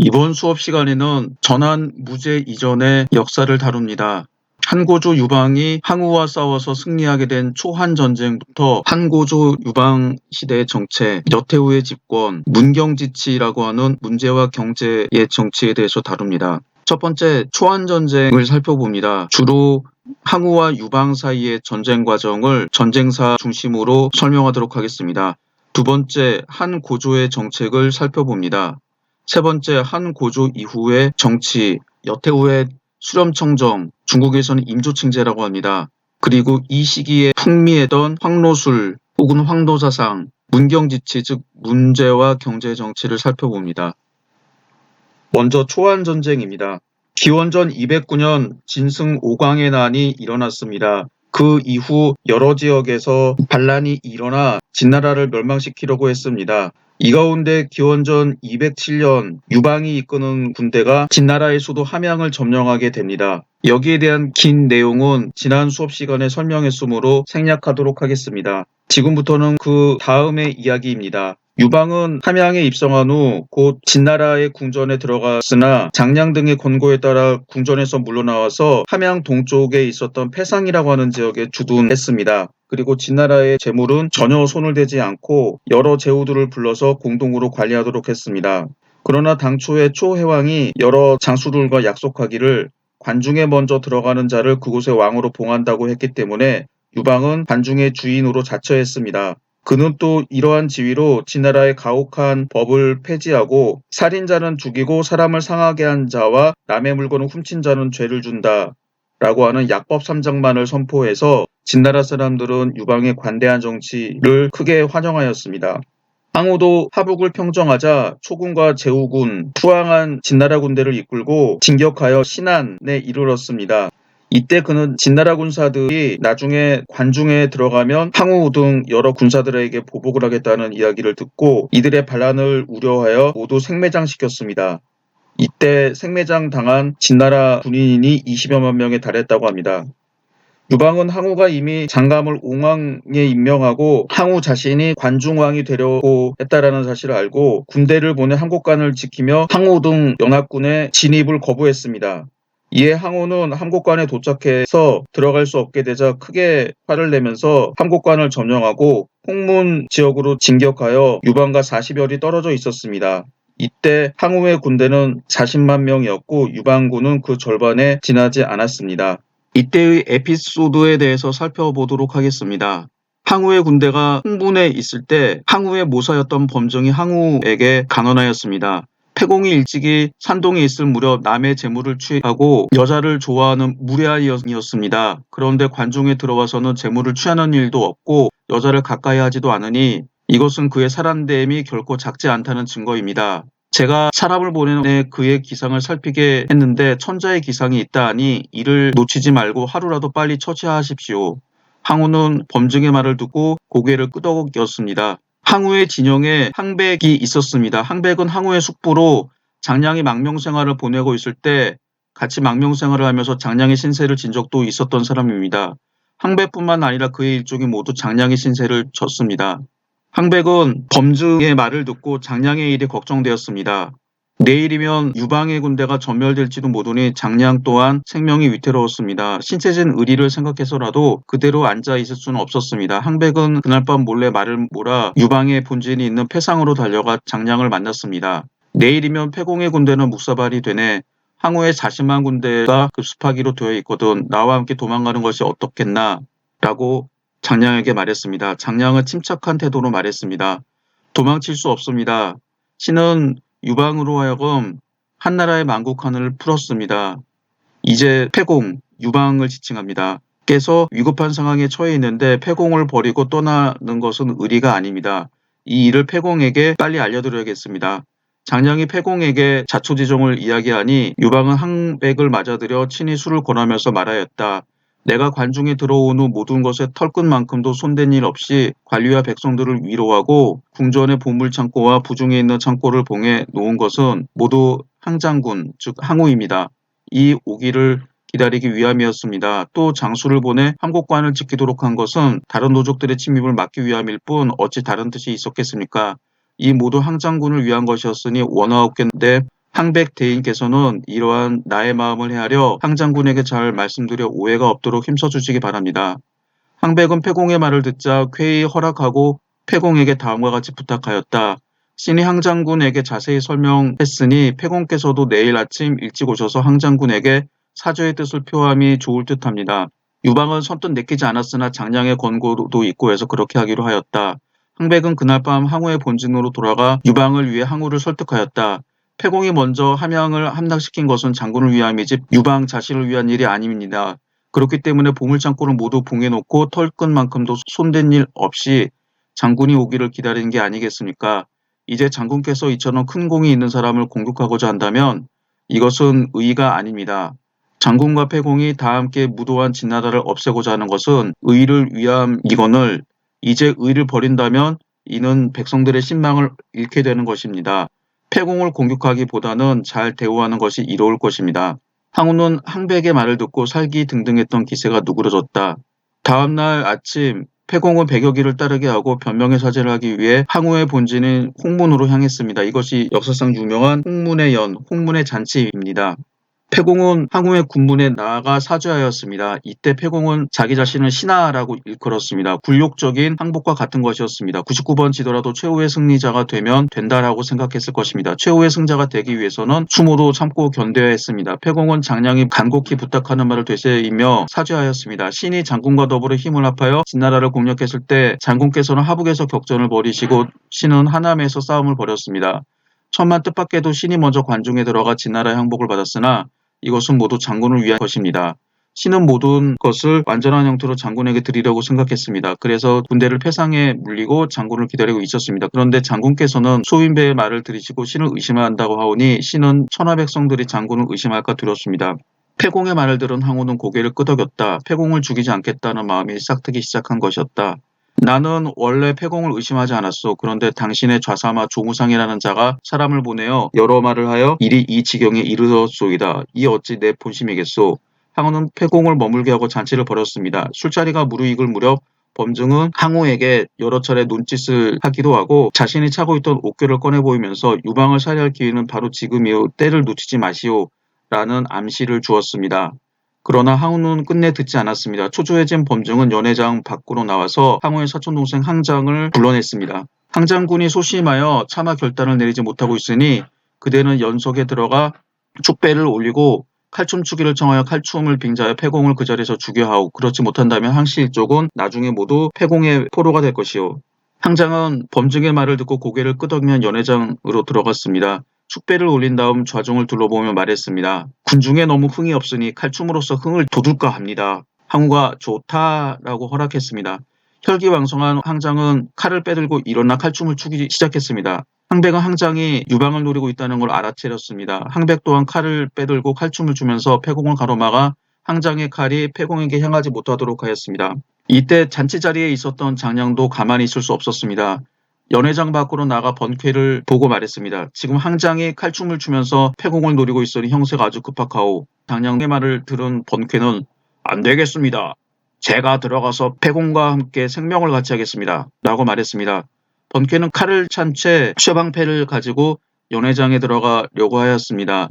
이번 수업 시간에는 전한 무제 이전의 역사를 다룹니다. 한고조 유방이 항우와 싸워서 승리하게 된 초한 전쟁부터 한고조 유방 시대의 정체, 여태후의 집권, 문경지치라고 하는 문제와 경제의 정치에 대해서 다룹니다. 첫 번째, 초한 전쟁을 살펴봅니다. 주로 항우와 유방 사이의 전쟁 과정을 전쟁사 중심으로 설명하도록 하겠습니다. 두 번째, 한 고조의 정책을 살펴봅니다. 세 번째, 한 고조 이후의 정치, 여태후의 수렴청정, 중국에서는 임조칭제라고 합니다. 그리고 이 시기에 풍미했던 황로술 혹은 황도사상, 문경지치 즉 문제와 경제 정치를 살펴봅니다. 먼저 초안전쟁입니다. 기원전 209년 진승 5광의 난이 일어났습니다. 그 이후 여러 지역에서 반란이 일어나 진나라를 멸망시키려고 했습니다. 이 가운데 기원전 207년 유방이 이끄는 군대가 진나라의 수도 함양을 점령하게 됩니다. 여기에 대한 긴 내용은 지난 수업 시간에 설명했으므로 생략하도록 하겠습니다. 지금부터는 그 다음의 이야기입니다. 유방은 함양에 입성한 후 곧 진나라의 궁전에 들어갔으나 장량 등의 권고에 따라 궁전에서 물러나와서 함양 동쪽에 있었던 패상이라고 하는 지역에 주둔했습니다. 그리고 진나라의 재물은 전혀 손을 대지 않고 여러 제후들을 불러서 공동으로 관리하도록 했습니다. 그러나 당초에 초해왕이 여러 장수들과 약속하기를 관중에 먼저 들어가는 자를 그곳의 왕으로 봉한다고 했기 때문에 유방은 관중의 주인으로 자처했습니다. 그는 또 이러한 지위로 진나라의 가혹한 법을 폐지하고 살인자는 죽이고 사람을 상하게 한 자와 남의 물건을 훔친 자는 죄를 준다 라고 하는 약법 3장만을 선포해서 진나라 사람들은 유방의 관대한 정치를 크게 환영하였습니다. 항우도 하북을 평정하자 초군과 제후군, 투항한 진나라 군대를 이끌고 진격하여 신안에 이르렀습니다. 이때 그는 진나라 군사들이 나중에 관중에 들어가면 항우 등 여러 군사들에게 보복을 하겠다는 이야기를 듣고 이들의 반란을 우려하여 모두 생매장시켰습니다. 이때 생매장 당한 진나라 군인이 20여만 명에 달했다고 합니다. 유방은 항우가 이미 장감을 옹왕에 임명하고 항우 자신이 관중왕이 되려고 했다라는 사실을 알고 군대를 보내 함곡관을 지키며 항우 등 연합군의 진입을 거부했습니다. 이에 항우는 함곡관에 도착해서 들어갈 수 없게 되자 크게 화를 내면서 함곡관을 점령하고 홍문 지역으로 진격하여 유방과 40여리 떨어져 있었습니다. 이때 항우의 군대는 40만 명이었고 유방군은 그 절반에 지나지 않았습니다. 이때의 에피소드에 대해서 살펴보도록 하겠습니다. 항우의 군대가 홍문에 있을 때 항우의 모사였던 범정이 항우에게 간언하였습니다. 패공이 일찍이 산동에 있을 무렵 남의 재물을 취하고 여자를 좋아하는 무례아이였습니다. 그런데 관중에 들어와서는 재물을 취하는 일도 없고 여자를 가까이 하지도 않으니 이것은 그의 사람됨이 결코 작지 않다는 증거입니다. 제가 사람을 보내 그의 기상을 살피게 했는데 천자의 기상이 있다 하니 이를 놓치지 말고 하루라도 빨리 처치하십시오. 항우는 범증의 말을 듣고 고개를 끄덕였습니다. 항우의 진영에 항백이 있었습니다. 항백은 항우의 숙부로 장량이 망명생활을 보내고 있을 때 같이 망명생활을 하면서 장량의 신세를 진 적도 있었던 사람입니다. 항백뿐만 아니라 그의 일족이 모두 장량의 신세를 졌습니다. 항백은 범증의 말을 듣고 장량의 일이 걱정되었습니다. 내일이면 유방의 군대가 전멸될지도 모르니 장량 또한 생명이 위태로웠습니다. 신세진 의리를 생각해서라도 그대로 앉아 있을 수는 없었습니다. 항백은 그날 밤 몰래 말을 몰아 유방의 본진이 있는 패상으로 달려가 장량을 만났습니다. 내일이면 패공의 군대는 묵사발이 되네. 항우의 40만 군대가 급습하기로 되어 있거든. 나와 함께 도망가는 것이 어떻겠나? 라고 장량에게 말했습니다. 장량은 침착한 태도로 말했습니다. 도망칠 수 없습니다. 신은 유방으로 하여금 한나라의 만국하늘을 풀었습니다. 이제 패공, 유방을 지칭합니다. 께서 위급한 상황에 처해 있는데 패공을 버리고 떠나는 것은 의리가 아닙니다. 이 일을 패공에게 빨리 알려드려야겠습니다. 장량이 패공에게 자초지종을 이야기하니 유방은 항백을 맞아들여 친히 술을 권하면서 말하였다. 내가 관중에 들어온 후 모든 것에 털끝만큼도 손댄 일 없이 관리와 백성들을 위로하고 궁전의 보물창고와 부중에 있는 창고를 봉해 놓은 것은 모두 항장군, 즉 항우입니다. 이 오기를 기다리기 위함이었습니다. 또 장수를 보내 함곡관을 지키도록 한 것은 다른 노족들의 침입을 막기 위함일 뿐 어찌 다른 뜻이 있었겠습니까? 이 모두 항장군을 위한 것이었으니 원하옵겠는데 항백 대인께서는 이러한 나의 마음을 헤아려 항 장군에게 잘 말씀드려 오해가 없도록 힘써주시기 바랍니다. 항백은 패공의 말을 듣자 쾌히 허락하고 패공에게 다음과 같이 부탁하였다. 신이 항 장군에게 자세히 설명했으니 패공께서도 내일 아침 일찍 오셔서 항 장군에게 사죄의 뜻을 표함이 좋을 듯합니다. 유방은 선뜻 내키지 않았으나 장량의 권고도 있고 해서 그렇게 하기로 하였다. 항백은 그날 밤 항우의 본진으로 돌아가 유방을 위해 항우를 설득하였다. 패공이 먼저 함양을 함락시킨 것은 장군을 위함이지 유방 자신을 위한 일이 아닙니다. 그렇기 때문에 보물창고를 모두 봉해놓고 털끝만큼도 손댄 일 없이 장군이 오기를 기다리는 게 아니겠습니까? 이제 장군께서 이처럼 큰 공이 있는 사람을 공격하고자 한다면 이것은 의의가 아닙니다. 장군과 패공이 다 함께 무도한 진나라를 없애고자 하는 것은 의를 위함이거늘 이제 의를 버린다면 이는 백성들의 신망을 잃게 되는 것입니다. 패공을 공격하기보다는 잘 대우하는 것이 이로울 것입니다. 항우는 항백의 말을 듣고 살기 등등했던 기세가 누그러졌다. 다음 날 아침 패공은 백여기를 따르게 하고 변명의 사죄를 하기 위해 항우의 본진인 홍문으로 향했습니다. 이것이 역사상 유명한 홍문의 연, 홍문의 잔치입니다. 패공은 항우의 군문에 나아가 사죄하였습니다. 이때 패공은 자기 자신을 신하라고 일컬었습니다. 굴욕적인 항복과 같은 것이었습니다. 99번 지더라도 최후의 승리자가 되면 된다라고 생각했을 것입니다. 최후의 승자가 되기 위해서는 추모도 참고 견뎌야 했습니다. 패공은 장량이 간곡히 부탁하는 말을 되새이며 사죄하였습니다. 신이 장군과 더불어 힘을 합하여 진나라를 공략했을 때 장군께서는 하북에서 격전을 벌이시고 신은 하남에서 싸움을 벌였습니다. 천만 뜻밖에도 신이 먼저 관중에 들어가 진나라의 항복을 받았으나 이것은 모두 장군을 위한 것입니다. 신은 모든 것을 완전한 형태로 장군에게 드리려고 생각했습니다. 그래서 군대를 패상에 물리고 장군을 기다리고 있었습니다. 그런데 장군께서는 소인배의 말을 들으시고 신을 의심한다고 하오니 신은 천하 백성들이 장군을 의심할까 두렵습니다. 패공의 말을 들은 항우는 고개를 끄덕였다. 패공을 죽이지 않겠다는 마음이 싹트기 시작한 것이었다. 나는 원래 패공을 의심하지 않았소. 그런데 당신의 좌사마 조무상이라는 자가 사람을 보내어 여러 말을 하여 일이 이 지경에 이르렀소이다. 이 어찌 내 본심이겠소. 항우는 패공을 머물게 하고 잔치를 벌였습니다. 술자리가 무르익을 무렵 범증은 항우에게 여러 차례 논짓을 하기도 하고 자신이 차고 있던 옥교를 꺼내 보이면서 유방을 살해할 기회는 바로 지금이요. 때를 놓치지 마시오. 라는 암시를 주었습니다. 그러나 항우는 끝내 듣지 않았습니다. 초조해진 범증은 연회장 밖으로 나와서 항우의 사촌동생 항장을 불러냈습니다. 항장군이 소심하여 차마 결단을 내리지 못하고 있으니 그대는 연석에 들어가 축배를 올리고 칼춤추기를 청하여 칼춤을 빙자하여 패공을 그 자리에서 죽여 하오. 그렇지 못한다면 항씨 일족은 나중에 모두 패공의 포로가 될 것이오. 항장은 범증의 말을 듣고 고개를 끄덕이며 연회장으로 들어갔습니다. 축배를 올린 다음 좌중을 둘러보며 말했습니다. 군중에 너무 흥이 없으니 칼춤으로써 흥을 돋울까 합니다. 항우가 좋다라고 허락했습니다. 혈기왕성한 항장은 칼을 빼들고 일어나 칼춤을 추기 시작했습니다. 항백은 항장이 유방을 노리고 있다는 걸 알아채렸습니다. 항백 또한 칼을 빼들고 칼춤을 추면서 패공을 가로막아 항장의 칼이 패공에게 향하지 못하도록 하였습니다. 이때 잔치 자리에 있었던 장량도 가만히 있을 수 없었습니다. 연회장 밖으로 나가 번쾌를 보고 말했습니다. 지금 항장이 칼춤을 추면서 패공을 노리고 있으니 형세가 아주 급박하오. 장량의 말을 들은 번쾌는 안 되겠습니다. 제가 들어가서 패공과 함께 생명을 같이 하겠습니다. 라고 말했습니다. 번쾌는 칼을 찬 채 쇠방패를 가지고 연회장에 들어가려고 하였습니다.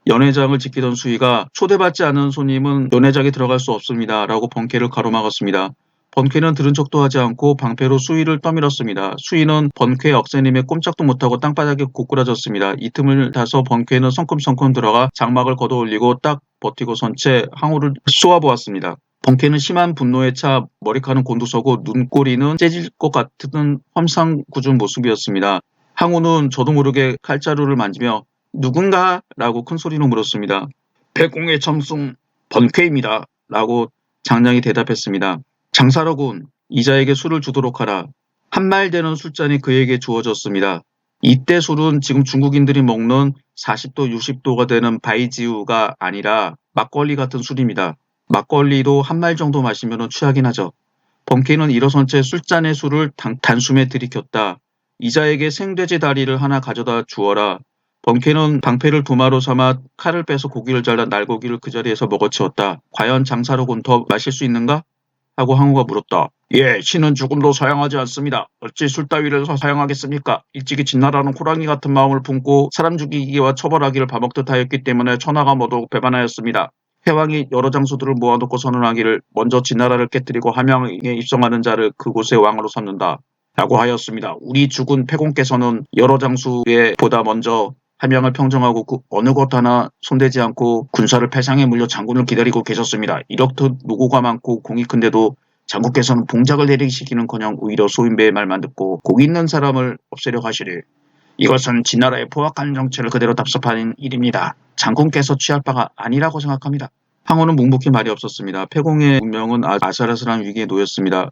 연회장을 지키던 수위가 초대받지 않은 손님은 연회장에 들어갈 수 없습니다. 라고 번쾌를 가로막았습니다. 번쾌는 들은 척도 하지 않고 방패로 수위를 떠밀었습니다. 수위는 번쾌 억새님에 꼼짝도 못하고 땅바닥에 고꾸라졌습니다. 이 틈을 타서 번쾌는 성큼성큼 들어가 장막을 걷어올리고 딱 버티고 선 채 항우를 쏘아보았습니다. 번쾌는 심한 분노에 차 머리카락은 곤두서고 눈꼬리는 째질 것 같은 험상궂은 모습이었습니다. 항우는 저도 모르게 칼자루를 만지며 누군가? 라고 큰 소리로 물었습니다. 패공의 청승 번쾌입니다. 라고 장량이 대답했습니다. 장사러군, 이자에게 술을 주도록 하라. 한 말 되는 술잔이 그에게 주어졌습니다. 이때 술은 지금 중국인들이 먹는 40도, 60도가 되는 바이지우가 아니라 막걸리 같은 술입니다. 막걸리도 한 말 정도 마시면 취하긴 하죠. 번쾌는 일어선 채 술잔의 술을 단숨에 들이켰다. 이자에게 생돼지 다리를 하나 가져다 주어라. 번쾌는 방패를 도마로 삼아 칼을 빼서 고기를 잘라 날고기를 그 자리에서 먹어치웠다. 과연 장사러군 더 마실 수 있는가? 하고 항우가 물었다. 예, 신은 죽음도 사양하지 않습니다. 어찌 술 따위를 사양하겠습니까? 일찍이 진나라는 호랑이 같은 마음을 품고 사람 죽이기와 처벌하기를 봐먹듯 하였기 때문에 천하가 모두 배반하였습니다. 해왕이 여러 장수들을 모아놓고 선언하기를 먼저 진나라를 깨뜨리고 함양에 입성하는 자를 그곳의 왕으로 삼는다. 라고 하였습니다. 우리 죽은 패공께서는 여러 장수에 보다 먼저 함양을 평정하고 그 어느 것 하나 손대지 않고 군사를 패상에 물려 장군을 기다리고 계셨습니다. 이렇듯 노고가 많고 공이 큰데도 장군께서는 봉작을 내리시기는커녕 오히려 소인배의 말만 듣고 공 있는 사람을 없애려 하시리. 이것은 진나라의 포악한 정체를 그대로 답습하는 일입니다. 장군께서 취할 바가 아니라고 생각합니다. 항우는 묵묵히 말이 없었습니다. 패공의 운명은 아슬아슬한 위기에 놓였습니다.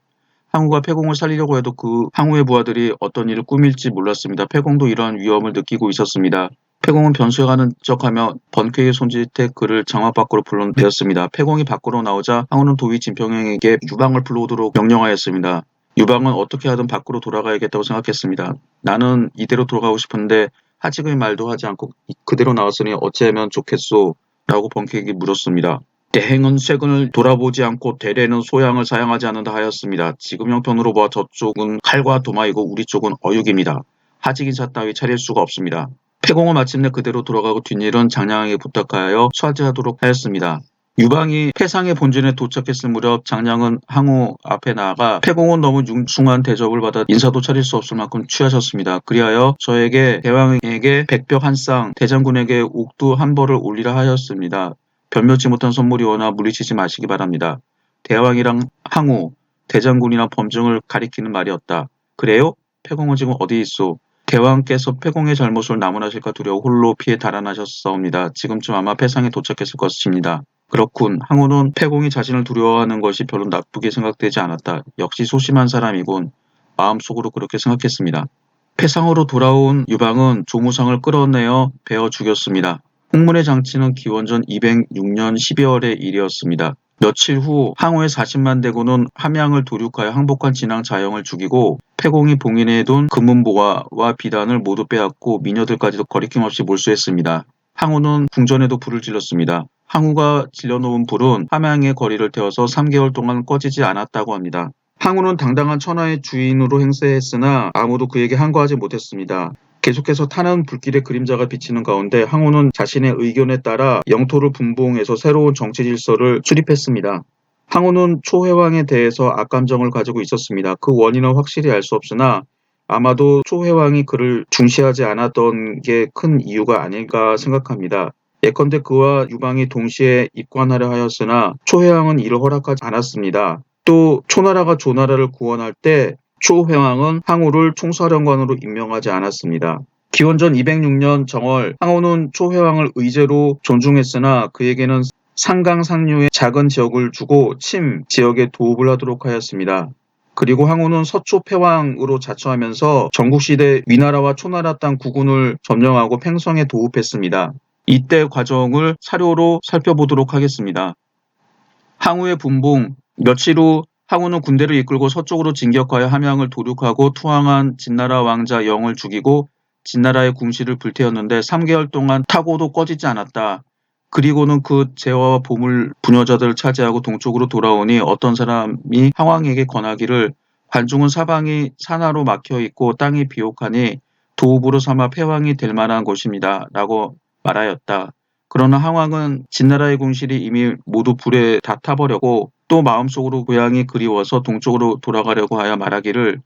항우가 패공을 살리려고 해도 그 항우의 부하들이 어떤 일을 꾸밀지 몰랐습니다. 패공도 이러한 위험을 느끼고 있었습니다. 패공은 변수에 가는 척하며 번쾌히 손짓해 그를 장막 밖으로 불러내었습니다. 패공이 밖으로 나오자 항우는 도위 진평에게 유방을 불러오도록 명령하였습니다. 유방은 어떻게 하든 밖으로 돌아가야겠다고 생각했습니다. 나는 이대로 돌아가고 싶은데 하직의 말도 하지 않고 그대로 나왔으니 어찌하면 좋겠소? 라고 번쾌에게 물었습니다. 대행은 쇠근을 돌아보지 않고 대례는 소양을 사양하지 않는다 하였습니다. 지금 형편으로 봐 저쪽은 칼과 도마이고 우리 쪽은 어육입니다. 하직 인사 따위 차릴 수가 없습니다. 패공은 마침내 그대로 돌아가고 뒷일은 장량에게 부탁하여 처리하도록 하였습니다. 유방이 패상의 본진에 도착했을 무렵 장량은 항우 앞에 나아가 패공은 너무 융숭한 대접을 받아 인사도 차릴 수 없을 만큼 취하셨습니다. 그리하여 저에게 대왕에게 백벽 한 쌍, 대장군에게 옥두 한 벌을 올리라 하였습니다. 변명치 못한 선물이 오나 물리치지 마시기 바랍니다. 대왕이랑 항우, 대장군이나 범증을 가리키는 말이었다. 그래요? 패공은 지금 어디 있소? 대왕께서 패공의 잘못을 나무라실까 두려워 홀로 피해 달아나셨사옵니다. 지금쯤 아마 패상에 도착했을 것입니다. 그렇군. 항우는 패공이 자신을 두려워하는 것이 별로 나쁘게 생각되지 않았다. 역시 소심한 사람이군. 마음속으로 그렇게 생각했습니다. 패상으로 돌아온 유방은 조무상을 끌어내어 베어 죽였습니다. 홍문의 장치는 기원전 206년 12월의 일이었습니다. 며칠 후 항우의 40만 대군은 함양을 도륙하여 항복한 진왕 자영을 죽이고 패공이 봉인해 둔 금은보화와 비단을 모두 빼앗고 미녀들까지도 거리낌 없이 몰수했습니다. 항우는 궁전에도 불을 질렀습니다. 항우가 질러놓은 불은 함양의 거리를 태워서 3개월 동안 꺼지지 않았다고 합니다. 항우는 당당한 천하의 주인으로 행세했으나 아무도 그에게 항거하지 못했습니다. 계속해서 타는 불길의 그림자가 비치는 가운데 항우는 자신의 의견에 따라 영토를 분봉해서 새로운 정치 질서를 수립했습니다. 항우는 초회왕에 대해서 악감정을 가지고 있었습니다. 그 원인은 확실히 알 수 없으나 아마도 초회왕이 그를 중시하지 않았던 게 큰 이유가 아닐까 생각합니다. 예컨대 그와 유방이 동시에 입관하려 하였으나 초회왕은 이를 허락하지 않았습니다. 또 초나라가 조나라를 구원할 때 초회왕은 항우를 총사령관으로 임명하지 않았습니다. 기원전 206년 정월 항우는 초회왕을 의제로 존중했으나 그에게는 상강 상류의 작은 지역을 주고 침 지역에 도읍을 하도록 하였습니다. 그리고 항우는 서초패왕으로 자처하면서 전국시대 위나라와 초나라 땅 9군을 점령하고 팽성에 도읍했습니다. 이때 과정을 사료로 살펴보도록 하겠습니다. 항우의 분봉. 며칠 후 항우는 군대를 이끌고 서쪽으로 진격하여 함양을 도륙하고 투항한 진나라 왕자 영을 죽이고 진나라의 궁시를 불태웠는데 3개월 동안 타고도 꺼지지 않았다. 그리고는 그 재화와 보물 부녀자들을 차지하고 동쪽으로 돌아오니 어떤 사람이 항왕에게 권하기를 관중은 사방이 산하로 막혀있고 땅이 비옥하니 도읍으로 삼아 패왕이 될 만한 곳입니다. 라고 말하였다. 그러나 항왕은 진나라의 궁실이 이미 모두 불에 다 타버렸고 또 마음속으로 고향이 그리워서 동쪽으로 돌아가려고 하여 말하기를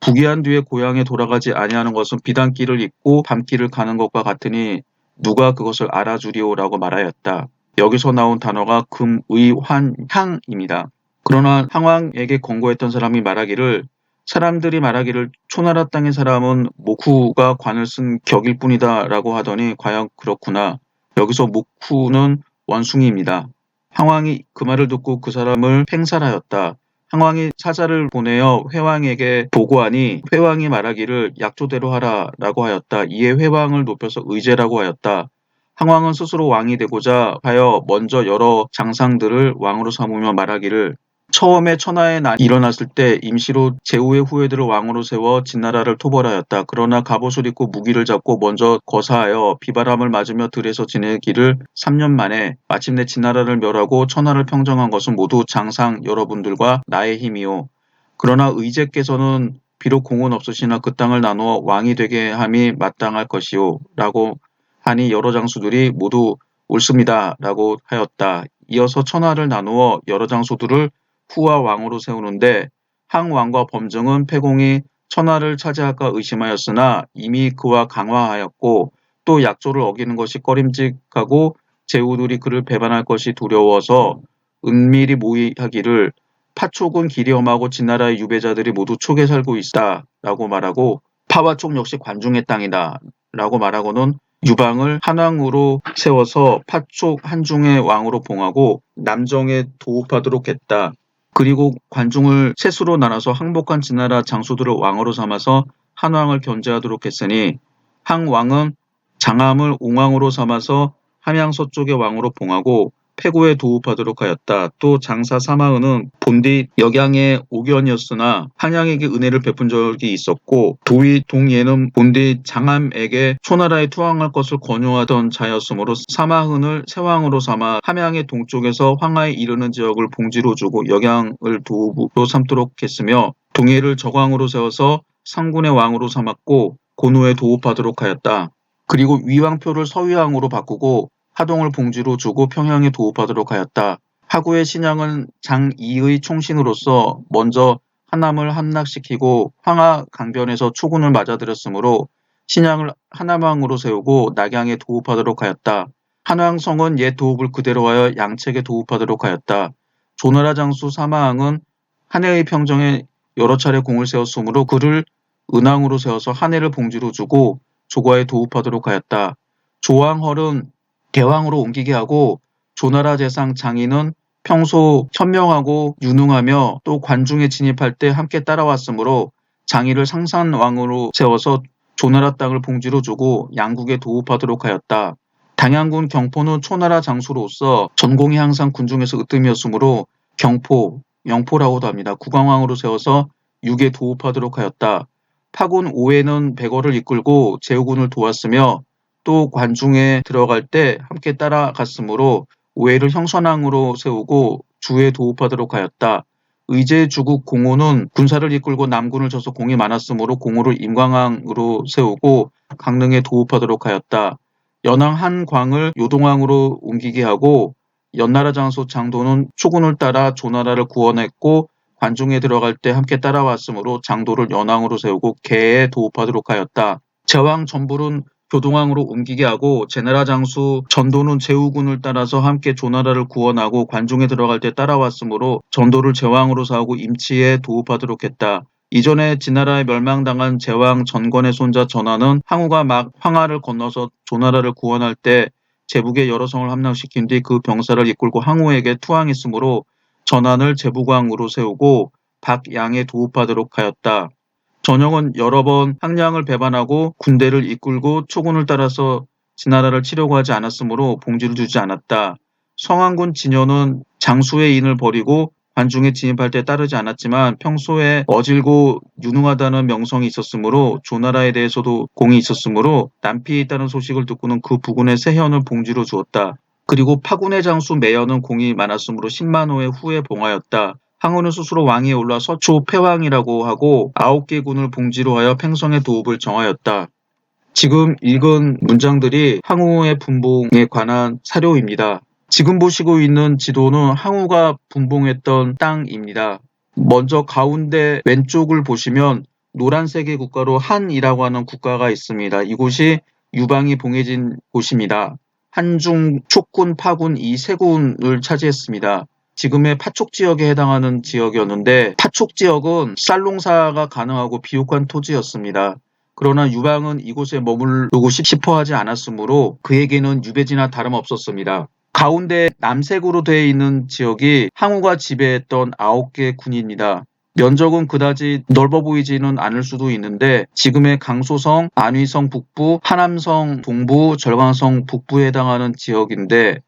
부귀한 뒤에 고향에 돌아가지 아니하는 것은 비단길을 잇고 밤길을 가는 것과 같으니 누가 그것을 알아주리오라고 말하였다. 여기서 나온 단어가 금의환향입니다. 그러나 항왕에게 권고했던 사람이 말하기를 사람들이 말하기를 초나라 땅의 사람은 목후가 관을 쓴 격일 뿐이다 라고 하더니 과연 그렇구나. 여기서 목후는 원숭이입니다. 항왕이 그 말을 듣고 그 사람을 팽살하였다. 항왕이 사자를 보내어 회왕에게 보고하니 회왕이 말하기를 약조대로 하라 라고 하였다. 이에 회왕을 높여서 의제라고 하였다. 항왕은 스스로 왕이 되고자 하여 먼저 여러 장상들을 왕으로 삼으며 말하기를 처음에 천하의 난이 일어났을 때 임시로 제후의 후예들을 왕으로 세워 진나라를 토벌하였다. 그러나 갑옷을 입고 무기를 잡고 먼저 거사하여 비바람을 맞으며 들에서 지내기를 3년 만에 마침내 진나라를 멸하고 천하를 평정한 것은 모두 장상 여러분들과 나의 힘이요. 그러나 의제께서는 비록 공은 없으시나 그 땅을 나누어 왕이 되게 함이 마땅할 것이요. 라고 하니 여러 장수들이 모두 옳습니다. 라고 하였다. 이어서 천하를 나누어 여러 장수들을 후와 왕으로 세우는데 항왕과 범증은 패공이 천하를 차지할까 의심하였으나 이미 그와 강화하였고 또 약조를 어기는 것이 꺼림직하고 제후들이 그를 배반할 것이 두려워서 은밀히 모의하기를 파촉은 길이 험하고 진나라의 유배자들이 모두 촉에 살고 있다 라고 말하고 파와 촉 역시 관중의 땅이다 라고 말하고는 유방을 한왕으로 세워서 파촉 한중의 왕으로 봉하고 남정에 도읍하도록 했다. 그리고 관중을 셋으로 나눠서 항복한 진나라 장수들을 왕으로 삼아서 한왕을 견제하도록 했으니 항왕은 장암을 옹왕으로 삼아서 함양 서쪽의 왕으로 봉하고 패구에 도읍하도록 하였다. 또 장사 사마은은 본디 역양의 옥연이었으나 항양에게 은혜를 베푼 적이 있었고 도위 동예는 본디 장암에게 초나라에 투항할 것을 권유하던 자였으므로 사마흔을 세왕으로 삼아 함양의 동쪽에서 황하에 이르는 지역을 봉지로 주고 역양을 도읍으로 삼도록 했으며 동예를 적왕으로 세워서 상군의 왕으로 삼았고 고노에 도읍하도록 하였다. 그리고 위왕표를 서위왕으로 바꾸고 하동을 봉지로 주고 평양에 도읍하도록 하였다. 하구의 신양은 장이의 총신으로서 먼저 하남을 함락시키고 황하 강변에서 초군을 맞아들였으므로 신양을 하남왕으로 세우고 낙양에 도읍하도록 하였다. 한왕성은 옛 도읍을 그대로 하여 양책에 도읍하도록 하였다. 조나라 장수 사마왕은 한해의 평정에 여러 차례 공을 세웠으므로 그를 은왕으로 세워서 한해를 봉지로 주고 조과에 도읍하도록 하였다. 조왕헐은 대왕으로 옮기게 하고 조나라 재상 장인은 평소 현명하고 유능하며 또 관중에 진입할 때 함께 따라왔으므로 장인을 상산왕으로 세워서 조나라 땅을 봉지로 주고 양국에 도읍하도록 하였다. 당양군 경포는 초나라 장수로서 전공이 항상 군중에서 으뜸이었으므로 경포, 영포라고도 합니다. 국왕왕으로 세워서 육에 도읍하도록 하였다. 파군 오해는 백어를 이끌고 제후군을 도왔으며 또 관중에 들어갈 때 함께 따라갔으므로 오해를 형선왕으로 세우고 주에 도읍하도록 하였다. 의제주국 공호는 군사를 이끌고 남군을 쳐서 공이 많았으므로 공호를 임광왕으로 세우고 강릉에 도읍하도록 하였다. 연왕 한광을 요동왕으로 옮기게 하고 연나라 장수 장도는 초군을 따라 조나라를 구원했고 관중에 들어갈 때 함께 따라왔으므로 장도를 연왕으로 세우고 개에 도읍하도록 하였다. 제왕 전불은 교동왕으로 옮기게 하고 제나라 장수 전도는 제후군을 따라서 함께 조나라를 구원하고 관중에 들어갈 때 따라왔으므로 전도를 제왕으로 세우고 임치에 도읍하도록 했다. 이전에 진나라에 멸망당한 제왕 전권의 손자 전하는 항우가 막 황하를 건너서 조나라를 구원할 때 제북의 여러 성을 함락시킨 뒤 그 병사를 이끌고 항우에게 투항했으므로 전한을 제북왕으로 세우고 박양에 도읍하도록 하였다. 전형은 여러 번 항량을 배반하고 군대를 이끌고 초군을 따라서 진나라를 치려고 하지 않았으므로 봉지를 주지 않았다. 성안군 진여는 장수의 인을 버리고 관중에 진입할 때 따르지 않았지만 평소에 어질고 유능하다는 명성이 있었으므로 조나라에 대해서도 공이 있었으므로 남피에 있다는 소식을 듣고는 그 부군의 세현을 봉지로 주었다. 그리고 파군의 장수 매연은 공이 많았으므로 10만호의 후에 봉하였다. 항우는 스스로 왕위에 올라 서초 패왕이라고 하고 9개 군을 봉지로 하여 팽성의 도읍을 정하였다. 지금 읽은 문장들이 항우의 분봉에 관한 사료입니다. 지금 보시고 있는 지도는 항우가 분봉했던 땅입니다. 먼저 가운데 왼쪽을 보시면 노란색의 국가로 한이라고 하는 국가가 있습니다. 이곳이 유방이 봉해진 곳입니다. 한중, 촉군, 파군 이 세 군을 차지했습니다. 지금의 파촉 지역에 해당하는 지역이었는데 파촉 지역은 쌀농사가 가능하고 비옥한 토지였습니다. 그러나 유방은 이곳에 머무르고 싶어 하지 않았으므로 그에게는 유배지나 다름없었습니다. 가운데 남색으로 되어 있는 지역이 항우가 지배했던 9개 군입니다. 면적은 그다지 넓어 보이지는 않을 수도 있는데 지금의 강소성, 안위성 북부, 하남성 동부, 절강성 북부에 해당하는 지역인데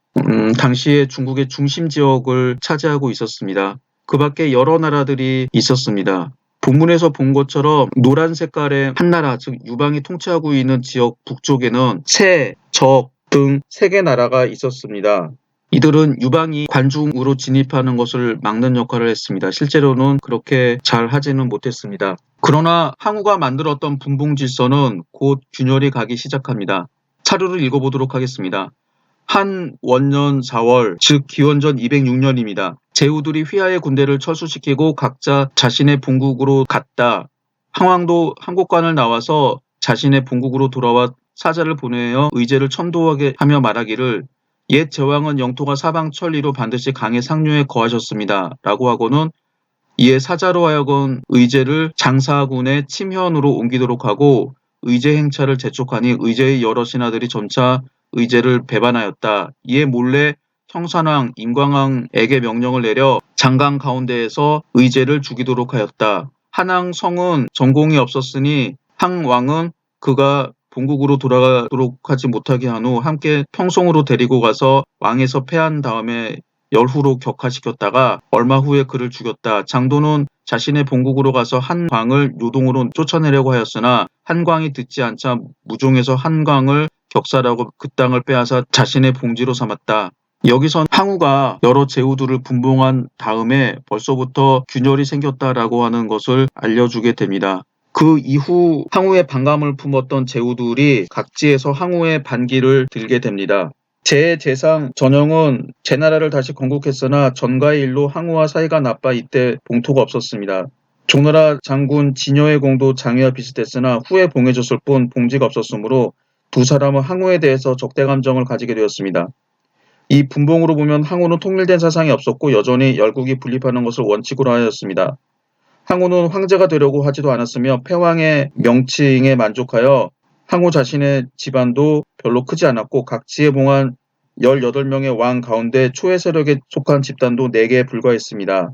당시에 중국의 중심 지역을 차지하고 있었습니다. 그 밖에 여러 나라들이 있었습니다. 본문에서 본 것처럼 노란 색깔의 한 나라, 즉 유방이 통치하고 있는 지역 북쪽에는 세, 적 등 3개 나라가 있었습니다. 이들은 유방이 관중으로 진입하는 것을 막는 역할을 했습니다. 실제로는 그렇게 잘 하지는 못했습니다. 그러나 항우가 만들었던 분봉 질서는 곧 균열이 가기 시작합니다. 차례로 읽어보도록 하겠습니다. 한 원년 4월, 즉 기원전 206년입니다. 제후들이 휘하의 군대를 철수시키고 각자 자신의 본국으로 갔다. 항왕도 한국관을 나와서 자신의 본국으로 돌아와 사자를 보내어 의제를 천도하게 하며 말하기를 옛 제왕은 영토가 사방 천리로 반드시 강의 상류에 거하셨습니다. 라고 하고는 이에 사자로 하여금 의제를 장사군의 침현으로 옮기도록 하고 의제 행차를 재촉하니 의제의 여러 신하들이 점차 의제를 배반하였다. 이에 몰래 형산왕 임광왕에게 명령을 내려 장강 가운데에서 의제를 죽이도록 하였다. 한왕 성은 전공이 없었으니 항왕은 그가 본국으로 돌아가도록 하지 못하게 한 후 함께 평송으로 데리고 가서 왕에서 패한 다음에 열후로 격하시켰다가 얼마 후에 그를 죽였다. 장도는 자신의 본국으로 가서 한광을 요동으로 쫓아내려고 하였으나 한광이 듣지 않자 무종에서 한광을 격살하고 그 땅을 빼앗아 자신의 봉지로 삼았다. 여기선 항우가 여러 제후들을 분봉한 다음에 벌써부터 균열이 생겼다라고 하는 것을 알려주게 됩니다. 그 이후 항우의 반감을 품었던 제후들이 각지에서 항우의 반기를 들게 됩니다. 제재상 전영은 제나라를 다시 건국했으나 전가의 일로 항우와 사이가 나빠 이때 봉토가 없었습니다. 종나라 장군 진여의 공도 장위와 비슷했으나 후에 봉해졌을 뿐 봉지가 없었으므로 두 사람은 항우에 대해서 적대 감정을 가지게 되었습니다. 이 분봉으로 보면 항우는 통일된 사상이 없었고 여전히 열국이 분립하는 것을 원칙으로 하였습니다. 항우는 황제가 되려고 하지도 않았으며 패왕의 명칭에 만족하여 항우 자신의 집안도 별로 크지 않았고 각지에 봉한 18명의 왕 가운데 초의 세력에 속한 집단도 4개에 불과했습니다.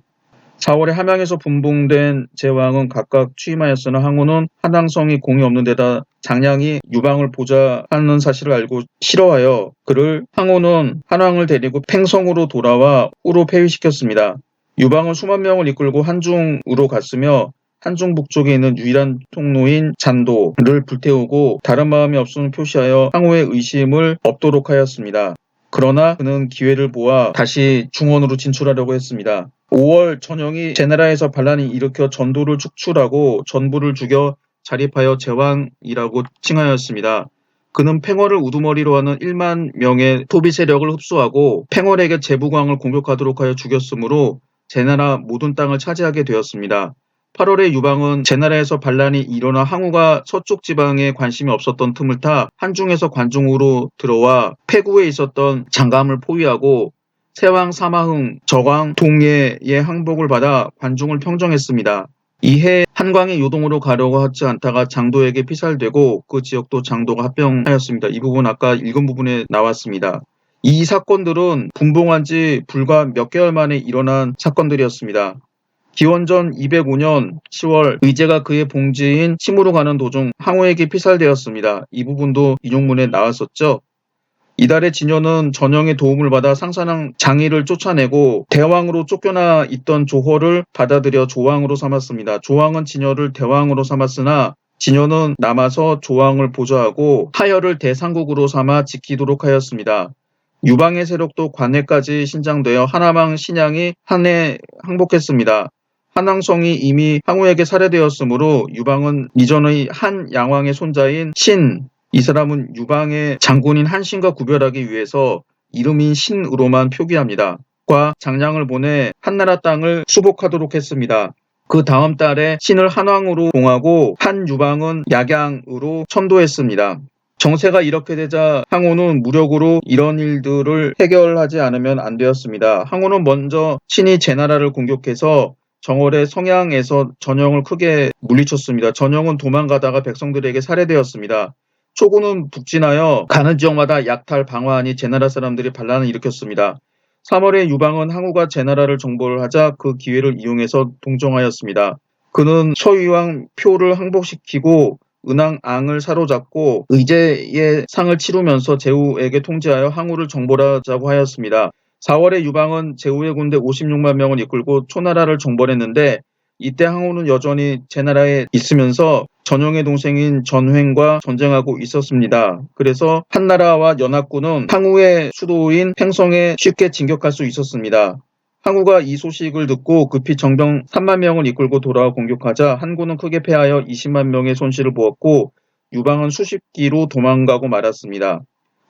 4월에 함양에서 분봉된 제왕은 각각 취임하였으나 항우는 한항성이 공이 없는 데다 장량이 유방을 보좌하는 사실을 알고 싫어하여 그를 항우는 한왕을 데리고 팽성으로 돌아와 후로 폐위시켰습니다. 유방은 수만 명을 이끌고 한중으로 갔으며 한중 북쪽에 있는 유일한 통로인 잔도를 불태우고 다른 마음이 없음을 표시하여 항우의 의심을 얻도록 하였습니다. 그러나 그는 기회를 보아 다시 중원으로 진출하려고 했습니다. 5월 전영이 제나라에서 반란을 일으켜 전도를 축출하고 전부를 죽여 자립하여 제왕이라고 칭하였습니다. 그는 팽월을 우두머리로 하는 1만 명의 토비 세력을 흡수하고 팽월에게 제부광을 공격하도록 하여 죽였으므로 제나라 모든 땅을 차지하게 되었습니다. 8월에 유방은 제나라에서 반란이 일어나 항우가 서쪽 지방에 관심이 없었던 틈을 타 한중에서 관중으로 들어와 패구에 있었던 장감을 포위하고 세왕 사마흥 저광 동예의 항복을 받아 관중을 평정했습니다. 이해 한광이 요동으로 가려고 하지 않다가 장도에게 피살되고 그 지역도 장도가 합병하였습니다. 이 부분 아까 읽은 부분에 나왔습니다. 이 사건들은 분봉한 지 불과 몇 개월 만에 일어난 사건들이었습니다. 기원전 205년 10월 의제가 그의 봉지인 침으로 가는 도중 항우에게 피살되었습니다. 이 부분도 인용문에 나왔었죠. 이달의 진여는 전영의 도움을 받아 상산왕 장의를 쫓아내고 대왕으로 쫓겨나 있던 조허를 받아들여 조왕으로 삼았습니다. 조왕은 진여를 대왕으로 삼았으나 진여는 남아서 조왕을 보좌하고 하여를 대상국으로 삼아 지키도록 하였습니다. 유방의 세력도 관해까지 신장되어 한함왕 신양이 한해 항복했습니다. 한왕성이 이미 항우에게 살해되었으므로 유방은 이전의 한 양왕의 손자인 신, 이 사람은 유방의 장군인 한신과 구별하기 위해서 이름인 신으로만 표기합니다. 과 장량을 보내 한나라 땅을 수복하도록 했습니다. 그 다음 달에 신을 한왕으로 봉하고 한 유방은 약양으로 천도했습니다. 정세가 이렇게 되자 항우는 무력으로 이런 일들을 해결하지 않으면 안 되었습니다. 항우는 먼저 신이 제나라를 공격해서 정월에 성양에서 전영을 크게 물리쳤습니다. 전영은 도망가다가 백성들에게 살해되었습니다. 초구는 북진하여 가는 지역마다 약탈 방화하니 제나라 사람들이 반란을 일으켰습니다. 3월에 유방은 항우가 제나라를 정벌 하자 그 기회를 이용해서 동정하였습니다. 그는 서유왕 표를 항복시키고 은왕앙을 사로잡고 의제의 상을 치르면서 제후에게 통지하여 항우를 정벌하자고 하였습니다. 4월에 유방은 제후의 군대 56만 명을 이끌고 초나라를 정벌했는데 이때 항우는 여전히 제나라에 있으면서 전형의 동생인 전횡과 전쟁하고 있었습니다. 그래서 한나라와 연합군은 항우의 수도인 팽성에 쉽게 진격할 수 있었습니다. 항우가 이 소식을 듣고 급히 정병 3만 명을 이끌고 돌아와 공격하자 한군은 크게 패하여 20만 명의 손실을 보았고 유방은 수십 기로 도망가고 말았습니다.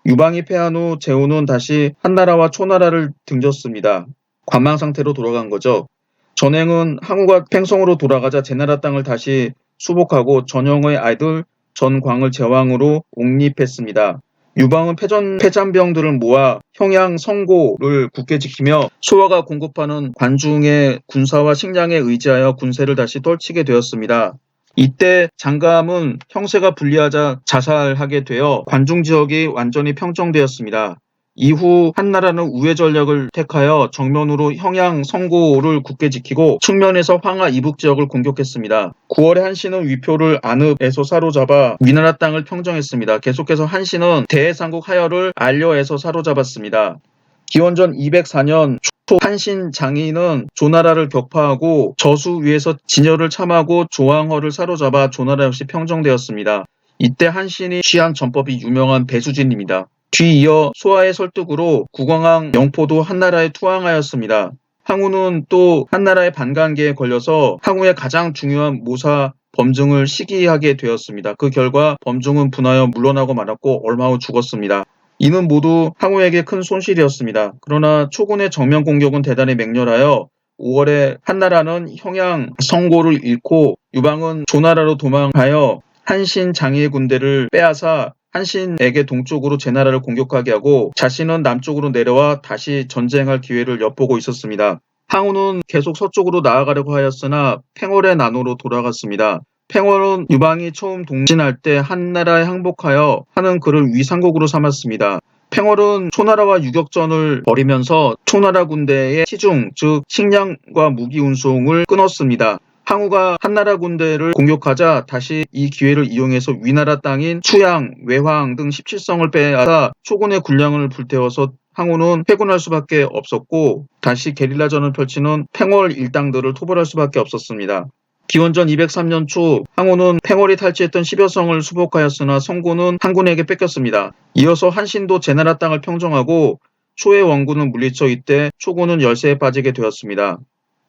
유방이 패한 후 제후는 다시 한나라와 초나라를 등졌습니다. 관망 상태로 돌아간 거죠. 전행은 항우가 팽성으로 돌아가자 제나라 땅을 다시 수복하고 전형의 아들 전광을 제왕으로 옹립했습니다. 유방은 패잔병들을 모아 형양 성고를 굳게 지키며 소화가 공급하는 관중의 군사와 식량에 의지하여 군세를 다시 떨치게 되었습니다. 이때 장감은 형세가 불리하자 자살하게 되어 관중 지역이 완전히 평정되었습니다. 이후 한나라는 우회 전략을 택하여 정면으로 형양 성고를 굳게 지키고 측면에서 황하 이북 지역을 공격했습니다. 9월에 한신은 위표를 안읍에서 사로잡아 위나라 땅을 평정했습니다. 계속해서 한신은 대해상국 하열을 안려에서 사로잡았습니다. 기원전 204년 초 한신 장인은 조나라를 격파하고 저수 위에서 진열을 참하고 조항허를 사로잡아 조나라 역시 평정되었습니다. 이때 한신이 취한 전법이 유명한 배수진입니다. 뒤이어 소하의 설득으로 국왕왕 영포도 한나라에 투항하였습니다. 항우는 또 한나라의 반관계에 걸려서 항우의 가장 중요한 모사 범증을 시기하게 되었습니다. 그 결과 범증은 분하여 물러나고 말았고 얼마 후 죽었습니다. 이는 모두 항우에게 큰 손실이었습니다. 그러나 초군의 정면 공격은 대단히 맹렬하여 5월에 한나라는 형양 성고를 잃고 유방은 조나라로 도망하여 한신 장의의 군대를 빼앗아 한신에게 동쪽으로 제나라를 공격하게 하고 자신은 남쪽으로 내려와 다시 전쟁할 기회를 엿보고 있었습니다. 항우는 계속 서쪽으로 나아가려고 하였으나 팽월의 난으로 돌아갔습니다. 팽월은 유방이 처음 동진할 때 한나라에 항복하여 하는 그를 위상국으로 삼았습니다. 팽월은 초나라와 유격전을 벌이면서 초나라 군대의 시중 즉 식량과 무기 운송을 끊었습니다. 항우가 한나라 군대를 공격하자 다시 이 기회를 이용해서 위나라 땅인 추양, 외황 등 17성을 빼앗아 초군의 군량을 불태워서 항우는 회군할 수밖에 없었고 다시 게릴라전을 펼치는 팽월 일당들을 토벌할 수밖에 없었습니다. 기원전 203년 초 항우는 팽월이 탈취했던 10여 성을 수복하였으나 성고는 한군에게 뺏겼습니다. 이어서 한신도 제나라 땅을 평정하고 초의 원군은 물리쳐 이때 초군은 열세에 빠지게 되었습니다.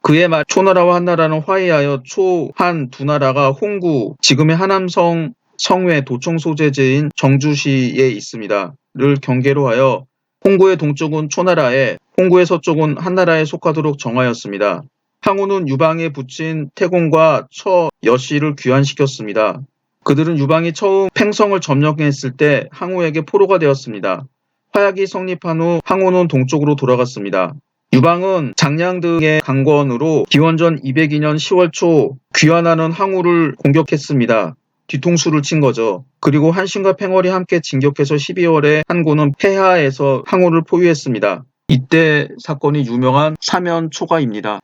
그해 말 초나라와 한나라는 화해하여 초, 한 두 나라가 홍구, 지금의 하남성 성외 도청 소재지인 정주시에 있습니다. 를 경계로 하여 홍구의 동쪽은 초나라에, 홍구의 서쪽은 한나라에 속하도록 정하였습니다. 항우는 유방에 붙인 태공과 처, 여씨를 귀환시켰습니다. 그들은 유방이 처음 팽성을 점령했을 때 항우에게 포로가 되었습니다. 화약이 성립한 후 항우는 동쪽으로 돌아갔습니다. 유방은 장량 등의 강권으로 기원전 202년 10월 초 귀환하는 항우를 공격했습니다. 뒤통수를 친 거죠. 그리고 한신과 팽월이 함께 진격해서 12월에 한군은 폐하에서 항우를 포위했습니다. 이때 사건이 유명한 사면초가입니다.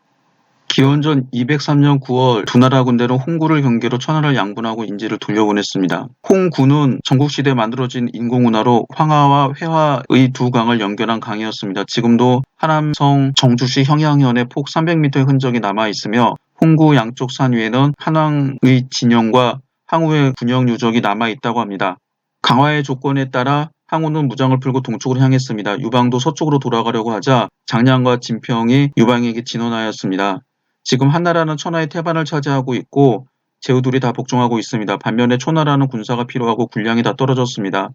기원전 203년 9월 두 나라 군대는 홍구를 경계로 천하를 양분하고 인지를 돌려보냈습니다. 홍구는 전국시대에 만들어진 인공운하로 황하와 회화의 두 강을 연결한 강이었습니다. 지금도 하남성 정주시 형양현에 폭 300m의 흔적이 남아있으며 홍구 양쪽 산 위에는 한왕의 진영과 항우의 군영 유적이 남아있다고 합니다. 강화의 조건에 따라 항우는 무장을 풀고 동쪽으로 향했습니다. 유방도 서쪽으로 돌아가려고 하자 장량과 진평이 유방에게 진언하였습니다. 지금 한나라는 천하의 태반을 차지하고 있고 제후들이 다 복종하고 있습니다. 반면에 초나라는 군사가 필요하고 군량이 다 떨어졌습니다.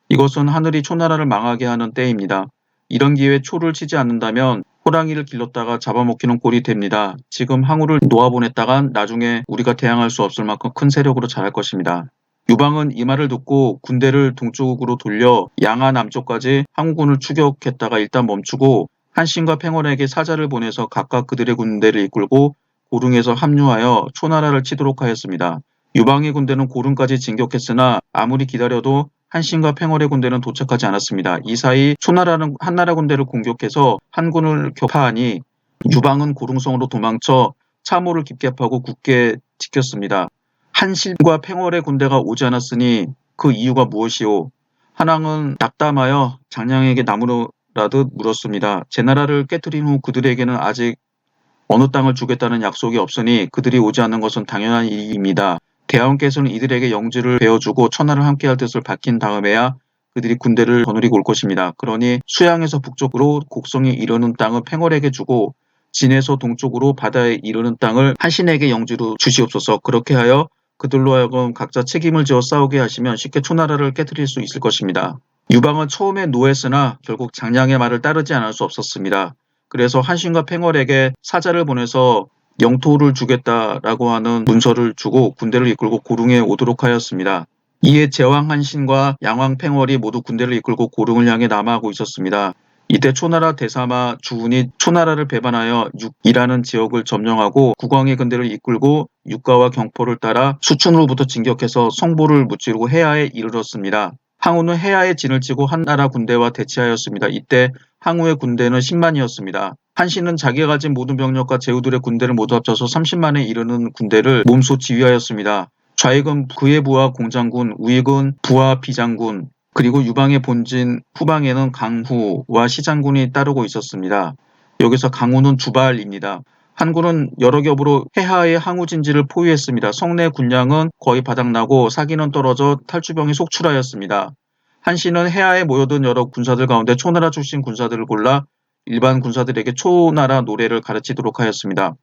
이것은 하늘이 초나라를 망하게 하는 때입니다. 이런 기회에 초를 치지 않는다면 호랑이를 길렀다가 잡아먹히는 꼴이 됩니다. 지금 항우를 놓아보냈다간 나중에 우리가 대항할 수 없을 만큼 큰 세력으로 자랄 것입니다. 유방은 이 말을 듣고 군대를 동쪽으로 돌려 양하 남쪽까지 항우군을 추격했다가 일단 멈추고 한신과 팽월에게 사자를 보내서 각각 그들의 군대를 이끌고 고릉에서 합류하여 초나라를 치도록 하였습니다. 유방의 군대는 고릉까지 진격했으나 아무리 기다려도 한신과 팽월의 군대는 도착하지 않았습니다. 이 사이 초나라는 한나라 군대를 공격해서 한군을 격파하니 유방은 고릉성으로 도망쳐 참호를 깊게 파고 굳게 지켰습니다. 한신과 팽월의 군대가 오지 않았으니 그 이유가 무엇이오? 한왕은 낙담하여 장량에게 나무로 라듯 물었습니다. 제 나라를 깨뜨린 후 그들에게는 아직 어느 땅을 주겠다는 약속이 없으니 그들이 오지 않는 것은 당연한 일입니다. 대왕께서는 이들에게 영지를 베어주고 천하를 함께할 뜻을 밝힌 다음에야 그들이 군대를 거느리고 올 것입니다. 그러니 수양에서 북쪽으로 곡성에 이르는 땅을 팽월에게 주고 진에서 동쪽으로 바다에 이르는 땅을 한신에게 영지로 주시옵소서. 그렇게 하여 그들로 하여금 각자 책임을 지어 싸우게 하시면 쉽게 초나라를 깨뜨릴 수 있을 것입니다. 유방은 처음에 노했으나 결국 장량의 말을 따르지 않을 수 없었습니다. 그래서 한신과 팽월에게 사자를 보내서 영토를 주겠다라고 하는 문서를 주고 군대를 이끌고 고릉에 오도록 하였습니다. 이에 제왕 한신과 양왕 팽월이 모두 군대를 이끌고 고릉을 향해 남하하고 있었습니다. 이때 초나라 대사마 주훈이 초나라를 배반하여 육이라는 지역을 점령하고 국왕의 군대를 이끌고 육가와 경포를 따라 수춘으로부터 진격해서 성보를 무찌르고 해야에 이르렀습니다. 항우는 해야에 진을 치고 한나라 군대와 대치하였습니다. 이때 항우의 군대는 10만이었습니다. 한신은 자기가 가진 모든 병력과 제후들의 군대를 모두 합쳐서 30만에 이르는 군대를 몸소 지휘하였습니다. 좌익은 그의 부하 공장군, 우익은 부하 비장군, 그리고 유방의 본진 후방에는 강후와 시장군이 따르고 있었습니다. 여기서 강후는 주발입니다. 한군은 여러 겹으로 해하의 항우 진지를 포위했습니다. 성내 군량은 거의 바닥나고 사기는 떨어져 탈주병이 속출하였습니다. 한신은 해하에 모여든 여러 군사들 가운데 초나라 출신 군사들을 골라 일반 군사들에게 초나라 노래를 가르치도록 하였습니다.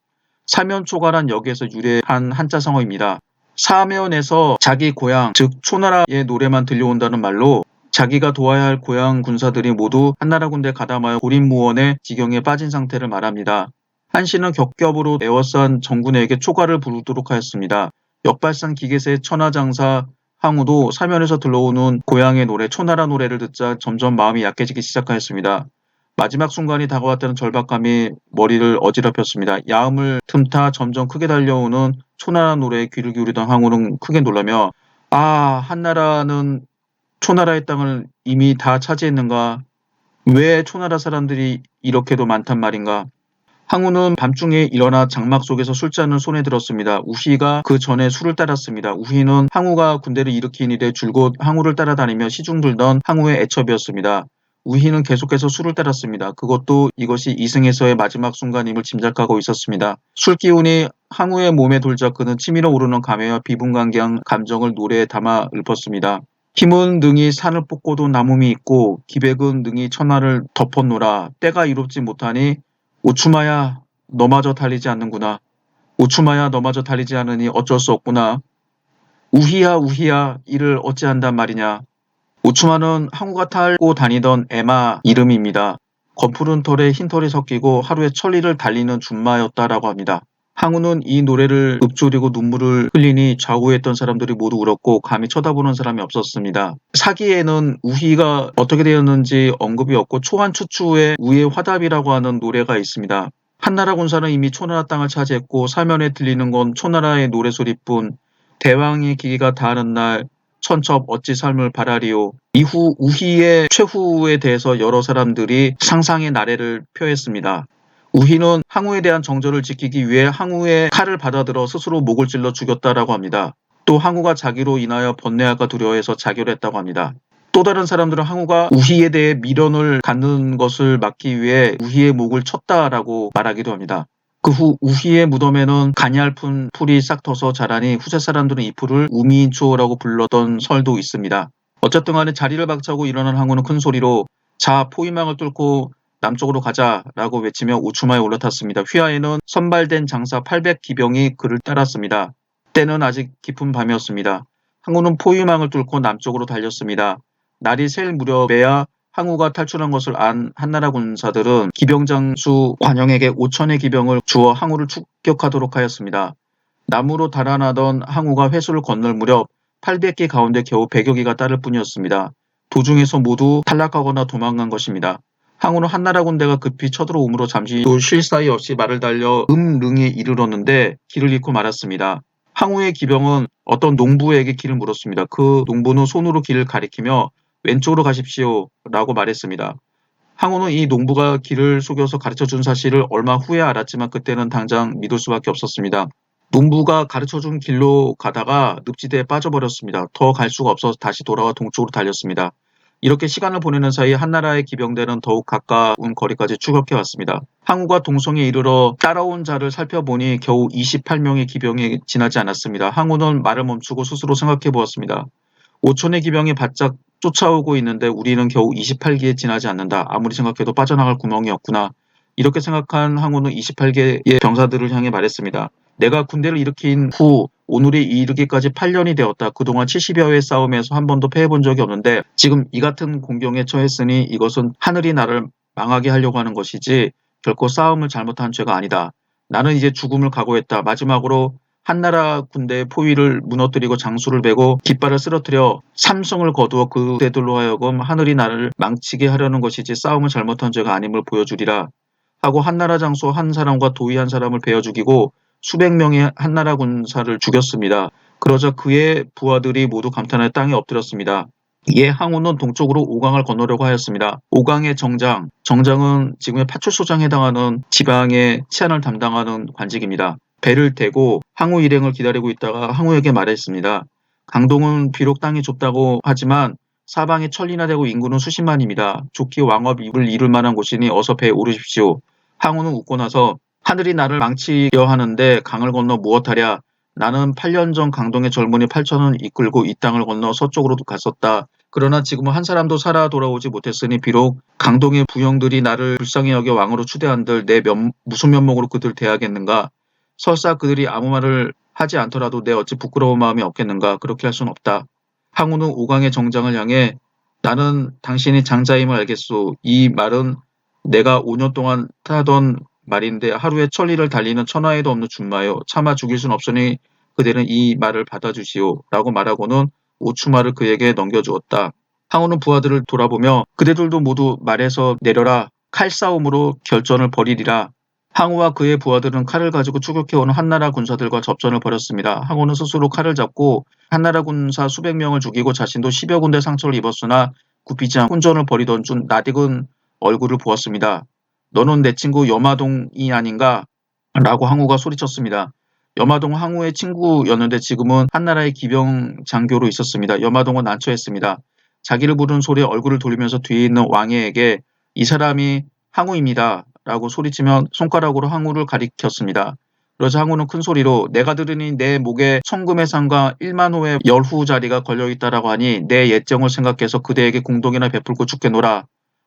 사면초가란 여기에서 유래한 한자성어입니다. 사면에서 자기 고향, 즉 초나라의 노래만 들려온다는 말로 자기가 도와야 할 고향 군사들이 모두 한나라 군대에 가담하여 고립무원의 지경에 빠진 상태를 말합니다. 한신은 겹겹으로 에워싼 정군에게 초가를 부르도록 하였습니다. 역발산 기계세 천하장사 항우도 사면에서 들러오는 고향의 노래, 초나라 노래를 듣자 점점 마음이 약해지기 시작하였습니다. 마지막 순간이 다가왔다는 절박감이 머리를 어지럽혔습니다. 야음을 틈타 점점 크게 달려오는 초나라 노래에 귀를 기울이던 항우는 크게 놀라며 한나라는 초나라의 땅을 이미 다 차지했는가? 왜 초나라 사람들이 이렇게도 많단 말인가? 항우는 밤중에 일어나 장막 속에서 술잔을 손에 들었습니다. 우희가 그 전에 술을 따랐습니다. 우희는 항우가 군대를 일으킨 이래 줄곧 항우를 따라다니며 시중 들던 항우의 애첩이었습니다. 우희는 계속해서 술을 따랐습니다. 그것도 이것이 이승에서의 마지막 순간임을 짐작하고 있었습니다. 술 기운이 항우의 몸에 돌자 그는 치밀어 오르는 감회와 비분간경 감정을 노래에 담아 읊었습니다. 힘은 능히 산을 뽑고도 나무미 있고 기백은 능히 천하를 덮었노라. 때가 이롭지 못하니 오추마야 너마저 달리지 않는구나. 오추마야 너마저 달리지 않으니 어쩔 수 없구나. 우희야 우희야 이를 어찌한단 말이냐. 오추마는 항우가 타고 다니던 에마 이름입니다. 검푸른 털에 흰 털이 섞이고 하루에 천리를 달리는 준마였다라고 합니다. 항우는 이 노래를 읊조리고 눈물을 흘리니 좌우했던 사람들이 모두 울었고 감히 쳐다보는 사람이 없었습니다. 사기에는 우희가 어떻게 되었는지 언급이 없고 초한추추의 우의 화답이라고 하는 노래가 있습니다. 한나라 군사는 이미 초나라 땅을 차지했고 사면에 들리는 건 초나라의 노래소리뿐. 대왕의 기기가 다하는 날 천첩 어찌 삶을 바라리오. 이후 우희의 최후에 대해서 여러 사람들이 상상의 나래를 표했습니다. 우희는 항우에 대한 정절을 지키기 위해 항우의 칼을 받아들어 스스로 목을 찔러 죽였다라고 합니다. 또 항우가 자기로 인하여 번뇌할까 두려워해서 자결했다고 합니다. 또 다른 사람들은 항우가 우희에 대해 미련을 갖는 것을 막기 위해 우희의 목을 쳤다라고 말하기도 합니다. 그 후 우희의 무덤에는 가냘픈 풀이 싹 터서 자라니 후세 사람들은 이 풀을 우미인초라고 불렀던 설도 있습니다. 어쨌든 간에 자리를 박차고 일어난 항우는 큰 소리로 자 포위망을 뚫고 남쪽으로 가자라고 외치며 오추마에 올라탔습니다. 휘하에는 선발된 장사 800기병이 그를 따랐습니다. 때는 아직 깊은 밤이었습니다. 항우는 포위망을 뚫고 남쪽으로 달렸습니다. 날이 셀 무렵에야 항우가 탈출한 것을 안 한나라 군사들은 기병장수 관영에게 5천의 기병을 주어 항우를 추격하도록 하였습니다. 나무로 달아나던 항우가 회수를 건널 무렵 800기 가운데 겨우 100여 기가 따를 뿐이었습니다. 도중에서 모두 탈락하거나 도망간 것입니다. 항우는 한나라 군대가 급히 쳐들어오므로 잠시도 쉴 사이 없이 말을 달려 음릉에 이르렀는데 길을 잃고 말았습니다. 항우의 기병은 어떤 농부에게 길을 물었습니다. 그 농부는 손으로 길을 가리키며 왼쪽으로 가십시오 라고 말했습니다. 항우는 이 농부가 길을 속여서 가르쳐준 사실을 얼마 후에 알았지만 그때는 당장 믿을 수밖에 없었습니다. 농부가 가르쳐준 길로 가다가 늪지대에 빠져버렸습니다. 더 갈 수가 없어서 다시 돌아와 동쪽으로 달렸습니다. 이렇게 시간을 보내는 사이 한나라의 기병대는 더욱 가까운 거리까지 추격해 왔습니다. 항우가 동성에 이르러 따라온 자를 살펴보니 겨우 28명의 기병이 지나지 않았습니다. 항우는 말을 멈추고 스스로 생각해 보았습니다. 5천의 기병이 바짝 쫓아오고 있는데 우리는 겨우 28기에 지나지 않는다. 아무리 생각해도 빠져나갈 구멍이 없구나. 이렇게 생각한 항우는 28개의 병사들을 향해 말했습니다. 내가 군대를 일으킨 후 오늘이 이르기까지 8년이 되었다. 그동안 70여 회 싸움에서 한 번도 패해본 적이 없는데 지금 이 같은 공경에 처했으니 이것은 하늘이 나를 망하게 하려고 하는 것이지 결코 싸움을 잘못한 죄가 아니다. 나는 이제 죽음을 각오했다. 마지막으로 한나라 군대의 포위를 무너뜨리고 장수를 베고 깃발을 쓰러뜨려 삼성을 거두어 그대들로 하여금 하늘이 나를 망치게 하려는 것이지 싸움을 잘못한 죄가 아님을 보여주리라 하고 한나라 장수 한 사람과 도위 한 사람을 베어 죽이고 수백 명의 한나라 군사를 죽였습니다. 그러자 그의 부하들이 모두 감탄하여 땅에 엎드렸습니다. 이에 항우는 동쪽으로 오강을 건너려고 하였습니다. 오강의 정장은 지금의 파출소장에 해당하는 지방의 치안을 담당하는 관직입니다. 배를 대고 항우 일행을 기다리고 있다가 항우에게 말했습니다. 강동은 비록 땅이 좁다고 하지만 사방이 천리나 되고 인구는 수십만입니다. 좋게 왕업을 이룰 만한 곳이니 어서 배에 오르십시오. 항우는 웃고 나서 하늘이 나를 망치려 하는데 강을 건너 무엇하랴. 나는 8년 전 강동의 젊은이 8천을 이끌고 이 땅을 건너 서쪽으로 갔었다. 그러나 지금은 한 사람도 살아 돌아오지 못했으니 비록 강동의 부영들이 나를 불쌍히 여겨 왕으로 추대한들 내 무슨 면목으로 그들 대하겠는가. 설사 그들이 아무 말을 하지 않더라도 내 어찌 부끄러운 마음이 없겠는가. 그렇게 할 수는 없다. 항우는 오강의 정장을 향해 나는 당신이 장자임을 알겠소. 이 말은 내가 5년 동안 타던 말인데 하루에 천리를 달리는 천하에도 없는 준마요. 차마 죽일 순 없으니 그대는 이 말을 받아주시오. 라고 말하고는 오추말을 그에게 넘겨주었다. 항우는 부하들을 돌아보며 그대들도 모두 말에서 내려라. 칼싸움으로 결전을 벌이리라. 항우와 그의 부하들은 칼을 가지고 추격해오는 한나라 군사들과 접전을 벌였습니다. 항우는 스스로 칼을 잡고 한나라 군사 수백 명을 죽이고 자신도 10여 군데 상처를 입었으나 굽히지 않고 혼전을 벌이던 중 낯익은 얼굴을 보았습니다. 너는 내 친구 여마동이 아닌가? 라고 항우가 소리쳤습니다. 여마동 항우의 친구였는데 지금은 한나라의 기병 장교로 있었습니다. 여마동은 난처했습니다. 자기를 부르는 소리에 얼굴을 돌리면서 뒤에 있는 왕예에게 이 사람이 항우입니다. 라고 소리치며 손가락으로 항우를 가리켰습니다. 그러자 항우는 큰 소리로 내가 들으니 내 목에 천금의 상과 1만 호의 열후자리가 걸려있다라고 하니 내 예정을 생각해서 그대에게 공동이나 베풀고 죽겠노라.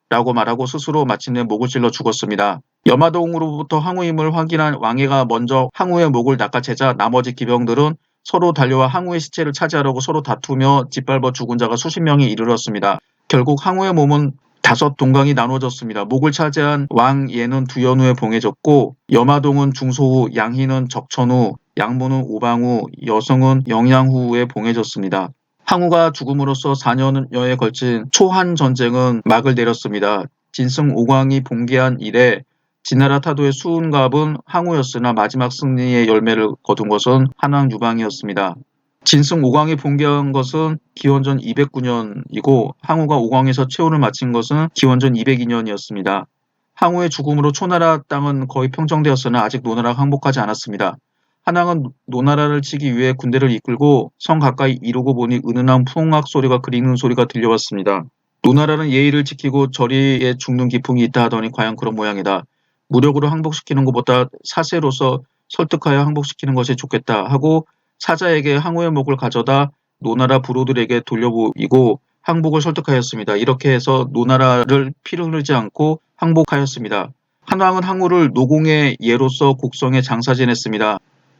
라고 말하고 스스로 마침내 목을 찔러 죽었습니다. 여마동으로부터 항우임을 확인한 왕예가 먼저 항우의 목을 낚아채자 나머지 기병들은 서로 달려와 항우의 시체를 차지하려고 서로 다투며 짓밟아 죽은 자가 수십 명이 이르렀습니다. 결국 항우의 몸은 5동강이 나눠졌습니다. 목을 차지한 왕예는 두연후에 봉해졌고 여마동은 중소후, 양희는 적천후, 양모는 오방후, 여성은 영양후에 봉해졌습니다. 항우가 죽음으로써 4년여에 걸친 초한 전쟁은 막을 내렸습니다. 진승 오광이 봉기한 이래 진나라 타도의 수훈갑은 항우였으나 마지막 승리의 열매를 거둔 것은 한왕 유방이었습니다. 진승 오광이 봉기한 것은 기원전 209년이고 항우가 오광에서 최후를 마친 것은 기원전 202년이었습니다. 항우의 죽음으로 초나라 땅은 거의 평정되었으나 아직 노나라가 항복하지 않았습니다. 한왕은 노나라를 치기 위해 군대를 이끌고 성 가까이 이르고 보니 은은한 풍악 소리가 그리는 소리가 들려왔습니다. 노나라는 예의를 지키고 저리에 죽는 기풍이 있다 하더니 과연 그런 모양이다. 무력으로 항복시키는 것보다 사세로서 설득하여 항복시키는 것이 좋겠다 하고 사자에게 항우의 목을 가져다 노나라 부로들에게 돌려보이고 항복을 설득하였습니다. 이렇게 해서 노나라를 피를 흐르지 않고 항복하였습니다. 한왕은 항우를 노공의 예로서 곡성에 장사 지냈습니다.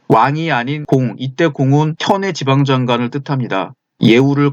왕이 아닌 공, 이때 공은 현의 지방장관을 뜻합니다. 예우를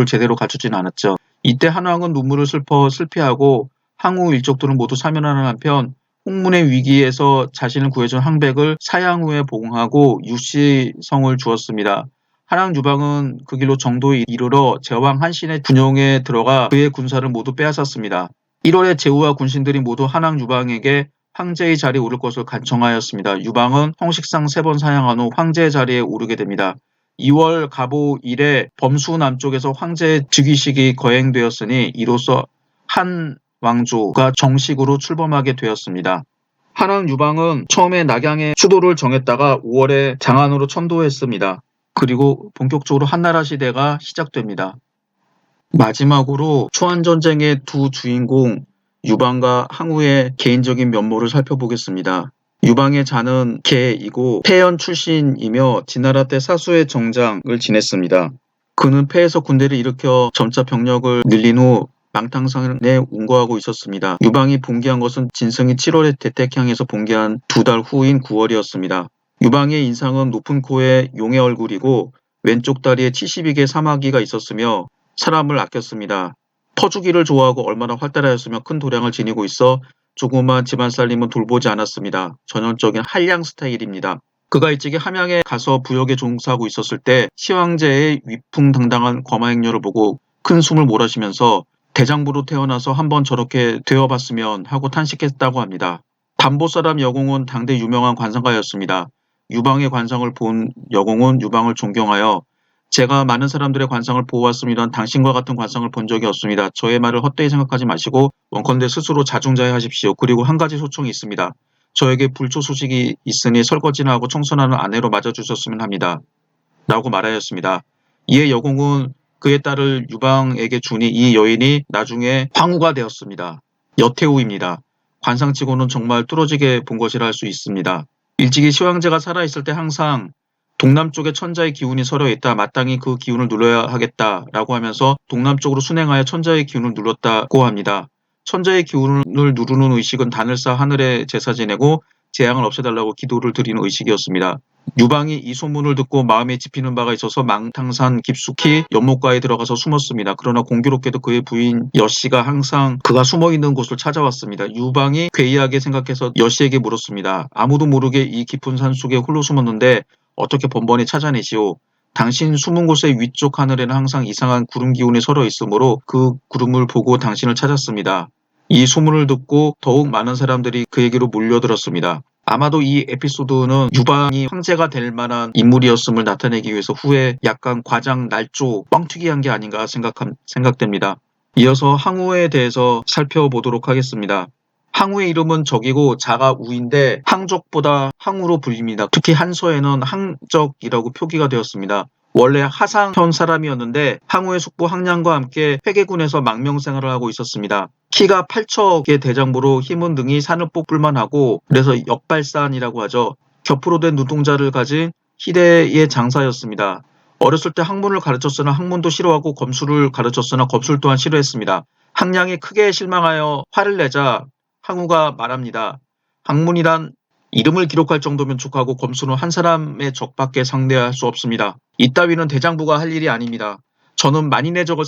제대로 갖추진 않았죠. 이때 한왕은 눈물을 슬피하고 항우 일족들은 모두 사면하는 한편 홍문의 위기에서 자신을 구해준 항백을 사양후에 봉하고 유씨성을 주었습니다. 한왕 유방은 그 길로 정도에 이르러 제왕 한신의 군용에 들어가 그의 군사를 모두 빼앗았습니다. 1월에 제후와 군신들이 모두 한왕 유방에게 황제의 자리에 오를 것을 간청하였습니다. 유방은 형식상 3번 사양한 후 황제의 자리에 오르게 됩니다. 2월 갑오 이래 범수 남쪽에서 황제의 즉위식이 거행되었으니 이로써 한 왕조가 정식으로 출범하게 되었습니다. 한왕 유방은 처음에 낙양에 수도를 정했다가 5월에 장안으로 천도했습니다. 그리고 본격적으로 한나라 시대가 시작됩니다. 마지막으로 초안전쟁의 두 주인공 유방과 항우의 개인적인 면모를 살펴보겠습니다. 유방의 자는 개이고 폐연 출신이며 진나라 때 사수의 정장을 지냈습니다. 그는 폐에서 군대를 일으켜 점차 병력을 늘린 후 망탕산에 운거하고 있었습니다. 유방이 봉기한 것은 진성이 7월에 대택향에서 봉기한 2달 후인 9월이었습니다. 유방의 인상은 높은 코에 용의 얼굴이고 왼쪽 다리에 72개 사마귀가 있었으며 사람을 아꼈습니다. 퍼주기를 좋아하고 얼마나 활달하였으며 큰 도량을 지니고 있어 조그만 집안 살림은 돌보지 않았습니다. 전형적인 한량 스타일입니다. 그가 일찍이 함양에 가서 부역에 종사하고 있었을 때 시황제의 위풍당당한 거마행렬을 보고 큰 숨을 몰아쉬면서 대장부로 태어나서 한번 저렇게 되어봤으면 하고 탄식했다고 합니다. 담보 사람 여공은 당대 유명한 관상가였습니다. 유방의 관상을 본 여공은 유방을 존경하여 제가 많은 사람들의 관상을 보았습니다만 당신과 같은 관상을 본 적이 없습니다. 저의 말을 헛되이 생각하지 마시고 원컨대 스스로 자중자애하십시오. 그리고 한 가지 소청이 있습니다. 저에게 불초 소식이 있으니 설거지나 하고 청소하는 아내로 맞아주셨으면 합니다. 라고 말하였습니다. 이에 여공은 그의 딸을 유방에게 주니 이 여인이 나중에 황후가 되었습니다. 여태우입니다. 관상치고는 정말 뚫어지게 본 것이라 할 수 있습니다. 일찍이 시황제가 살아있을 때 항상 동남쪽에 천자의 기운이 서려 있다. 마땅히 그 기운을 눌러야 하겠다라고 하면서 동남쪽으로 순행하여 천자의 기운을 눌렀다고 합니다. 천자의 기운을 누르는 의식은 단을 쌓아 하늘에 제사 지내고 재앙을 없애달라고 기도를 드리는 의식이었습니다. 유방이 이 소문을 듣고 마음에 짚히는 바가 있어서 망탕산 깊숙이 연못가에 들어가서 숨었습니다. 그러나 공교롭게도 그의 부인 여씨가 항상 그가 숨어있는 곳을 찾아왔습니다. 유방이 괴이하게 생각해서 여씨에게 물었습니다. 아무도 모르게 이 깊은 산속에 홀로 숨었는데 어떻게 번번이 찾아내시오? 당신 숨은 곳의 위쪽 하늘에는 항상 이상한 구름 기운이 서려 있으므로 그 구름을 보고 당신을 찾았습니다. 이 소문을 듣고 더욱 많은 사람들이 그에게로 몰려들었습니다. 아마도 이 에피소드는 유방이 황제가 될 만한 인물이었음을 나타내기 위해서 후에 약간 과장 날조 뻥튀기한 게 아닌가 생각됩니다. 이어서 항우에 대해서 살펴보도록 하겠습니다. 항우의 이름은 적이고 자가 우인데 항적보다 항우로 불립니다. 특히 한서에는 항적이라고 표기가 되었습니다. 원래 하상현 사람이었는데 항우의 숙부 항량과 함께 회계군에서 망명생활을 하고 있었습니다. 키가 8척의 대장부로 힘은 능히 산을 뽑을만 하고 그래서 역발산이라고 하죠. 겹으로 된 눈동자를 가진 희대의 장사였습니다. 어렸을 때 학문을 가르쳤으나 학문도 싫어하고 검술을 가르쳤으나 검술 또한 싫어했습니다. 항량이 크게 실망하여 화를 내자 항우가 말합니다. 학문이란 이름을 기록할 정도면 족하고 검술은 한 사람의 적밖에 상대할 수 없습니다. 이따위는 대장부가 할 일이 아닙니다. 저는 만인의 적을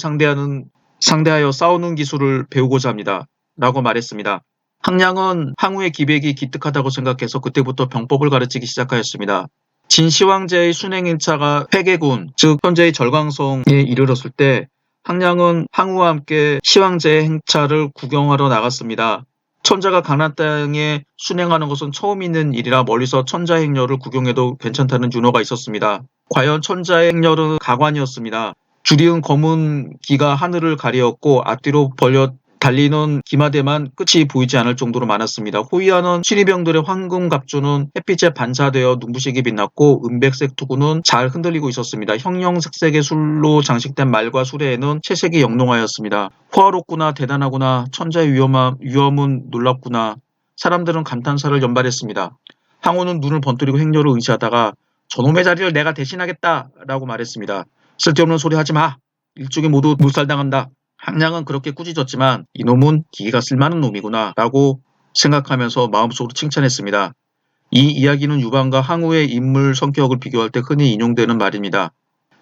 상대하여 싸우는 기술을 배우고자 합니다. 라고 말했습니다. 항량은 항우의 기백이 기특하다고 생각해서 그때부터 병법을 가르치기 시작하였습니다. 진시황제의 순행행차가 회계군, 즉 현재의 절광성에 이르렀을 때 항량은 항우와 함께 시황제의 행차를 구경하러 나갔습니다. 천자가 가나안 땅에 순행하는 것은 처음 있는 일이라 멀리서 천자의 행렬을 구경해도 괜찮다는 윤호가 있었습니다. 과연 천자의 행렬은 가관이었습니다. 주리은 검은 기가 하늘을 가리었고 앞뒤로 벌려 달리는 기마대만 끝이 보이지 않을 정도로 많았습니다. 호위하는 신의병들의 황금 갑주는 햇빛에 반사되어 눈부시게 빛났고 은백색 투구는 잘 흔들리고 있었습니다. 형형색색의 술로 장식된 말과 수레에는 채색이 영롱하였습니다. 호화롭구나, 대단하구나, 천자의 위엄은 놀랍구나. 사람들은 감탄사를 연발했습니다. 항우는 눈을 번뜨리고 행렬을 의지하다가 저놈의 자리를 내가 대신하겠다 라고 말했습니다. 쓸데없는 소리 하지 마. 일족이 모두 물살당한다. 항량은 그렇게 꾸짖었지만 이놈은 기계가 쓸만한 놈이구나 라고 생각하면서 마음속으로 칭찬했습니다. 이 이야기는 유방과 항우의 인물 성격을 비교할 때 흔히 인용되는 말입니다.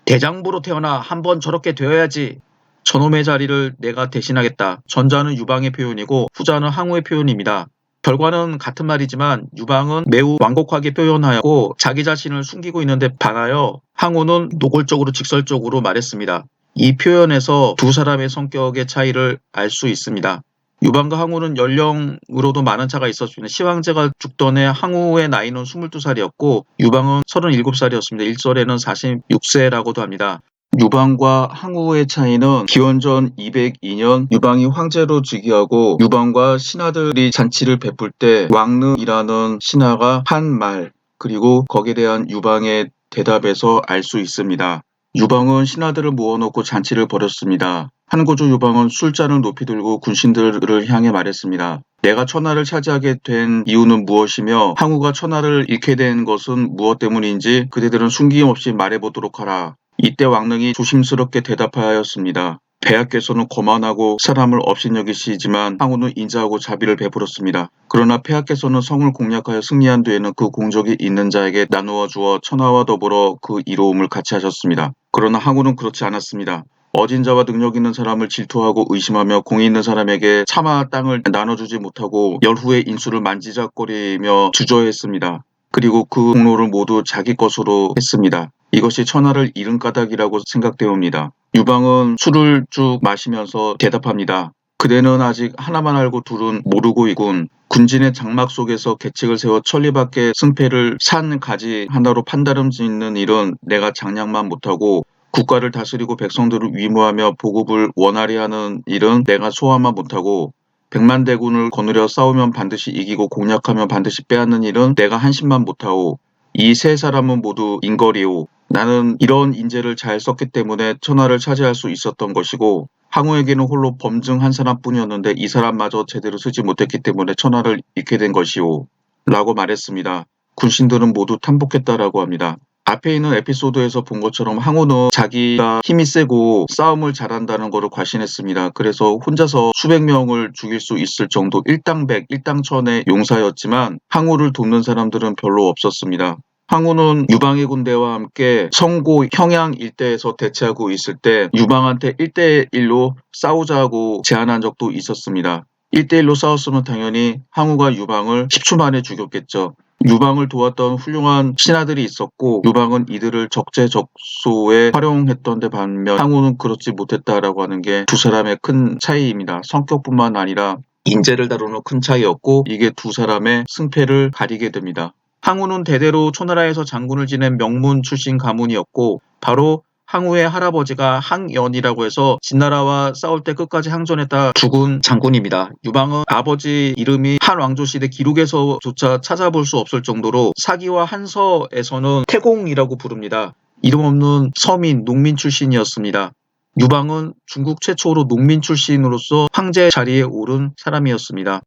대장부로 태어나 한번 저렇게 되어야지. 저놈의 자리를 내가 대신하겠다. 전자는 유방의 표현이고 후자는 항우의 표현입니다. 결과는 같은 말이지만 유방은 매우 완곡하게 표현하였고 자기 자신을 숨기고 있는데 반하여 항우는 노골적으로 직설적으로 말했습니다. 이 표현에서 두 사람의 성격의 차이를 알 수 있습니다. 유방과 항우는 연령으로도 많은 차가 있었습니다. 시황제가 죽던 해 항우의 나이는 22살이었고 유방은 37살이었습니다. 일설에는 46세라고도 합니다. 유방과 항우의 차이는 기원전 202년 유방이 황제로 즉위하고 유방과 신하들이 잔치를 베풀 때 왕릉이라는 신하가 한 말 그리고 거기에 대한 유방의 대답에서 알 수 있습니다. 유방은 신하들을 모아놓고 잔치를 벌였습니다. 한고조 유방은 술잔을 높이 들고 군신들을 향해 말했습니다. 내가 천하를 차지하게 된 이유는 무엇이며 항우가 천하를 잃게 된 것은 무엇 때문인지 그대들은 숨김없이 말해보도록 하라. 이때 왕릉이 조심스럽게 대답하였습니다. 폐하께서는 거만하고 사람을 업신여기시지만 항우는 인자하고 자비를 베풀었습니다. 그러나 폐하께서는 성을 공략하여 승리한 뒤에는 그 공적이 있는 자에게 나누어 주어 천하와 더불어 그 이로움을 같이 하셨습니다. 그러나 항우는 그렇지 않았습니다. 어진 자와 능력 있는 사람을 질투하고 의심하며 공의 있는 사람에게 차마 땅을 나눠주지 못하고 열후의 인수를 만지작거리며 주저했습니다. 그리고 그 공로를 모두 자기 것으로 했습니다. 이것이 천하를 잃은 까닭이라고 생각되옵니다. 유방은 술을 쭉 마시면서 대답합니다. 그대는 아직 하나만 알고 둘은 모르고 있군. 군진의 장막 속에서 계책을 세워 천리 밖의 승패를 산 가지 하나로 판다름짓는 일은 내가 장량만 못하고 국가를 다스리고 백성들을 위무하며 보급을 원활히 하는 일은 내가 소화만 못하고 백만대군을 거느려 싸우면 반드시 이기고 공략하면 반드시 빼앗는 일은 내가 한심만 못하오. 이 세 사람은 모두 인거리오. 나는 이런 인재를 잘 썼기 때문에 천하를 차지할 수 있었던 것이고 항우에게는 홀로 범증 한 사람뿐이었는데 이 사람마저 제대로 쓰지 못했기 때문에 천하를 잃게 된 것이오. 라고 말했습니다. 군신들은 모두 탐복했다라고 합니다. 앞에 있는 에피소드에서 본 것처럼 항우는 자기가 힘이 세고 싸움을 잘한다는 것을 과신했습니다. 그래서 혼자서 수백 명을 죽일 수 있을 정도 일당백, 일당천의 용사였지만 항우를 돕는 사람들은 별로 없었습니다. 항우는 유방의 군대와 함께 성고 형양 일대에서 대치하고 있을 때 유방한테 1대1로 싸우자고 제안한 적도 있었습니다. 1대1로 싸웠으면 당연히 항우가 유방을 10초 만에 죽였겠죠. 유방을 도왔던 훌륭한 신하들이 있었고 유방은 이들을 적재적소에 활용했던 데 반면 항우는 그렇지 못했다라고 하는 게 두 사람의 큰 차이입니다. 성격뿐만 아니라 인재를 다루는 큰 차이였고 이게 두 사람의 승패를 가리게 됩니다. 항우는 대대로 초나라에서 장군을 지낸 명문 출신 가문이었고 바로 항우의 할아버지가 항연이라고 해서 진나라와 싸울 때 끝까지 항전했다 죽은 장군입니다. 유방은 아버지 이름이 한왕조 시대 기록에서조차 찾아볼 수 없을 정도로 사기와 한서에서는 태공이라고 부릅니다. 이름 없는 서민, 농민 출신이었습니다. 유방은 중국 최초로 농민 출신으로서 황제 자리에 오른 사람이었습니다.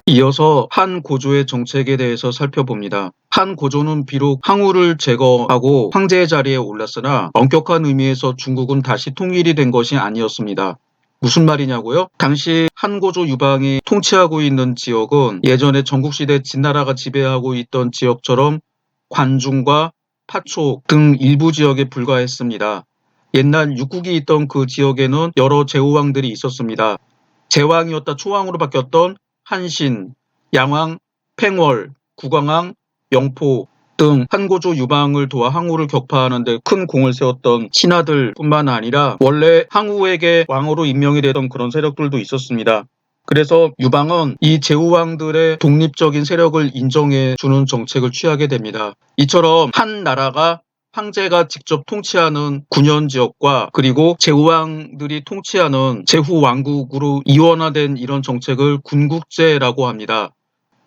이어서 한 고조의 정책에 대해서 살펴봅니다. 한 고조는 비록 항우를 제거하고 황제의 자리에 올랐으나 엄격한 의미에서 중국은 다시 통일이 된 것이 아니었습니다. 무슨 말이냐고요? 당시 한고조 유방이 통치하고 있는 지역은 예전에 전국시대 진나라가 지배하고 있던 지역처럼 관중과 파촉 등 일부 지역에 불과했습니다. 옛날 육국이 있던 그 지역에는 여러 제후왕들이 있었습니다. 제왕이었다 초왕으로 바뀌었던 한신, 양왕, 팽월, 구광왕, 영포 등 한고조 유방을 도와 항우를 격파하는 데 큰 공을 세웠던 신하들뿐만 아니라 원래 항우에게 왕으로 임명이 되던 그런 세력들도 있었습니다. 그래서 유방은 이 제후왕들의 독립적인 세력을 인정해 주는 정책을 취하게 됩니다. 이처럼 한 나라가 황제가 직접 통치하는 군현지역과 그리고 제후왕들이 통치하는 제후왕국으로 이원화된 이런 정책을 군국제라고 합니다.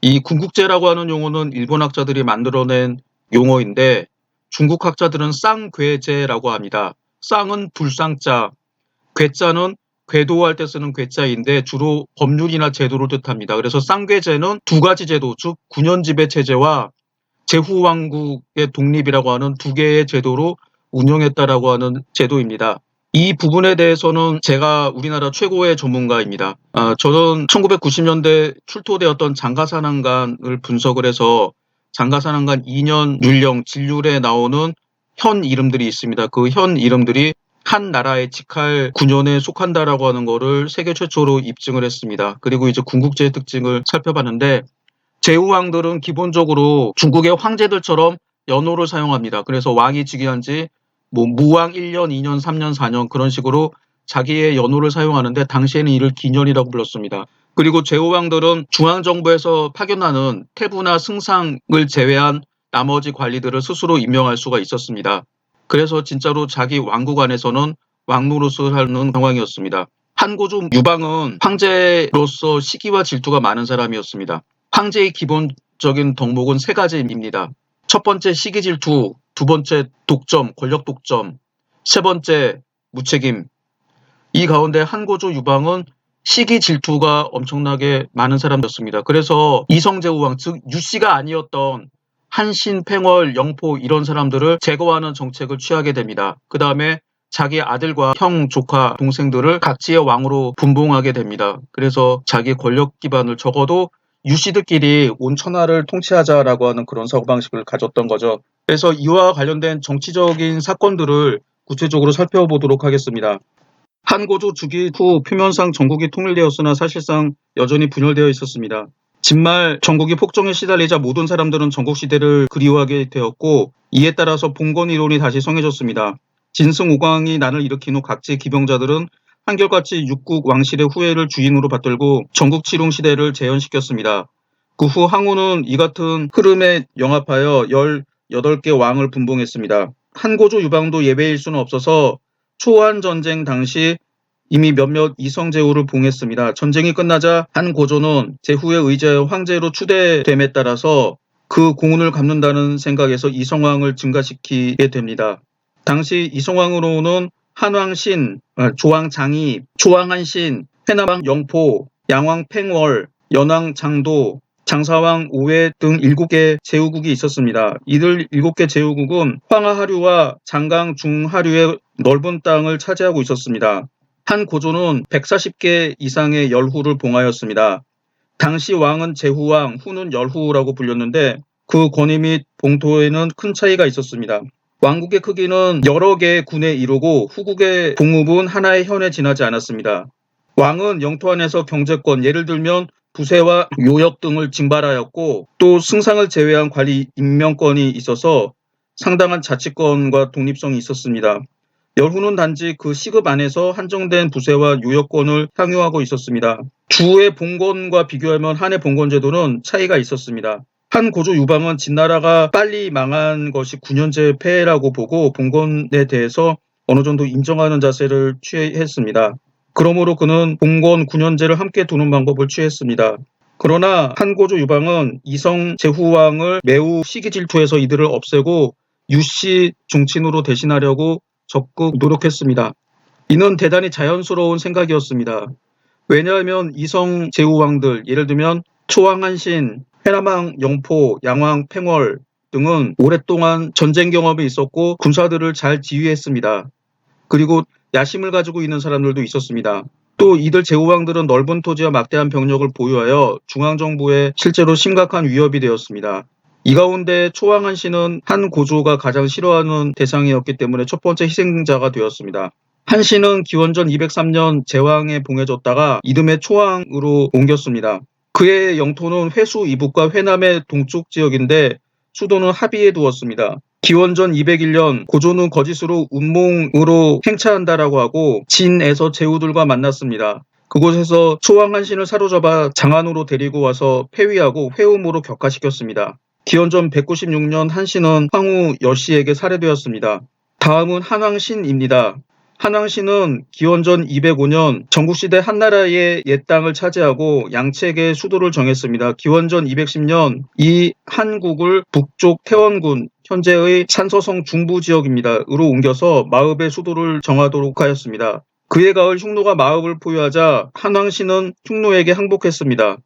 이 군국제라고 하는 용어는 일본 학자들이 만들어낸 용어인데 중국 학자들은 쌍괴제라고 합니다. 쌍은 불쌍자, 괴자는 궤도할 때 쓰는 괴자인데 주로 법률이나 제도를 뜻합니다. 그래서 쌍괴제는 두 가지 제도, 즉 군현지배 체제와 제후왕국의 독립이라고 하는 두 개의 제도로 운영했다라고 하는 제도입니다. 이 부분에 대해서는 제가 우리나라 최고의 전문가입니다. 저는 1990년대 출토되었던 장가산항간을 분석을 해서 장가산항간 2년 율령 진률에 나오는 현 이름들이 있습니다. 그 현 이름들이 한 나라의 직할 군현에 속한다라고 하는 거를 세계 최초로 입증을 했습니다. 그리고 이제 군국제의 특징을 살펴봤는데 제후왕들은 기본적으로 중국의 황제들처럼 연호를 사용합니다. 그래서 왕이 즉위한 지 무왕 1년, 2년, 3년, 4년 그런 식으로 자기의 연호를 사용하는데 당시에는 이를 기년이라고 불렀습니다. 그리고 제후왕들은 중앙정부에서 파견하는 태부나 승상을 제외한 나머지 관리들을 스스로 임명할 수가 있었습니다. 그래서 진짜로 자기 왕국 안에서는 왕노릇을 하는 상황이었습니다. 한고조 유방은 황제로서 시기와 질투가 많은 사람이었습니다. 황제의 기본적인 덕목은 세 가지입니다. 첫 번째 시기 질투, 두 번째 독점, 권력 독점, 세 번째 무책임. 이 가운데 한고조 유방은 시기 질투가 엄청나게 많은 사람이었습니다. 그래서 이성제후왕, 즉 유씨가 아니었던 한신, 팽월, 영포 이런 사람들을 제거하는 정책을 취하게 됩니다. 그 다음에 자기 아들과 형, 조카, 동생들을 각지의 왕으로 분봉하게 됩니다. 그래서 자기 권력 기반을 적어도 유씨들끼리 온 천하를 통치하자라고 하는 그런 사고방식을 가졌던 거죠. 그래서 이와 관련된 정치적인 사건들을 구체적으로 살펴보도록 하겠습니다. 한고조 즉위 후 표면상 전국이 통일되었으나 사실상 여전히 분열되어 있었습니다. 진말 전국이 폭정에 시달리자 모든 사람들은 전국시대를 그리워하게 되었고 이에 따라서 봉건이론이 다시 성해졌습니다. 진승 오광이 난을 일으킨 후 각지 기병자들은 한결같이 육국 왕실의 후예를 주인으로 받들고 전국치룽 시대를 재현시켰습니다. 그 후 항우는 이 같은 흐름에 영합하여 18개 왕을 분봉했습니다. 한고조 유방도 예외일 수는 없어서 초안전쟁 당시 이미 몇몇 이성제후를 봉했습니다. 전쟁이 끝나자 한고조는 제후에 의지하여 황제로 추대됨에 따라서 그 공훈을 갚는다는 생각에서 이성왕을 증가시키게 됩니다. 당시 이성왕으로는 한왕신, 조왕장이, 초왕한신, 회남왕 영포, 양왕 팽월, 연왕 장도, 장사왕 오회 등 7개 제후국이 있었습니다. 이들 7개 제후국은 황하하류와 장강 중하류의 넓은 땅을 차지하고 있었습니다. 한고조는 140개 이상의 열후를 봉하였습니다. 당시 왕은 제후왕, 후는 열후라고 불렸는데 그 권위 및 봉토에는 큰 차이가 있었습니다. 왕국의 크기는 여러 개의 군에 이루고 후국의 봉읍은 하나의 현에 지나지 않았습니다. 왕은 영토 안에서 경제권, 예를 들면 부세와 요역 등을 징발하였고 또 승상을 제외한 관리 임명권이 있어서 상당한 자치권과 독립성이 있었습니다. 열후는 단지 그 시급 안에서 한정된 부세와 요역권을 향유하고 있었습니다. 주의 봉건과 비교하면 한의 봉건제도는 차이가 있었습니다. 한고조 유방은 진나라가 빨리 망한 것이 9년제 폐해라고 보고 봉건에 대해서 어느 정도 인정하는 자세를 취했습니다. 그러므로 그는 봉건 9년제를 함께 두는 방법을 취했습니다. 그러나 한고조 유방은 이성 제후왕을 매우 시기 질투해서 이들을 없애고 유씨 종친으로 대신하려고 적극 노력했습니다. 이는 대단히 자연스러운 생각이었습니다. 왜냐하면 이성 제후왕들, 예를 들면 초왕한신, 회남왕 영포, 양왕 팽월 등은 오랫동안 전쟁 경험이 있었고 군사들을 잘 지휘했습니다. 그리고 야심을 가지고 있는 사람들도 있었습니다. 또 이들 제후왕들은 넓은 토지와 막대한 병력을 보유하여 중앙정부에 실제로 심각한 위협이 되었습니다. 이 가운데 초왕한신은 한고조가 가장 싫어하는 대상이었기 때문에 첫 번째 희생자가 되었습니다. 한신은 기원전 203년 제왕에 봉해졌다가 이듬해 초왕으로 옮겼습니다. 그의 영토는 회수 이북과 회남의 동쪽 지역인데 수도는 합의에 두었습니다. 기원전 201년 고조는 거짓으로 운몽으로 행차한다라고 하고 진에서 제후들과 만났습니다. 그곳에서 초왕 한신을 사로잡아 장안으로 데리고 와서 폐위하고 회음으로 격화시켰습니다. 기원전 196년 한신은 황후 여씨에게 살해되었습니다. 다음은 한왕신입니다. 한왕신은 기원전 205년 전국시대 한나라의 옛 땅을 차지하고 양책의 수도를 정했습니다. 기원전 210년 이 한국을 북쪽 태원군 현재의 산서성 중부 지역입니다. 으로 옮겨서 마읍의 수도를 정하도록 하였습니다. 그해 가을 흉노가 마읍을 포위하자 한왕신은 흉노에게 항복했습니다.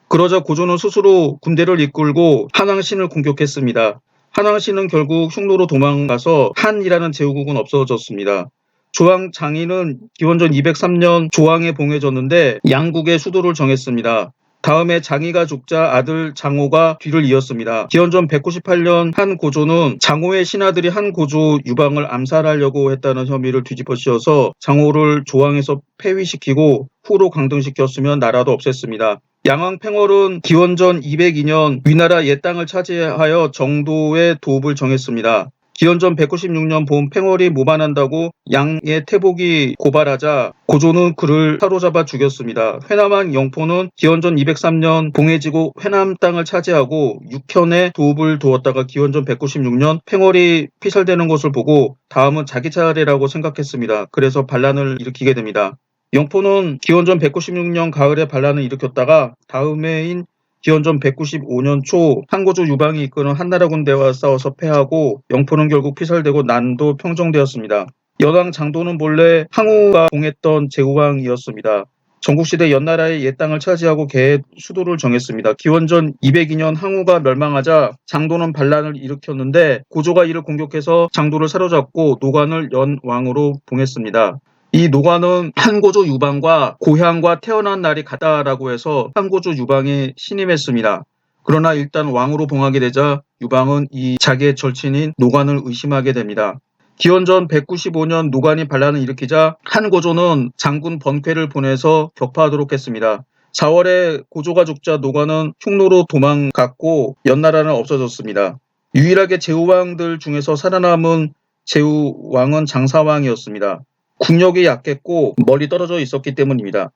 그러자 고조는 스스로 군대를 이끌고 한왕신을 공격했습니다. 한왕신은 결국 흉노로 도망가서 한이라는 제후국은 없어졌습니다. 조왕 장인은 기원전 203년 조왕에 봉해졌는데 양국의 수도를 정했습니다. 다음에 장이가 죽자 아들 장호가 뒤를 이었습니다. 기원전 198년 한고조는 장호의 신하들이 한고조 유방을 암살하려고 했다는 혐의를 뒤집어 씌워서 장호를 조왕에서 폐위시키고 후로 강등시켰으면 나라도 없앴습니다. 양왕 팽월은 기원전 202년 위나라 옛 땅을 차지하여 정도의 도읍을 정했습니다. 기원전 196년 봄 팽월이 모반한다고 양의 태복이 고발하자 고조는 그를 사로잡아 죽였습니다. 회남한 영포는 기원전 203년 봉해지고 회남 땅을 차지하고 육현에 도읍을 두었다가 기원전 196년 팽월이 피살되는 것을 보고 다음은 자기 차례라고 생각했습니다. 그래서 반란을 일으키게 됩니다. 영포는 기원전 196년 가을에 반란을 일으켰다가 다음 해인 기원전 195년 초 한고조 유방이 이끄는 한나라 군대와 싸워서 패하고 영포는 결국 피살되고 난도 평정되었습니다. 연왕 장도는 본래 항우가 봉했던 제후왕이었습니다. 전국시대 연나라의 옛 땅을 차지하고 개의 수도를 정했습니다. 기원전 202년 항우가 멸망하자 장도는 반란을 일으켰는데 고조가 이를 공격해서 장도를 사로잡고 노관을 연왕으로 봉했습니다. 이 노관은 한고조 유방과 고향과 태어난 날이 같다라고 해서 한고조 유방에 신임했습니다. 그러나 일단 왕으로 봉하게 되자 유방은 이 자기의 절친인 노관을 의심하게 됩니다. 기원전 195년 노관이 반란을 일으키자 한고조는 장군 번쾌를 보내서 격파하도록 했습니다. 4월에 고조가 죽자 노관은 흉노로 도망갔고 연나라는 없어졌습니다. 유일하게 제후왕들 중에서 살아남은 제후왕은 장사왕이었습니다. 국력이 약했고 멀리 떨어져 있었기 때문입니다.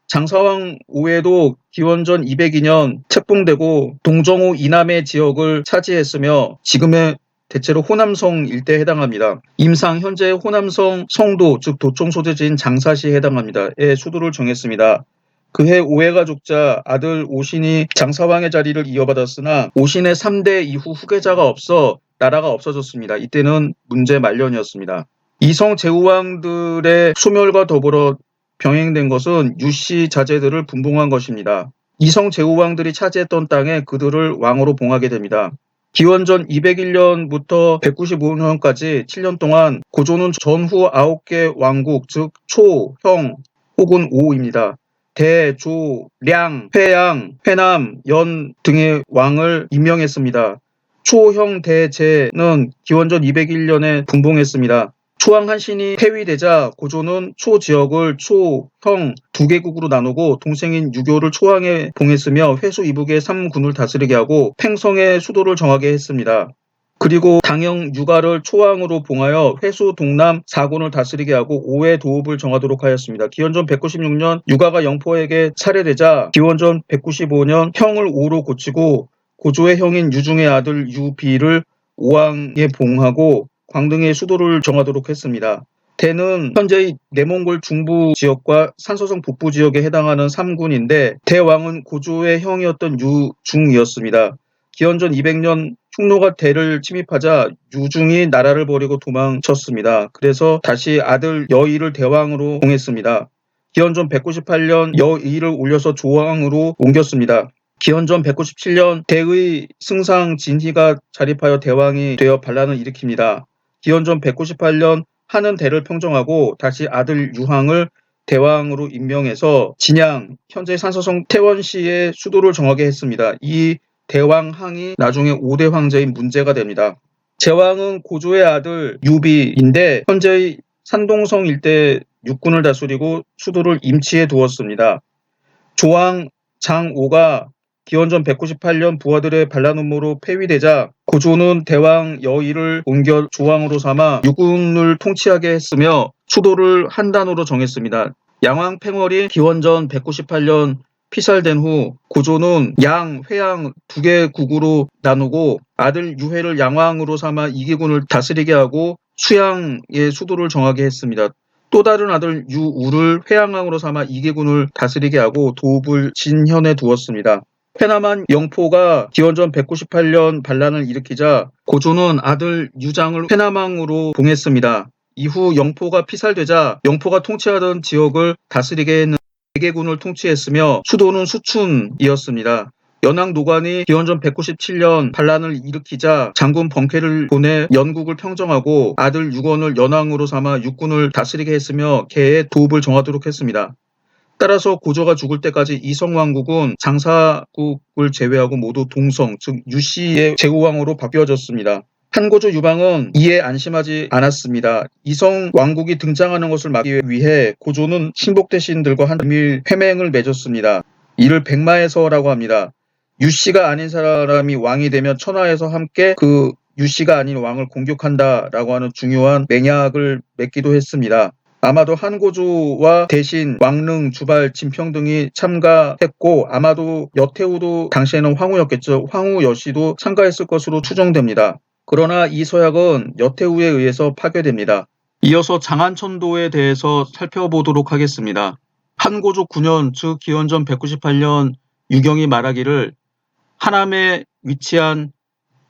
장사왕 오해도 기원전 202년 책봉되고 동정호 이남의 지역을 차지했으며 지금의 대체로 호남성 일대에 해당합니다. 임상 현재 호남성 성도 즉 도청 소재지인 장사시에 해당합니다.의 수도를 정했습니다. 그해 오해가 죽자 아들 오신이 장사왕의 자리를 이어받았으나 오신의 3대 이후 후계자가 없어 나라가 없어졌습니다. 이때는 문제 말년이었습니다. 이성 제후왕들의 소멸과 더불어 병행된 것은 유씨 자제들을 분봉한 것입니다. 이성 제후왕들이 차지했던 땅에 그들을 왕으로 봉하게 됩니다. 기원전 201년부터 195년까지 7년 동안 고조는 전후 9개 왕국 즉 초, 형 혹은 오입니다. 대, 조, 량, 회양, 회남, 연 등의 왕을 임명했습니다. 초, 형, 대, 제는 기원전 201년에 분봉했습니다. 초왕 한신이 폐위되자 고조는 초 지역을 초, 형 두 개국으로 나누고 동생인 유교를 초왕에 봉했으며 회수 이북의 3군을 다스리게 하고 팽성의 수도를 정하게 했습니다. 그리고 당영 유가를 초왕으로 봉하여 회수 동남 4군을 다스리게 하고 오해 도읍을 정하도록 하였습니다. 기원전 196년 유가가 영포에게 살해되자 기원전 195년 형을 오로 고치고 고조의 형인 유중의 아들 유비를 오왕에 봉하고 광등의 수도를 정하도록 했습니다. 대는 현재의 내몽골 중부 지역과 산서성 북부 지역에 해당하는 3군인데 대왕은 고조의 형이었던 유중이었습니다. 기원전 200년 흉노가 대를 침입하자 유중이 나라를 버리고 도망쳤습니다. 그래서 다시 아들 여의를 대왕으로 봉했습니다. 기원전 198년 여의를 올려서 조왕으로 옮겼습니다. 기원전 197년 대의 승상 진희가 자립하여 대왕이 되어 반란을 일으킵니다. 기원전 198년 한은 대를 평정하고 다시 아들 유항을 대왕으로 임명해서 진양, 현재 산서성 태원시의 수도를 정하게 했습니다. 이 대왕항이 나중에 5대 황제인 문제가 됩니다. 제왕은 고조의 아들 유비인데 현재의 산동성 일대 육군을 다스리고 수도를 임치에 두었습니다. 조왕 장오가 기원전 198년 부하들의 반란 음모로 폐위되자 고조는 대왕 여의를 옮겨 조왕으로 삼아 육군을 통치하게 했으며 수도를 한단으로 정했습니다. 양왕 팽월이 기원전 198년 피살된 후 고조는 양, 회양 두 개 국으로 나누고 아들 유해를 양왕으로 삼아 이기군을 다스리게 하고 수양의 수도를 정하게 했습니다. 또 다른 아들 유우를 회양왕으로 삼아 이계군을 다스리게 하고 도읍을 진현에 두었습니다. 회남한 영포가 기원전 198년 반란을 일으키자 고조는 아들 유장을 회남왕으로 봉했습니다. 이후 영포가 피살되자 영포가 통치하던 지역을 다스리게 했는데 4개군을 통치했으며 수도는 수춘이었습니다. 연왕 노관이 기원전 197년 반란을 일으키자 장군 번쾌를 보내 연국을 평정하고 아들 유건을 연왕으로 삼아 육군을 다스리게 했으며 개의 도읍을 정하도록 했습니다. 따라서 고조가 죽을 때까지 이성왕국은 장사국을 제외하고 모두 동성, 즉 유씨의 제후왕으로 바뀌어졌습니다. 한고조 유방은 이에 안심하지 않았습니다. 이성왕국이 등장하는 것을 막기 위해 고조는 신복대신들과 한밀 회맹을 맺었습니다. 이를 백마의서라고 합니다. 유씨가 아닌 사람이 왕이 되면 천하에서 함께 그 유씨가 아닌 왕을 공격한다라고 하는 중요한 맹약을 맺기도 했습니다. 아마도 한고조와 대신 왕릉, 주발, 진평 등이 참가했고 아마도 여태우도 당시에는 황후였겠죠. 황후 여씨도 참가했을 것으로 추정됩니다. 그러나 이 서약은 여태우에 의해서 파괴됩니다. 이어서 장안천도에 대해서 살펴보도록 하겠습니다. 한고조 9년 즉 기원전 198년 유경이 말하기를 하남에 위치한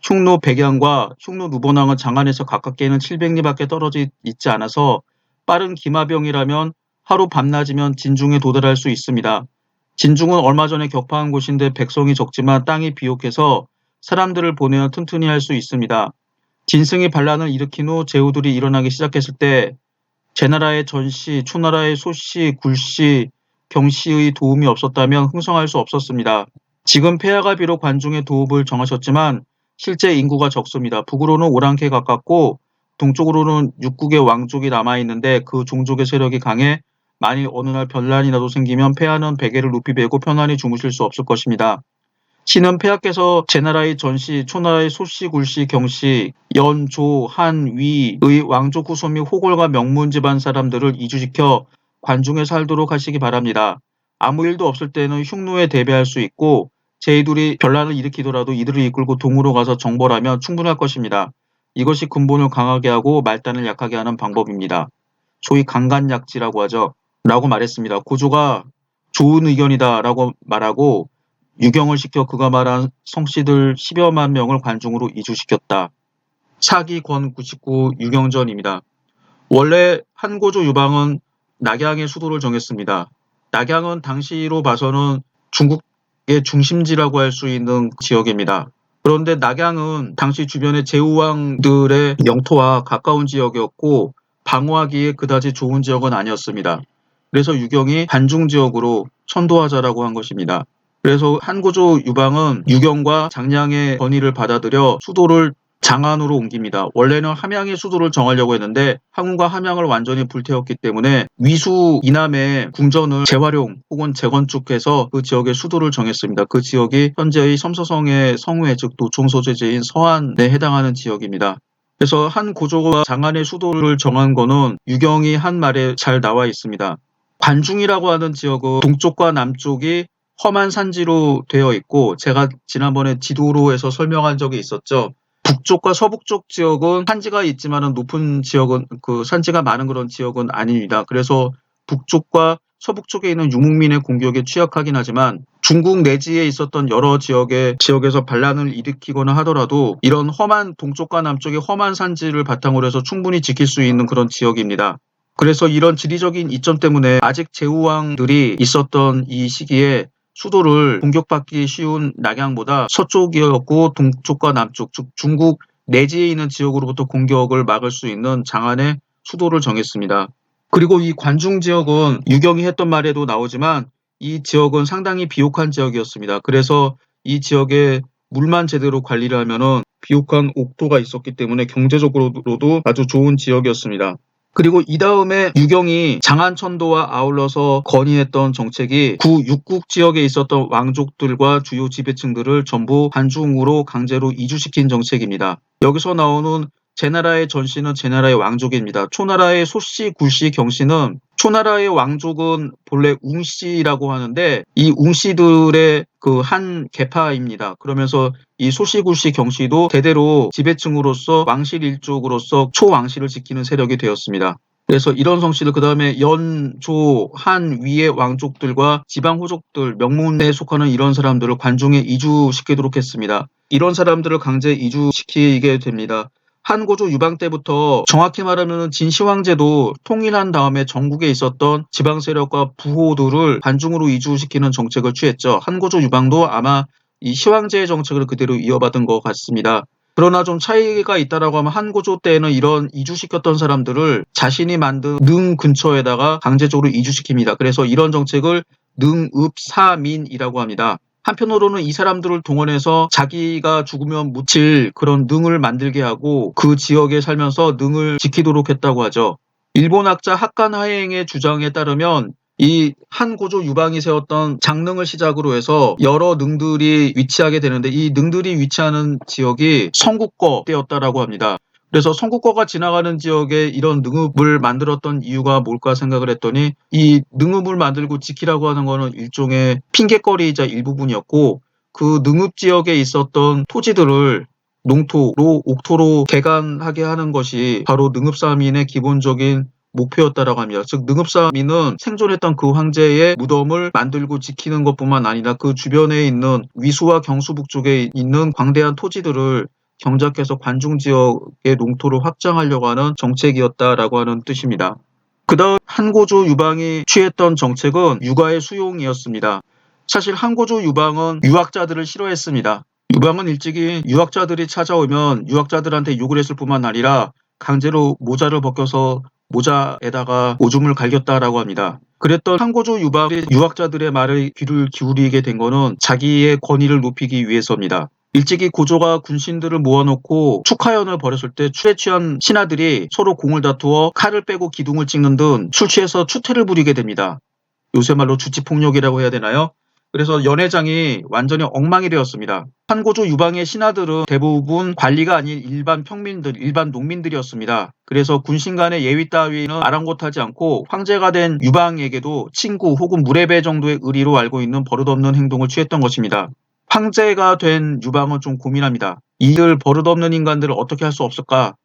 흉노 백양과 흉노 누본왕은 장안에서 가깝게는 700리밖에 떨어져 있지 않아서 빠른 기마병이라면 하루 밤낮이면 진중에 도달할 수 있습니다. 진중은 얼마 전에 격파한 곳인데 백성이 적지만 땅이 비옥해서 사람들을 보내어 튼튼히 할 수 있습니다. 진승이 반란을 일으킨 후 제후들이 일어나기 시작했을 때 제나라의 전씨, 초나라의 소씨, 굴씨, 경씨의 도움이 없었다면 흥성할 수 없었습니다. 지금 폐하가 비록 관중의 도읍을 정하셨지만 실제 인구가 적습니다. 북으로는 오랑캐에 가깝고 동쪽으로는 육국의 왕족이 남아있는데 그 종족의 세력이 강해 만일 어느 날 변란이라도 생기면 폐하는 베개를 높이 베고 편안히 주무실 수 없을 것입니다. 신은 폐하께서 제나라의 전씨, 초나라의 소씨, 굴씨, 경씨, 연, 조, 한, 위의 왕족 후손 및 호골과 명문 집안 사람들을 이주시켜 관중에 살도록 하시기 바랍니다. 아무 일도 없을 때는 흉노에 대비할 수 있고 제이둘이 변란을 일으키더라도 이들을 이끌고 동으로 가서 정벌하면 충분할 것입니다. 이것이 근본을 강하게 하고 말단을 약하게 하는 방법입니다. 소위 강간약지라고 하죠. 라고 말했습니다. 고조가 좋은 의견이다 라고 말하고 유경을 시켜 그가 말한 성씨들 10여만 명을 관중으로 이주시켰다. 사기 권 99 유경전입니다. 원래 한고조 유방은 낙양의 수도를 정했습니다. 낙양은 당시로 봐서는 중국의 중심지라고 할 수 있는 지역입니다. 그런데 낙양은 당시 주변의 제후왕들의 영토와 가까운 지역이었고 방어하기에 그다지 좋은 지역은 아니었습니다. 그래서 유경이 반중 지역으로 천도하자라고 한 것입니다. 그래서 한고조 유방은 유경과 장량의 건의를 받아들여 수도를 장안으로 옮깁니다. 원래는 함양의 수도를 정하려고 했는데 항우가 함양을 완전히 불태웠기 때문에 위수 이남의 궁전을 재활용 혹은 재건축해서 그 지역의 수도를 정했습니다. 그 지역이 현재의 섬서성의 성회 즉 노총 소재지인 서안에 해당하는 지역입니다. 그래서 한고조가 장안의 수도를 정한 거는 유경이 한 말에 잘 나와 있습니다. 관중이라고 하는 지역은 동쪽과 남쪽이 험한 산지로 되어 있고 제가 지난번에 지도로 해서 설명한 적이 있었죠. 북쪽과 서북쪽 지역은 산지가 있지만은 높은 지역은 그 산지가 많은 그런 지역은 아닙니다. 그래서 북쪽과 서북쪽에 있는 유목민의 공격에 취약하긴 하지만 중국 내지에 있었던 여러 지역에서 반란을 일으키거나 하더라도 이런 험한 동쪽과 남쪽의 험한 산지를 바탕으로 해서 충분히 지킬 수 있는 그런 지역입니다. 그래서 이런 지리적인 이점 때문에 아직 제후왕들이 있었던 이 시기에 수도를 공격받기 쉬운 낙양보다 서쪽이었고 동쪽과 남쪽, 즉 중국 내지에 있는 지역으로부터 공격을 막을 수 있는 장안의 수도를 정했습니다. 그리고 이 관중 지역은 유경이 했던 말에도 나오지만 이 지역은 상당히 비옥한 지역이었습니다. 그래서 이 지역에 물만 제대로 관리를 하면은 비옥한 옥토가 있었기 때문에 경제적으로도 아주 좋은 지역이었습니다. 그리고 이 다음에 유경이 장안천도와 아울러서 건의했던 정책이 구 육국 지역에 있었던 왕족들과 주요 지배층들을 전부 관중으로 강제로 이주시킨 정책입니다. 여기서 나오는 제나라의 전씨는 제나라의 왕족입니다. 초나라의 소씨, 굴씨, 경씨는 초나라의 왕족은 본래 웅씨라고 하는데 이 웅씨들의 그 한 계파입니다. 그러면서 이 소씨, 굴씨, 경씨도 대대로 지배층으로서 왕실 일족으로서 초왕실을 지키는 세력이 되었습니다. 그래서 이런 성씨들 그다음에 연, 조, 한 위의 왕족들과 지방 호족들, 명문에 속하는 이런 사람들을 관중에 이주시키도록 했습니다. 이런 사람들을 강제 이주시키게 됩니다. 한고조 유방 때부터 정확히 말하면 진시황제도 통일한 다음에 전국에 있었던 지방 세력과 부호들을 관중으로 이주시키는 정책을 취했죠. 한고조 유방도 아마 이 시황제의 정책을 그대로 이어받은 것 같습니다. 그러나 좀 차이가 있다라고 하면 한고조 때에는 이런 이주시켰던 사람들을 자신이 만든 능 근처에다가 강제적으로 이주시킵니다. 그래서 이런 정책을 능읍사민이라고 합니다. 한편으로는 이 사람들을 동원해서 자기가 죽으면 묻힐 그런 능을 만들게 하고 그 지역에 살면서 능을 지키도록 했다고 하죠. 일본 학자 학간 하행의 주장에 따르면 이 한고조 유방이 세웠던 장릉을 시작으로 해서 여러 능들이 위치하게 되는데 이 능들이 위치하는 지역이 성국거 때였다라고 합니다. 그래서 성국거가 지나가는 지역에 이런 능읍을 만들었던 이유가 뭘까 생각을 했더니 이 능읍을 만들고 지키라고 하는 거는 일종의 핑곗거리이자 일부분이었고 그 능읍 지역에 있었던 토지들을 농토로 옥토로 개간하게 하는 것이 바로 능읍사민의 기본적인 목표였다라고 합니다. 즉 능읍사민은 생존했던 그 황제의 무덤을 만들고 지키는 것뿐만 아니라 그 주변에 있는 위수와 경수 북쪽에 있는 광대한 토지들을 경작해서 관중 지역의 농토를 확장하려고 하는 정책이었다라고 하는 뜻입니다. 그다음 한고조 유방이 취했던 정책은 육아의 수용이었습니다. 사실 한고조 유방은 유학자들을 싫어했습니다. 유방은 일찍이 유학자들이 찾아오면 유학자들한테 욕을 했을 뿐만 아니라 강제로 모자를 벗겨서 모자에다가 오줌을 갈겼다라고 합니다. 그랬던 한고조 유방이 유학자들의 말에 귀를 기울이게 된 것은 자기의 권위를 높이기 위해서입니다. 일찍이 고조가 군신들을 모아놓고 축하연을 벌였을 때 술에 취한 신하들이 서로 공을 다투어 칼을 빼고 기둥을 찍는 등 술 취해서 추태를 부리게 됩니다. 요새 말로 주치폭력이라고 해야 되나요? 그래서 연회장이 완전히 엉망이 되었습니다. 한고조 유방의 신하들은 대부분 관리가 아닌 일반 평민들, 일반 농민들이었습니다. 그래서 군신 간의 예의 따위는 아랑곳하지 않고 황제가 된 유방에게도 친구 혹은 무례배 정도의 의리로 알고 있는 버릇없는 행동을 취했던 것입니다. 황제가 된 유방은 좀 고민합니다. 이들 버릇없는 인간들을 어떻게 할 수 없을까?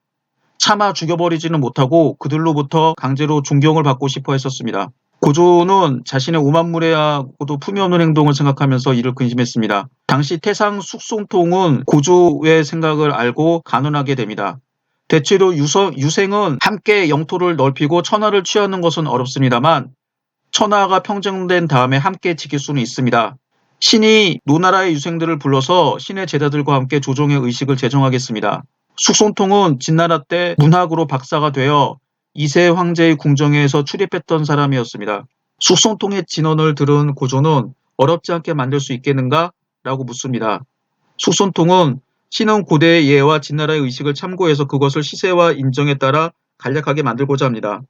차마 죽여버리지는 못하고 그들로부터 강제로 존경을 받고 싶어 했었습니다. 고조는 자신의 오만무례하고도 품위 없는 행동을 생각하면서 이를 근심했습니다. 당시 태상 숙송통은 고조의 생각을 알고 간언하게 됩니다. 대체로 유생은 함께 영토를 넓히고 천하를 취하는 것은 어렵습니다만 천하가 평정된 다음에 함께 지킬 수는 있습니다. 신이 노나라의 유생들을 불러서 신의 제자들과 함께 조정의 의식을 제정하겠습니다. 숙송통은 진나라 때 문학으로 박사가 되어 이세 황제의 궁정에서 출입했던 사람이었습니다. 숙송통의 진언을 들은 고조는 어렵지 않게 만들 수 있겠는가? 라고 묻습니다. 숙송통은 신은 고대의 예와 진나라의 의식을 참고해서 그것을 시세와 인정에 따라 간략하게 만들고자 합니다.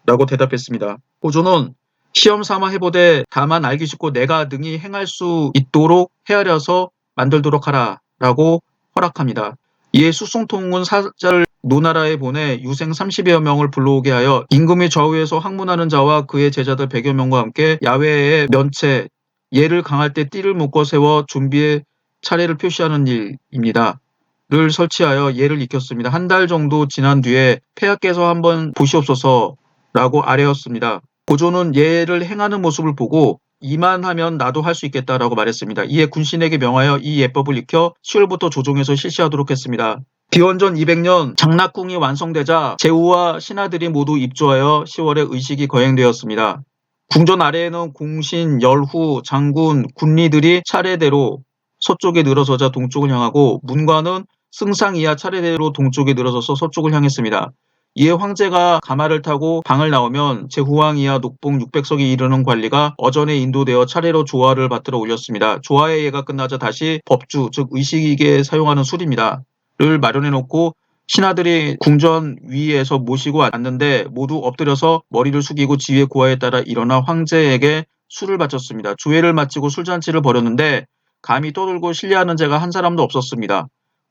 라고 대답했습니다. 고조는 시험 삼아 해보되 다만 알기 쉽고 내가 능히 행할 수 있도록 헤아려서 만들도록 하라 라고 허락합니다. 이에 숙송통은 사자를 노나라에 보내 유생 30여 명을 불러오게 하여 임금의 좌우에서 학문하는 자와 그의 제자들 100여 명과 함께 야외에 면체, 예를 강할 때 띠를 묶어 세워 좀비의 차례를 표시하는 일입니다. 를 설치하여 예를 익혔습니다. 한 달 정도 지난 뒤에 폐하께서 한번 보시옵소서 라고 아뢰었습니다. 고조는 예를 행하는 모습을 보고 이만하면 나도 할 수 있겠다라고 말했습니다. 이에 군신에게 명하여 이 예법을 익혀 10월부터 조정에서 실시하도록 했습니다. 기원전 200년 장락궁이 완성되자 제후와 신하들이 모두 입조하여 10월에 의식이 거행되었습니다. 궁전 아래에는 공신, 열후, 장군, 군리들이 차례대로 서쪽에 늘어서자 동쪽을 향하고 문관은 승상 이하 차례대로 동쪽에 늘어서서 서쪽을 향했습니다. 이에 황제가 가마를 타고 방을 나오면 제후왕 이하 녹봉 600석이 이르는 관리가 어전에 인도되어 차례로 조화를 받들어 올렸습니다. 조화의 예가 끝나자 다시 법주, 즉 의식에 사용하는 술입니다. 를 마련해놓고 신하들이 궁전 위에서 모시고 앉는데 모두 엎드려서 머리를 숙이고 지휘의 고하에 따라 일어나 황제에게 술을 바쳤습니다. 조회를 마치고 술잔치를 벌였는데 감히 떠들고 신뢰하는 자가 한 사람도 없었습니다.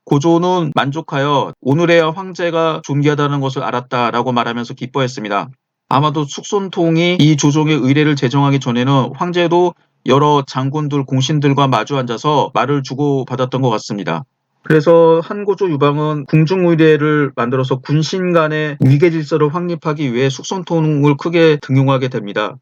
고조는 만족하여 오늘에야 황제가 존귀하다는 것을 알았다라고 말하면서 기뻐했습니다. 아마도 숙손통이 이 조정의 의례를 제정하기 전에는 황제도 여러 장군들, 공신들과 마주 앉아서 말을 주고받았던 것 같습니다. 그래서 한고조 유방은 궁중의례를 만들어서 군신 간의 위계질서를 확립하기 위해 숙손통을 크게 등용하게 됩니다.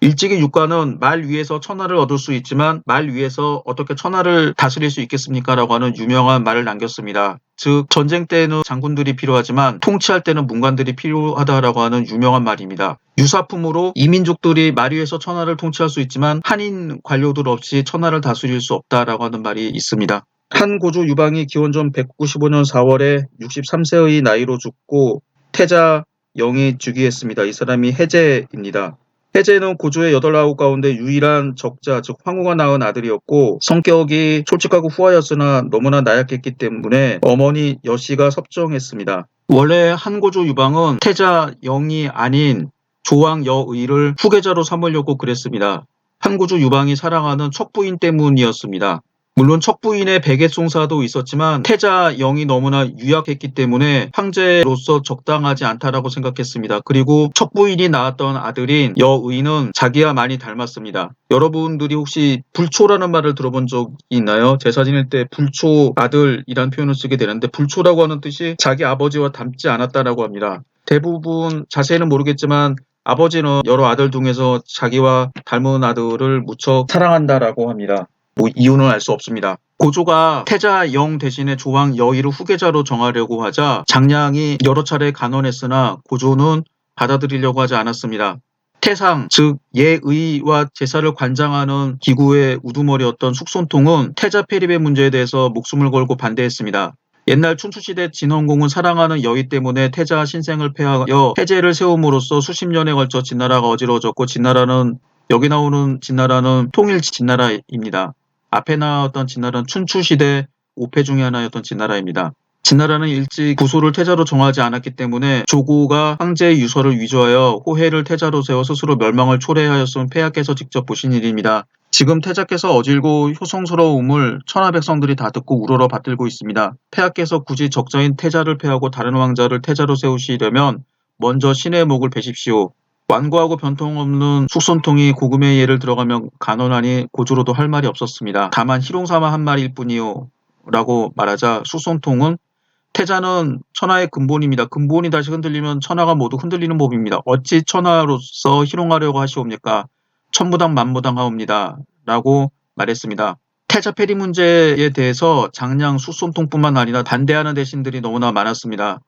일찍이 육가는 말 위에서 천하를 얻을 수 있지만 말 위에서 어떻게 천하를 다스릴 수 있겠습니까? 라고 하는 유명한 말을 남겼습니다. 즉 전쟁 때는 장군들이 필요하지만 통치할 때는 문관들이 필요하다라고 하는 유명한 말입니다. 유사품으로 이민족들이 말 위에서 천하를 통치할 수 있지만 한인 관료들 없이 천하를 다스릴 수 없다라고 하는 말이 있습니다. 한고조 유방이 기원전 195년 4월에 63세의 나이로 죽고 태자 영이 즉위했습니다. 이 사람이 해제입니다. 해제는 고조의 8아홉 가운데 유일한 적자, 즉 황후가 낳은 아들이었고 성격이 솔직하고 후하였으나 너무나 나약했기 때문에 어머니 여씨가 섭정했습니다. 원래 한고조 유방은 태자 영이 아닌 조왕 여의를 후계자로 삼으려고 그랬습니다. 한고조 유방이 사랑하는 척부인 때문이었습니다. 물론 척부인의 백예송사도 있었지만 태자 영이 너무나 유약했기 때문에 황제로서 적당하지 않다라고 생각했습니다. 그리고 척부인이 낳았던 아들인 여의는 자기와 많이 닮았습니다. 여러분들이 혹시 불초라는 말을 들어본 적이 있나요? 제사 지낼 때 불초 아들이란 표현을 쓰게 되는데, 불초라고 하는 뜻이 자기 아버지와 닮지 않았다라고 합니다. 대부분 자세히는 모르겠지만 아버지는 여러 아들 중에서 자기와 닮은 아들을 무척 사랑한다라고 합니다. 이유는 알 수 없습니다. 고조가 태자 영 대신에 조왕 여의를 후계자로 정하려고 하자 장량이 여러 차례 간언했으나 고조는 받아들이려고 하지 않았습니다. 태상, 즉 예의와 제사를 관장하는 기구의 우두머리였던 숙손통은 태자 폐립의 문제에 대해서 목숨을 걸고 반대했습니다. 옛날 춘추시대 진헌공은 사랑하는 여의 때문에 태자 신생을 폐하여 태제를 세움으로써 수십 년에 걸쳐 진나라가 어지러워졌고, 진나라는, 여기 나오는 진나라는 통일 진나라입니다. 앞에 나왔던 진나라는 춘추시대 5패 중에 하나였던 진나라입니다. 진나라는 일찍 구소를 태자로 정하지 않았기 때문에 조고가 황제의 유서를 위조하여 호해를 태자로 세워 스스로 멸망을 초래하였음 폐하께서 직접 보신 일입니다. 지금 태자께서 어질고 효성스러움을 천하 백성들이 다 듣고 우러러 받들고 있습니다. 폐하께서 굳이 적자인 태자를 폐하고 다른 왕자를 태자로 세우시려면 먼저 신의 목을 베십시오. 완고하고 변통 없는 숙손통이 고금의 예를 들어가며 간언하니 고조로도 할 말이 없었습니다. 다만 희롱삼아 한 말일 뿐이요 라고 말하자 숙손통은 태자는 천하의 근본입니다. 근본이 다시 흔들리면 천하가 모두 흔들리는 법입니다. 어찌 천하로서 희롱하려고 하시옵니까? 천무당 만무당하옵니다. 라고 말했습니다. 태자 폐리 문제에 대해서 장량 숙손통뿐만 아니라 반대하는 대신들이 너무나 많았습니다.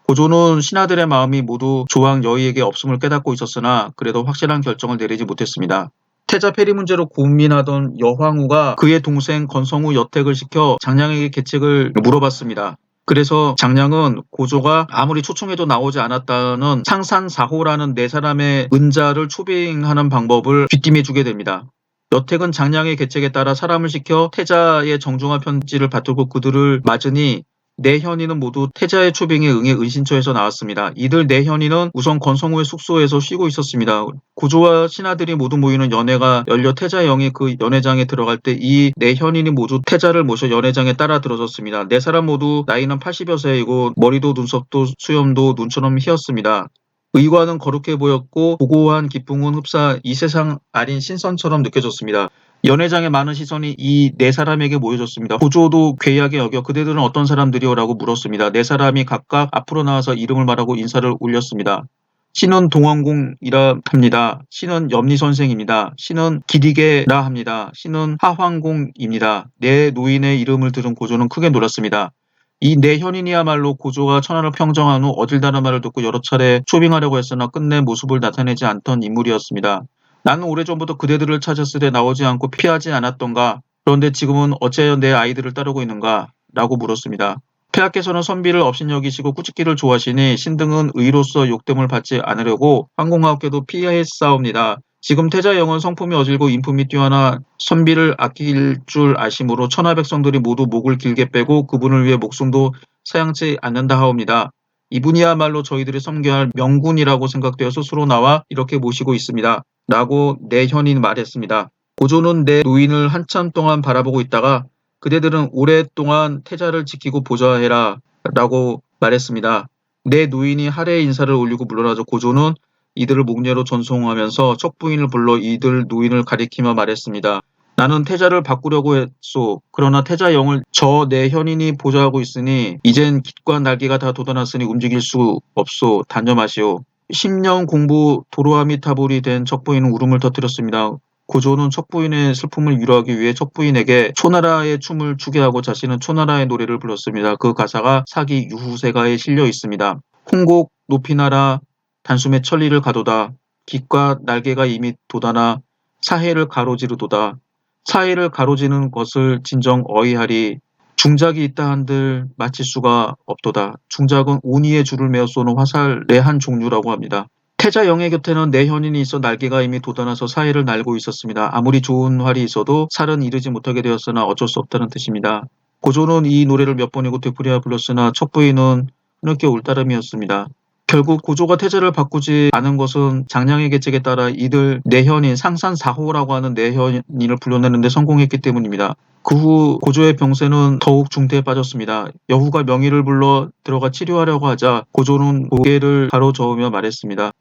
고조는 신하들의 마음이 모두 조왕 여의에게 없음을 깨닫고 있었으나 그래도 확실한 결정을 내리지 못했습니다. 태자 폐리 문제로 고민하던 여황후가 그의 동생 건성후 여택을 시켜 장량에게 계책을 물어봤습니다. 그래서 장량은 고조가 아무리 초청해도 나오지 않았다는 상산사호라는 네 사람의 은자를 초빙하는 방법을 귀띔해주게 됩니다. 여택은 장량의 계책에 따라 사람을 시켜 태자의 정중한 편지를 받들고 그들을 맞으니 네 현인은 모두 태자의 초빙에 응해 은신처에서 나왔습니다. 이들 네 현인은 우선 건성후의 숙소에서 쉬고 있었습니다. 고조와 신하들이 모두 모이는 연회가 열려 태자 영이 그 연회장에 들어갈 때 이 네 현인이 모두 태자를 모셔 연회장에 따라 들어섰습니다. 네 사람 모두 나이는 80여 세이고 머리도 눈썹도 수염도 눈처럼 희었습니다. 의관은 거룩해 보였고 고고한 기풍은 흡사 이 세상 아닌 신선처럼 느껴졌습니다. 연회장에 많은 시선이 이 네 사람에게 모여졌습니다. 고조도 괴이하게 여겨 그대들은 어떤 사람들이오? 라고 물었습니다. 네 사람이 각각 앞으로 나와서 이름을 말하고 인사를 올렸습니다. 신은 동원공이라 합니다. 신은 염리선생입니다. 신은 기리개라 합니다. 신은 하황공입니다. 네 노인의 이름을 들은 고조는 크게 놀랐습니다. 이 네 현인이야말로 고조가 천하를 평정한 후 어딜다는 말을 듣고 여러 차례 초빙하려고 했으나 끝내 모습을 나타내지 않던 인물이었습니다. 나는 오래전부터 그대들을 찾았을 때 나오지 않고 피하지 않았던가? 그런데 지금은 어찌하여 내 아이들을 따르고 있는가? 라고 물었습니다. 폐하께서는 선비를 업신여기시고 꾸짖기를 좋아하시니 신등은 의로서 욕됨을 받지 않으려고 황공하옵게도 피하했사옵니다. 지금 태자영은 성품이 어질고 인품이 뛰어나 선비를 아낄 줄 아심으로 천하 백성들이 모두 목을 길게 빼고 그분을 위해 목숨도 사양치 않는다 하옵니다. 이분이야말로 저희들이 섬겨야 할 명군이라고 생각되어 스스로 나와 이렇게 모시고 있습니다. 라고 네 현인이 말했습니다. 고조는 네 노인을 한참 동안 바라보고 있다가 그대들은 오랫동안 태자를 지키고 보좌해라 라고 말했습니다. 네 노인이 하례의 인사를 올리고 물러나자 고조는 이들을 목례로 전송하면서 척부인을 불러 이들 노인을 가리키며 말했습니다. 나는 태자를 바꾸려고 했소. 그러나 태자 영을 저 네 현인이 보좌하고 있으니 이젠 깃과 날개가 다 돋아났으니 움직일 수 없소. 단념하시오. 10년 공부 도로아미타불이 된 척부인은 울음을 터뜨렸습니다. 고조는 척부인의 슬픔을 위로하기 위해 척부인에게 초나라의 춤을 추게 하고 자신은 초나라의 노래를 불렀습니다. 그 가사가 사기 유후세가에 실려 있습니다. 홍곡 높이나라 단숨에 천리를 가도다. 깃과 날개가 이미 돋아나 사해를 가로지르도다. 사해를 가로지는 것을 진정 어이하리. 중작이 있다 한들 마칠 수가 없도다. 중작은 운이의 줄을 메어 쏘는 화살의 한 종류라고 합니다. 태자 영의 곁에는 네 현인이 있어 날개가 이미 돋아나서 사해를 날고 있었습니다. 아무리 좋은 활이 있어도 살은 이르지 못하게 되었으나 어쩔 수 없다는 뜻입니다. 고조는 이 노래를 몇 번이고 되풀이하여 불렀으나 척부인은 흐느껴 울 따름이었습니다. 결국 고조가 태제를 바꾸지 않은 것은 장량의 계책에 따라 이들 내현인 상산사호라고 하는 내현인을 불러내는 데 성공했기 때문입니다. 그 후 고조의 병세는 더욱 중태에 빠졌습니다. 여후가 명의를 불러 들어가 치료하려고 하자 고조는 고개를 가로저으며 말했습니다.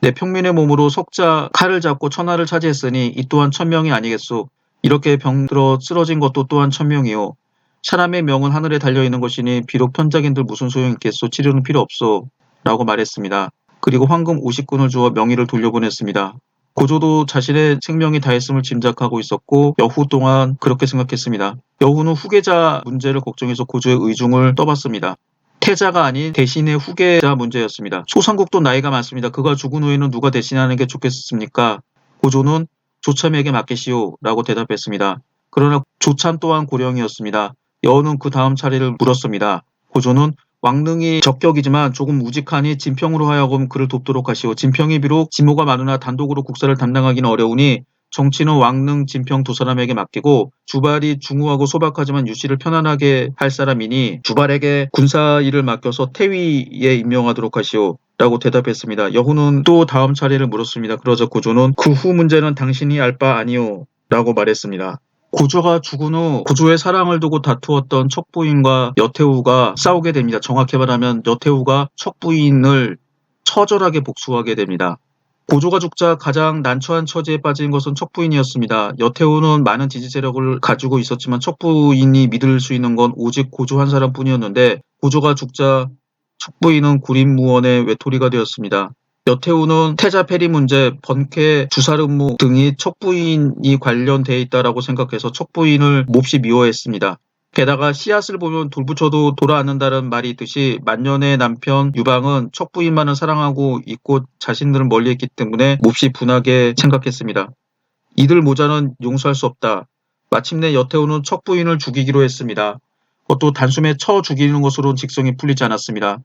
내 평민의 몸으로 석자 칼을 잡고 천하를 차지했으니 이 또한 천명이 아니겠소. 이렇게 병들어 쓰러진 것도 또한 천명이요. 사람의 명은 하늘에 달려있는 것이니 비록 편작인들 무슨 소용이 있겠소. 치료는 필요 없소. 라고 말했습니다. 그리고 황금 50군을 주어 명의를 돌려보냈습니다. 고조도 자신의 생명이 다했음을 짐작하고 있었고 여후 또한 그렇게 생각했습니다. 여후는 후계자 문제를 걱정해서 고조의 의중을 떠봤습니다. 태자가 아닌 대신의 후계자 문제였습니다. 소상국도 나이가 많습니다. 그가 죽은 후에는 누가 대신하는 게 좋겠습니까? 고조는 조참에게 맡기시오 라고 대답했습니다. 그러나 조참 또한 고령이었습니다. 여우는 그 다음 차례를 물었습니다. 고조는 왕릉이 적격이지만 조금 우직하니 진평으로 하여금 그를 돕도록 하시오. 진평이 비록 지모가 많으나 단독으로 국사를 담당하기는 어려우니 정치는 왕릉, 진평 두 사람에게 맡기고 주발이 중후하고 소박하지만 유씨를 편안하게 할 사람이니 주발에게 군사 일을 맡겨서 태위에 임명하도록 하시오. 라고 대답했습니다. 여후는 또 다음 차례를 물었습니다. 그러자 고조는 그 후 문제는 당신이 알 바 아니오. 라고 말했습니다. 고조가 죽은 후 고조의 사랑을 두고 다투었던 척부인과 여태후가 싸우게 됩니다. 정확히 말하면 여태후가 척부인을 처절하게 복수하게 됩니다. 고조가 죽자 가장 난처한 처지에 빠진 것은 척부인이었습니다. 여태후는 많은 지지 세력을 가지고 있었지만 척부인이 믿을 수 있는 건 오직 고조 한 사람뿐이었는데 고조가 죽자 척부인은 구림무원의 외톨이가 되었습니다. 여태후는 태자 폐리 문제, 번쾌, 주살음모 등이 척부인이 관련돼 있다라고 생각해서 척부인을 몹시 미워했습니다. 게다가 씨앗을 보면 돌붙여도 돌아앉는다는 말이 있듯이 만년의 남편 유방은 척부인만을 사랑하고 있고 자신들은 멀리했기 때문에 몹시 분하게 생각했습니다. 이들 모자는 용서할 수 없다. 마침내 여태후는 척부인을 죽이기로 했습니다. 그것도 단숨에 쳐 죽이는 것으로는 직성이 풀리지 않았습니다.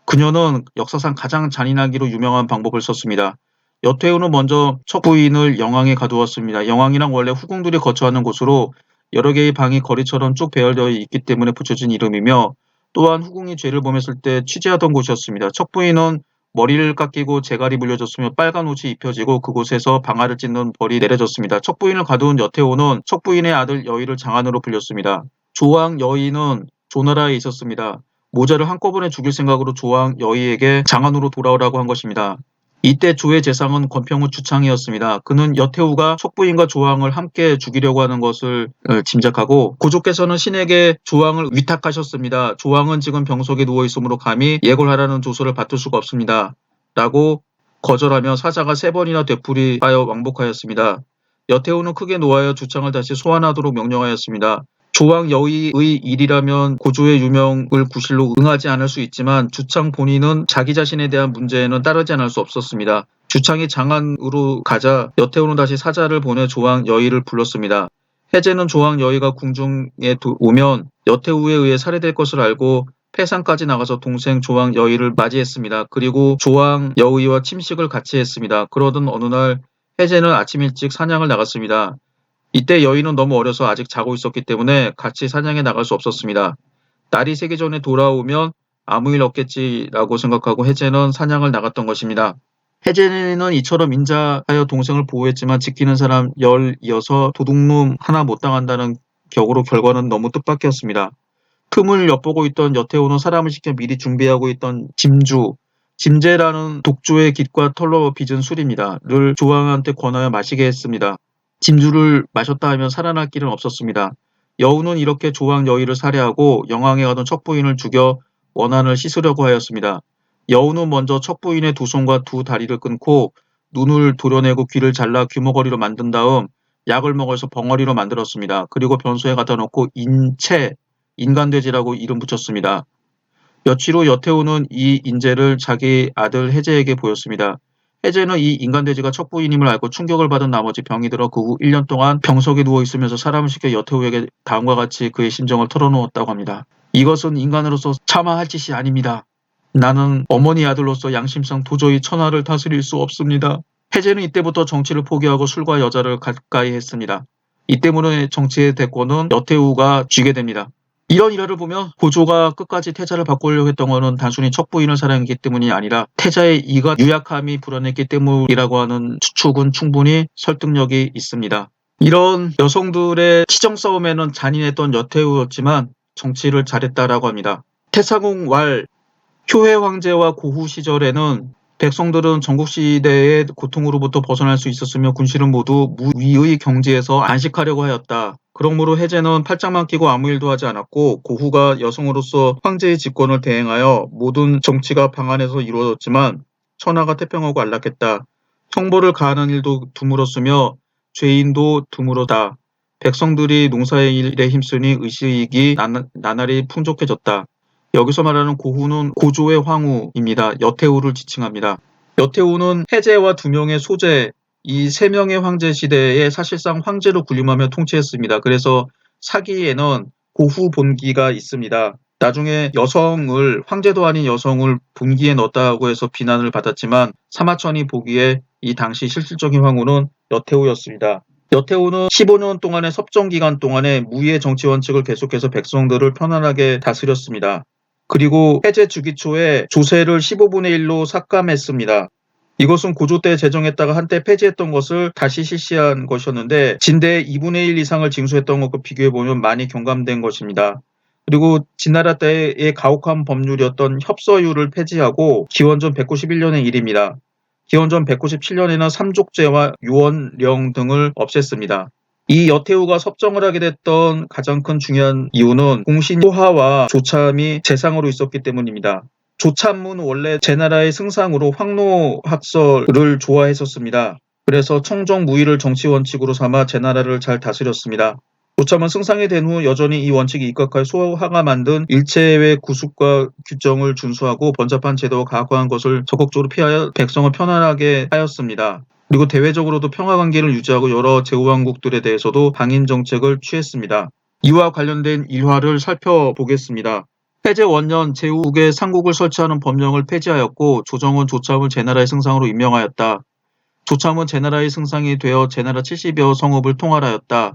그녀는 역사상 가장 잔인하기로 유명한 방법을 썼습니다. 여태후는 먼저 척부인을 영왕에 가두었습니다. 영왕이란 원래 후궁들이 거처하는 곳으로 여러 개의 방이 거리처럼 쭉 배열되어 있기 때문에 붙여진 이름이며 또한 후궁이 죄를 범했을 때 취재하던 곳이었습니다. 척부인은 머리를 깎이고 재갈이 물려졌으며 빨간 옷이 입혀지고 그곳에서 방아를 찢는 벌이 내려졌습니다. 척부인을 가두은 여태후는 척부인의 아들 여의를 장안으로 불렸습니다. 조왕 여의는 조나라에 있었습니다. 모자를 한꺼번에 죽일 생각으로 조왕 여의에게 장안으로 돌아오라고 한 것입니다. 이때 조의 재상은 권평후 주창이었습니다. 그는 여태후가 척부인과 조왕을 함께 죽이려고 하는 것을 짐작하고 고조께서는 신에게 조왕을 위탁하셨습니다. 조왕은 지금 병석에 누워있으므로 감히 예골하라는 조서를 받을 수가 없습니다. 라고 거절하며 사자가 3번이나 되풀이하여 왕복하였습니다. 여태후는 크게 노하여 주창을 다시 소환하도록 명령하였습니다. 조왕 여의의 일이라면 고조의 유명을 구실로 응하지 않을 수 있지만 주창 본인은 자기 자신에 대한 문제에는 따르지 않을 수 없었습니다. 주창이 장안으로 가자 여태후는 다시 사자를 보내 조왕 여의를 불렀습니다. 해제는 조왕 여의가 궁중에 오면 여태후에 의해 살해될 것을 알고 패상까지 나가서 동생 조왕 여의를 맞이했습니다. 그리고 조왕 여의와 침식을 같이 했습니다. 그러던 어느 날 해제는 아침 일찍 사냥을 나갔습니다. 이때 여의는 너무 어려서 아직 자고 있었기 때문에 같이 사냥에 나갈 수 없었습니다. 날이 새기 전에 돌아오면 아무 일 없겠지라고 생각하고 해제는 사냥을 나갔던 것입니다. 해제는 이처럼 인자하여 동생을 보호했지만 지키는 사람 10이어서 도둑놈 하나 못 당한다는 격으로 결과는 너무 뜻밖이었습니다. 틈을 엿보고 있던 여태후는 사람을 시켜 미리 준비하고 있던 짐제라는 독조의 깃과 털로 빚은 술입니다. 를 조왕한테 권하여 마시게 했습니다. 짐주를 마셨다 하면 살아날 길은 없었습니다. 여우는 이렇게 조왕 여의를 살해하고 영왕에 가던 척부인을 죽여 원한을 씻으려고 하였습니다. 여우는 먼저 척부인의 두 손과 두 다리를 끊고 눈을 도려내고 귀를 잘라 귀머거리로 만든 다음 약을 먹어서 벙어리로 만들었습니다. 그리고 변소에 갖다 놓고 인간돼지라고 이름 붙였습니다. 며칠 후 여태후는 이 인재를 자기 아들 해제에게 보였습니다. 해제는 이 인간돼지가 척부인임을 알고 충격을 받은 나머지 병이 들어 그 후 1년 동안 병석에 누워있으면서 사람을 시켜 여태후에게 다음과 같이 그의 심정을 털어놓았다고 합니다. 이것은 인간으로서 참아야 할 짓이 아닙니다. 나는 어머니 아들로서 양심상 도저히 천하를 다스릴 수 없습니다. 해제는 이때부터 정치를 포기하고 술과 여자를 가까이 했습니다. 이 때문에 정치의 대권은 여태후가 쥐게 됩니다. 이런 일화를 보며 고조가 끝까지 태자를 바꾸려고 했던 것은 단순히 척부인을 사랑했기 때문이 아니라 태자의 이가 유약함이 불안했기 때문이라고 하는 추측은 충분히 설득력이 있습니다. 이런 여성들의 치정 싸움에는 잔인했던 여태우였지만 정치를 잘했다라고 합니다. 태사궁 왈 효해 황제와 고후 시절에는 백성들은 전국시대의 고통으로부터 벗어날 수 있었으며 군실은 모두 무위의 경지에서 안식하려고 하였다. 그러므로 해제는 팔짱만 끼고 아무 일도 하지 않았고 고후가 여성으로서 황제의 직권을 대행하여 모든 정치가 방안에서 이루어졌지만 천하가 태평하고 안락했다. 형벌을 가하는 일도 드물었으며 죄인도 드물었다. 백성들이 농사의 일에 힘쓰니 의식이 나날이 풍족해졌다. 여기서 말하는 고후는 고조의 황후입니다. 여태우를 지칭합니다. 여태우는 해제와 두 명의 소제, 이 세 명의 황제 시대에 사실상 황제로 군림하며 통치했습니다. 그래서 사기에는 고후 본기가 있습니다. 나중에 여성을 황제도 아닌 여성을 본기에 넣었다고 해서 비난을 받았지만 사마천이 보기에 이 당시 실질적인 황후는 여태우였습니다. 여태우는 15년 동안의 섭정 기간 동안에 무위의 정치 원칙을 계속해서 백성들을 편안하게 다스렸습니다. 그리고 해제 주기 초에 조세를 15분의 1로 삭감했습니다. 이것은 고조 때 제정했다가 한때 폐지했던 것을 다시 실시한 것이었는데 진대의 2분의 1 이상을 징수했던 것과 비교해보면 많이 경감된 것입니다. 그리고 진나라 때의 가혹한 법률이었던 협서유를 폐지하고 기원전 191년의 일입니다. 기원전 197년에는 삼족제와 유언령 등을 없앴습니다. 이 여태우가 섭정을 하게 됐던 가장 큰 중요한 이유는 공신 소하와 조참이 재상으로 있었기 때문입니다. 조참은 원래 제나라의 승상으로 황노학설을 좋아했었습니다. 그래서 청정무의를 정치 원칙으로 삼아 제나라를 잘 다스렸습니다. 조참은 승상이 된 후 여전히 이 원칙에 입각하여 소하가 만든 일체의 구습과 규정을 준수하고 번잡한 제도와 가혹한 것을 적극적으로 피하여 백성을 편안하게 하였습니다. 그리고 대외적으로도 평화관계를 유지하고 여러 제후왕국들에 대해서도 방인 정책을 취했습니다. 이와 관련된 일화를 살펴보겠습니다. 해제 원년 제후국에 상국을 설치하는 법령을 폐지하였고 조정은 조참을 제나라의 승상으로 임명하였다. 조참은 제나라의 승상이 되어 제나라 70여 성읍을 통할하였다.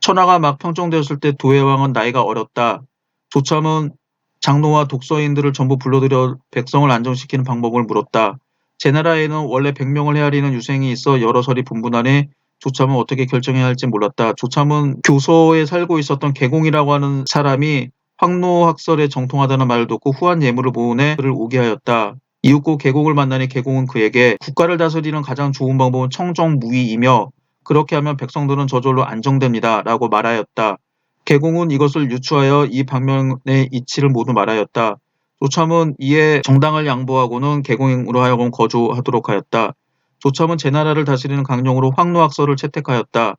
천하가 막 평정되었을 때 도해왕은 나이가 어렸다. 조참은 장로와 독서인들을 전부 불러들여 백성을 안정시키는 방법을 물었다. 제나라에는 원래 100명을 헤아리는 유생이 있어 여러 설이 분분하니 조참은 어떻게 결정해야 할지 몰랐다. 조참은 교서에 살고 있었던 계공이라고 하는 사람이 황노학설에 정통하다는 말을 듣고 후한 예물을 보내 그를 오게 하였다. 이윽고 계공을 만나니 계공은 그에게 국가를 다스리는 가장 좋은 방법은 청정무의이며 그렇게 하면 백성들은 저절로 안정됩니다. 라고 말하였다. 계공은 이것을 유추하여 이 방면의 이치를 모두 말하였다. 조참은 이에 정당을 양보하고는 계공으로 하여금 거주하도록 하였다. 조참은 제나라를 다스리는 강령으로 황노학설을 채택하였다.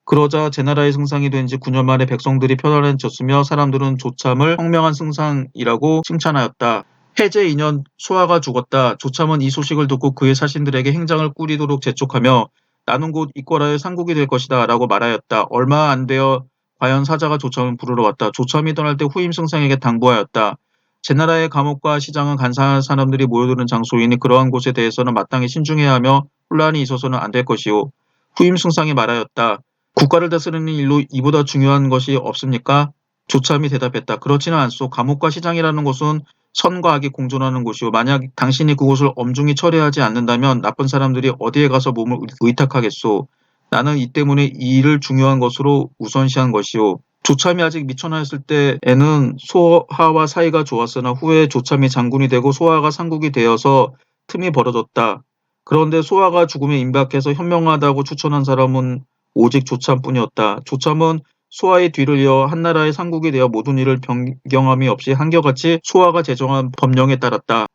그러자 제나라의 승상이 된 지 9년 만에 백성들이 편안해졌으며 사람들은 조참을 청명한 승상이라고 칭찬하였다. 해제 2년 소하가 죽었다. 조참은 이 소식을 듣고 그의 사신들에게 행장을 꾸리도록 재촉하며 나는 곧 이꼬라의 상국이 될 것이다 라고 말하였다. 얼마 안 되어 과연 사자가 조참을 부르러 왔다. 조참이 떠날 때 후임 승상에게 당부하였다. 제나라의 감옥과 시장은 간사한 사람들이 모여드는 장소이니 그러한 곳에 대해서는 마땅히 신중해야 하며 혼란이 있어서는 안 될 것이요. 후임 승상이 말하였다. 국가를 다스리는 일로 이보다 중요한 것이 없습니까? 조참이 대답했다. 그렇지는 않소. 감옥과 시장이라는 곳은 선과 악이 공존하는 곳이오. 만약 당신이 그곳을 엄중히 처리하지 않는다면 나쁜 사람들이 어디에 가서 몸을 의탁하겠소. 나는 이 때문에 이 일을 중요한 것으로 우선시한 것이오. 조참이 아직 미천하였을 때에는 소하와 사이가 좋았으나 후에 조참이 장군이 되고 소하가 상국이 되어서 틈이 벌어졌다. 그런데 소하가 죽음에 임박해서 현명하다고 추천한 사람은 오직 조참뿐이었다. 조참은 소하의 뒤를 이어 한나라의 상국이 되어 모든 일을 변경함이 없이 한결같이 소하가 제정한 법령에 따랐다.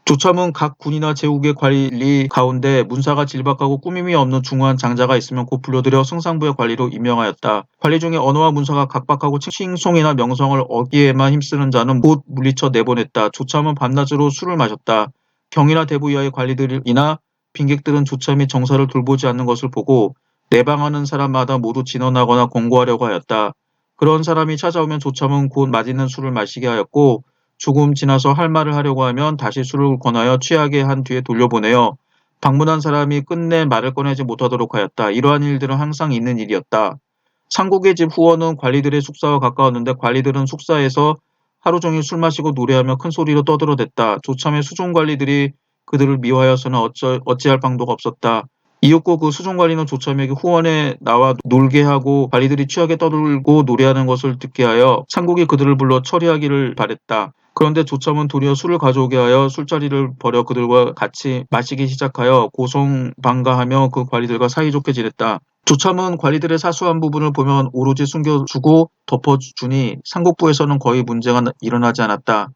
조참은 각 군이나 제국의 관리 가운데 문사가 질박하고 꾸밈이 없는 중후한 장자가 있으면 곧 불러들여 승상부의 관리로 임명하였다. 관리 중에 언어와 문서가 각박하고 칭송이나 명성을 얻기에만 힘쓰는 자는 곧 물리쳐 내보냈다. 조참은 밤낮으로 술을 마셨다. 경이나 대부 이하의 관리들이나 빈객들은 조참이 정사를 돌보지 않는 것을 보고 내방하는 사람마다 모두 진언하거나 권고하려고 하였다. 그런 사람이 찾아오면 조참은 곧 맛있는 술을 마시게 하였고 조금 지나서 할 말을 하려고 하면 다시 술을 권하여 취하게 한 뒤에 돌려보내어 방문한 사람이 끝내 말을 꺼내지 못하도록 하였다. 이러한 일들은 항상 있는 일이었다. 상국의 집 후원은 관리들의 숙사와 가까웠는데 관리들은 숙사에서 하루 종일 술 마시고 노래하며 큰 소리로 떠들어댔다. 조참의 수종 관리들이 그들을 미워하여서는 어찌할 방도가 없었다. 이윽고 그 수종 관리는 조참에게 후원에 나와 놀게 하고 관리들이 취하게 떠들고 노래하는 것을 듣게 하여 상국이 그들을 불러 처리하기를 바랬다. 그런데 조참은 도리어 술을 가져오게 하여 술자리를 벌여 그들과 같이 마시기 시작하여 고성방가하며 그 관리들과 사이좋게 지냈다. 조참은 관리들의 사소한 부분을 보면 오로지 숨겨주고 덮어주니 상국부에서는 거의 문제가 일어나지 않았다.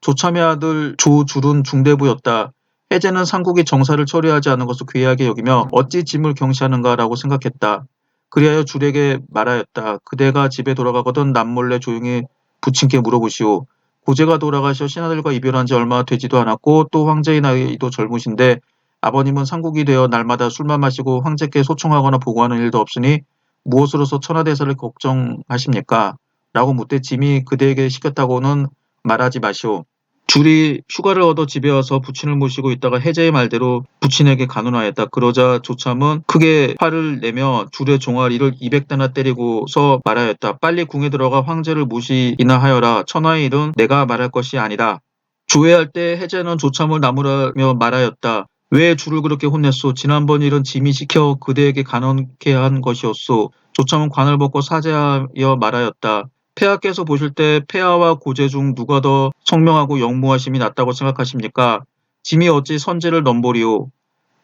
조참의 아들 조줄은 중대부였다. 해제는 상국이 정사를 처리하지 않은 것을 괴하게 여기며 어찌 짐을 경시하는가라고 생각했다. 그리하여 줄에게 말하였다. 그대가 집에 돌아가거든 남몰래 조용히 부친께 물어보시오. 고제가 돌아가셔 신하들과 이별한 지 얼마 되지도 않았고 또 황제의 나이도 젊으신데 아버님은 상국이 되어 날마다 술만 마시고 황제께 소청하거나 보고하는 일도 없으니 무엇으로서 천하대사를 걱정하십니까? 라고 묻되 짐이 그대에게 시켰다고는 말하지 마시오. 줄이 휴가를 얻어 집에 와서 부친을 모시고 있다가 해제의 말대로 부친에게 간언하였다. 그러자 조참은 크게 화를 내며 줄의 종아리를 200대나 때리고서 말하였다. 빨리 궁에 들어가 황제를 모시이나 하여라. 천하의 일은 내가 말할 것이 아니다. 조회할 때 해제는 조참을 나무라며 말하였다. 왜 줄을 그렇게 혼냈소? 지난번 일은 짐이 시켜 그대에게 간언케 한 것이었소. 조참은 관을 벗고 사죄하여 말하였다. 폐하께서 보실 때 폐하와 고제 중 누가 더 성명하고 영무하심이 낫다고 생각하십니까? 짐이 어찌 선제를 넘보리오?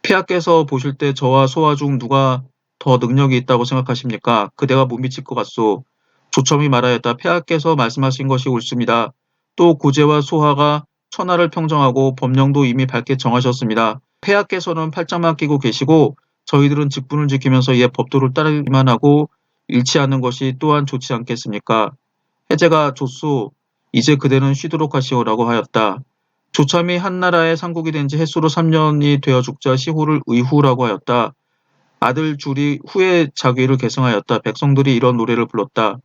폐하께서 보실 때 저와 소하 중 누가 더 능력이 있다고 생각하십니까? 그대가 못 미칠 것 같소. 조첨이 말하였다. 폐하께서 말씀하신 것이 옳습니다. 또 고제와 소하가 천하를 평정하고 법령도 이미 밝게 정하셨습니다. 폐하께서는 팔짱만 끼고 계시고 저희들은 직분을 지키면서 옛 법도를 따르기만 하고 잃지 않는 것이 또한 좋지 않겠습니까? 해제가 좋소. 이제 그대는 쉬도록 하시오라고 하였다. 조참이 한나라의 상국이 된 지 햇수로 3년이 되어 죽자 시호를 의후라고 하였다. 아들 줄이 후의 자귀를 계승하였다. 백성들이 이런 노래를 불렀다.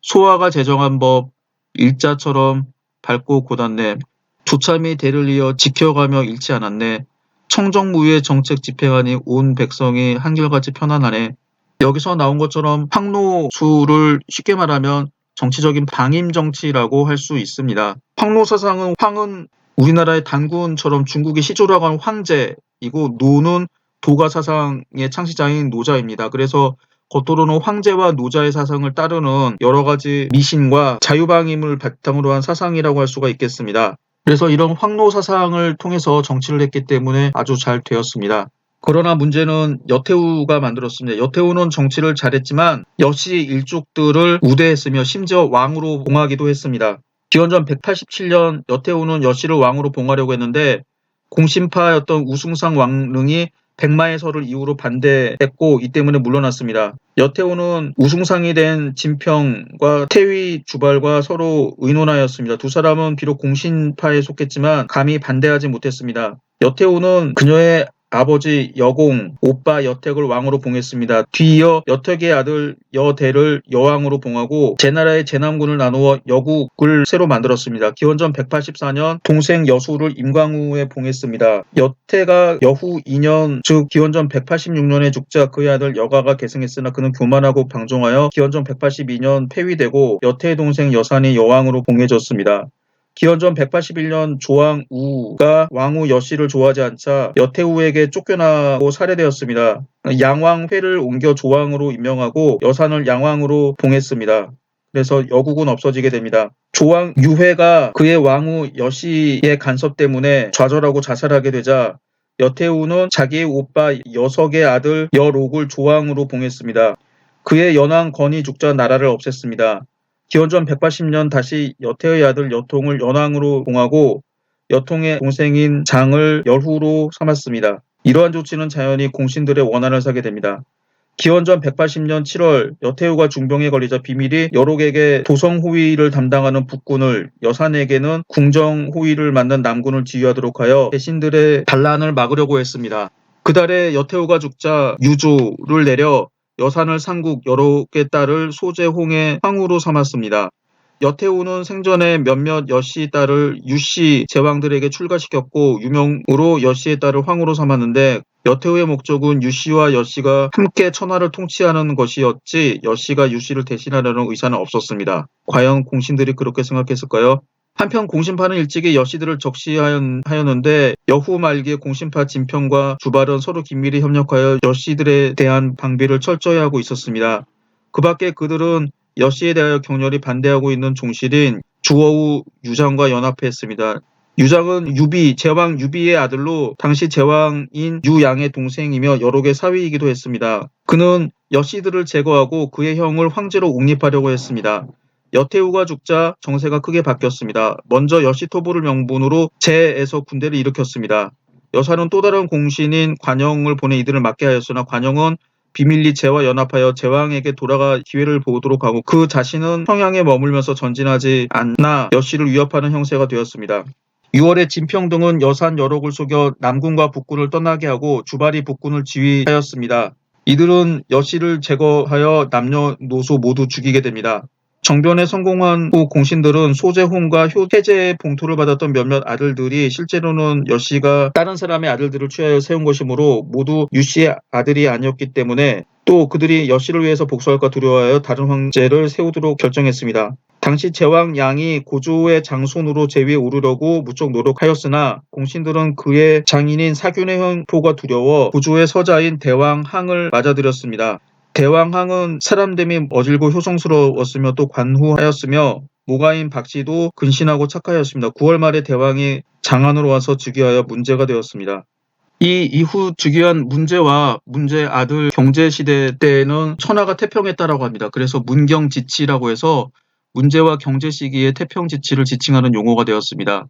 소화가 제정한 법 일자처럼 밝고 고단네. 조참이 대를 이어 지켜가며 잃지 않았네. 청정무위의 정책 집행하니 온 백성이 한결같이 편안하네. 여기서 나온 것처럼 황노수를 쉽게 말하면 정치적인 방임 정치라고 할 수 있습니다. 황노 사상은 황은 우리나라의 단군처럼 중국의 시조라고 하는 황제이고 노는 도가 사상의 창시자인 노자입니다. 그래서 겉으로는 황제와 노자의 사상을 따르는 여러 가지 미신과 자유방임을 바탕으로 한 사상이라고 할 수가 있겠습니다. 그래서 이런 황노 사상을 통해서 정치를 했기 때문에 아주 잘 되었습니다. 그러나 문제는 여태우가 만들었습니다. 여태우는 정치를 잘했지만 여씨 일족들을 우대했으며 심지어 왕으로 봉하기도 했습니다. 기원전 187년 여태우는 여씨를 왕으로 봉하려고 했는데 공신파였던 우승상 왕릉이 백마의 설을 이후로 반대했고 이 때문에 물러났습니다. 여태우는 우승상이 된 진평과 태위 주발과 서로 의논하였습니다. 두 사람은 비록 공신파에 속했지만 감히 반대하지 못했습니다. 여태우는 그녀의 아버지 여공, 오빠 여택을 왕으로 봉했습니다. 뒤이어 여택의 아들 여대를 여왕으로 봉하고 제나라의 제남군을 나누어 여국을 새로 만들었습니다. 기원전 184년 동생 여수를 임광우에 봉했습니다. 여태가 여후 2년 즉 기원전 186년에 죽자 그의 아들 여가가 계승했으나 그는 교만하고 방종하여 기원전 182년 폐위되고 여태의 동생 여산이 여왕으로 봉해졌습니다. 기원전 181년 조왕 우가 왕후 여씨를 좋아하지 않자 여태우에게 쫓겨나고 살해되었습니다. 양왕회를 옮겨 조왕으로 임명하고 여산을 양왕으로 봉했습니다. 그래서 여국은 없어지게 됩니다. 조왕 유회가 그의 왕후 여씨의 간섭 때문에 좌절하고 자살하게 되자 여태우는 자기의 오빠 여석의 아들 여록을 조왕으로 봉했습니다. 그의 연왕 건이 죽자 나라를 없앴습니다. 기원전 180년 다시 여태의 아들 여통을 연왕으로 봉하고 여통의 동생인 장을 여후로 삼았습니다. 이러한 조치는 자연히 공신들의 원한을 사게 됩니다. 기원전 180년 7월 여태우가 중병에 걸리자 비밀이 여록에게 도성호위를 담당하는 북군을 여산에게는 궁정호위를 맡는 남군을 지휘하도록 하여 대신들의 반란을 막으려고 했습니다. 그달에 여태우가 죽자 유조를 내려 여산을 상국 여록의 딸을 소제홍의 황후로 삼았습니다. 여태우는 생전에 몇몇 여씨 딸을 유씨 제왕들에게 출가시켰고 유명으로 여씨의 딸을 황후로 삼았는데 여태우의 목적은 유씨와 여씨가 함께 천하를 통치하는 것이었지 여씨가 유씨를 대신하려는 의사는 없었습니다. 과연 공신들이 그렇게 생각했을까요? 한편 공신파는 일찍이 여씨들을 적시하였는데 여후 말기에 공신파 진평과 주발은 서로 긴밀히 협력하여 여씨들에 대한 방비를 철저히 하고 있었습니다. 그 밖에 그들은 여씨에 대하여 격렬히 반대하고 있는 종실인 주어우 유장과 연합했습니다. 유장은 제왕 유비의 아들로 당시 제왕인 유양의 동생이며 여록의 사위이기도 했습니다. 그는 여씨들을 제거하고 그의 형을 황제로 옹립하려고 했습니다. 여태우가 죽자 정세가 크게 바뀌었습니다. 먼저 여씨토부를 명분으로 제에서 군대를 일으켰습니다. 여사는 또 다른 공신인 관영을 보내 이들을 맡게 하였으나 관영은 비밀리 제와 연합하여 제왕에게 돌아가 기회를 보도록 하고 그 자신은 평양에 머물면서 전진하지 않나 여씨를 위협하는 형세가 되었습니다. 6월에 진평 등은 여산 여록을 속여 남군과 북군을 떠나게 하고 주발이 북군을 지휘하였습니다. 이들은 여씨를 제거하여 남녀노소 모두 죽이게 됩니다. 정변에 성공한 후 공신들은 소재홍과 효태제의 봉투를 받았던 몇몇 아들들이 실제로는 여씨가 다른 사람의 아들들을 취하여 세운 것이므로 모두 유씨의 아들이 아니었기 때문에 또 그들이 여씨를 위해서 복수할까 두려워하여 다른 황제를 세우도록 결정했습니다. 당시 제왕 양이 고조의 장손으로 제위에 오르려고 무척 노력하였으나 공신들은 그의 장인인 사균의 형포가 두려워 고조의 서자인 대왕 항을 맞아들였습니다. 대왕 항은 사람됨이 어질고 효성스러웠으며 또 관후하였으며 모가인 박씨도 근신하고 착하였습니다. 9월 말에 대왕이 장안으로 와서 즉위하여 문제가 되었습니다. 이 이후 즉위한 문제와 문제 아들 경제시대 때에는 천하가 태평했다라고 합니다. 그래서 문경지치라고 해서 문제와 경제 시기의 태평지치를 지칭하는 용어가 되었습니다.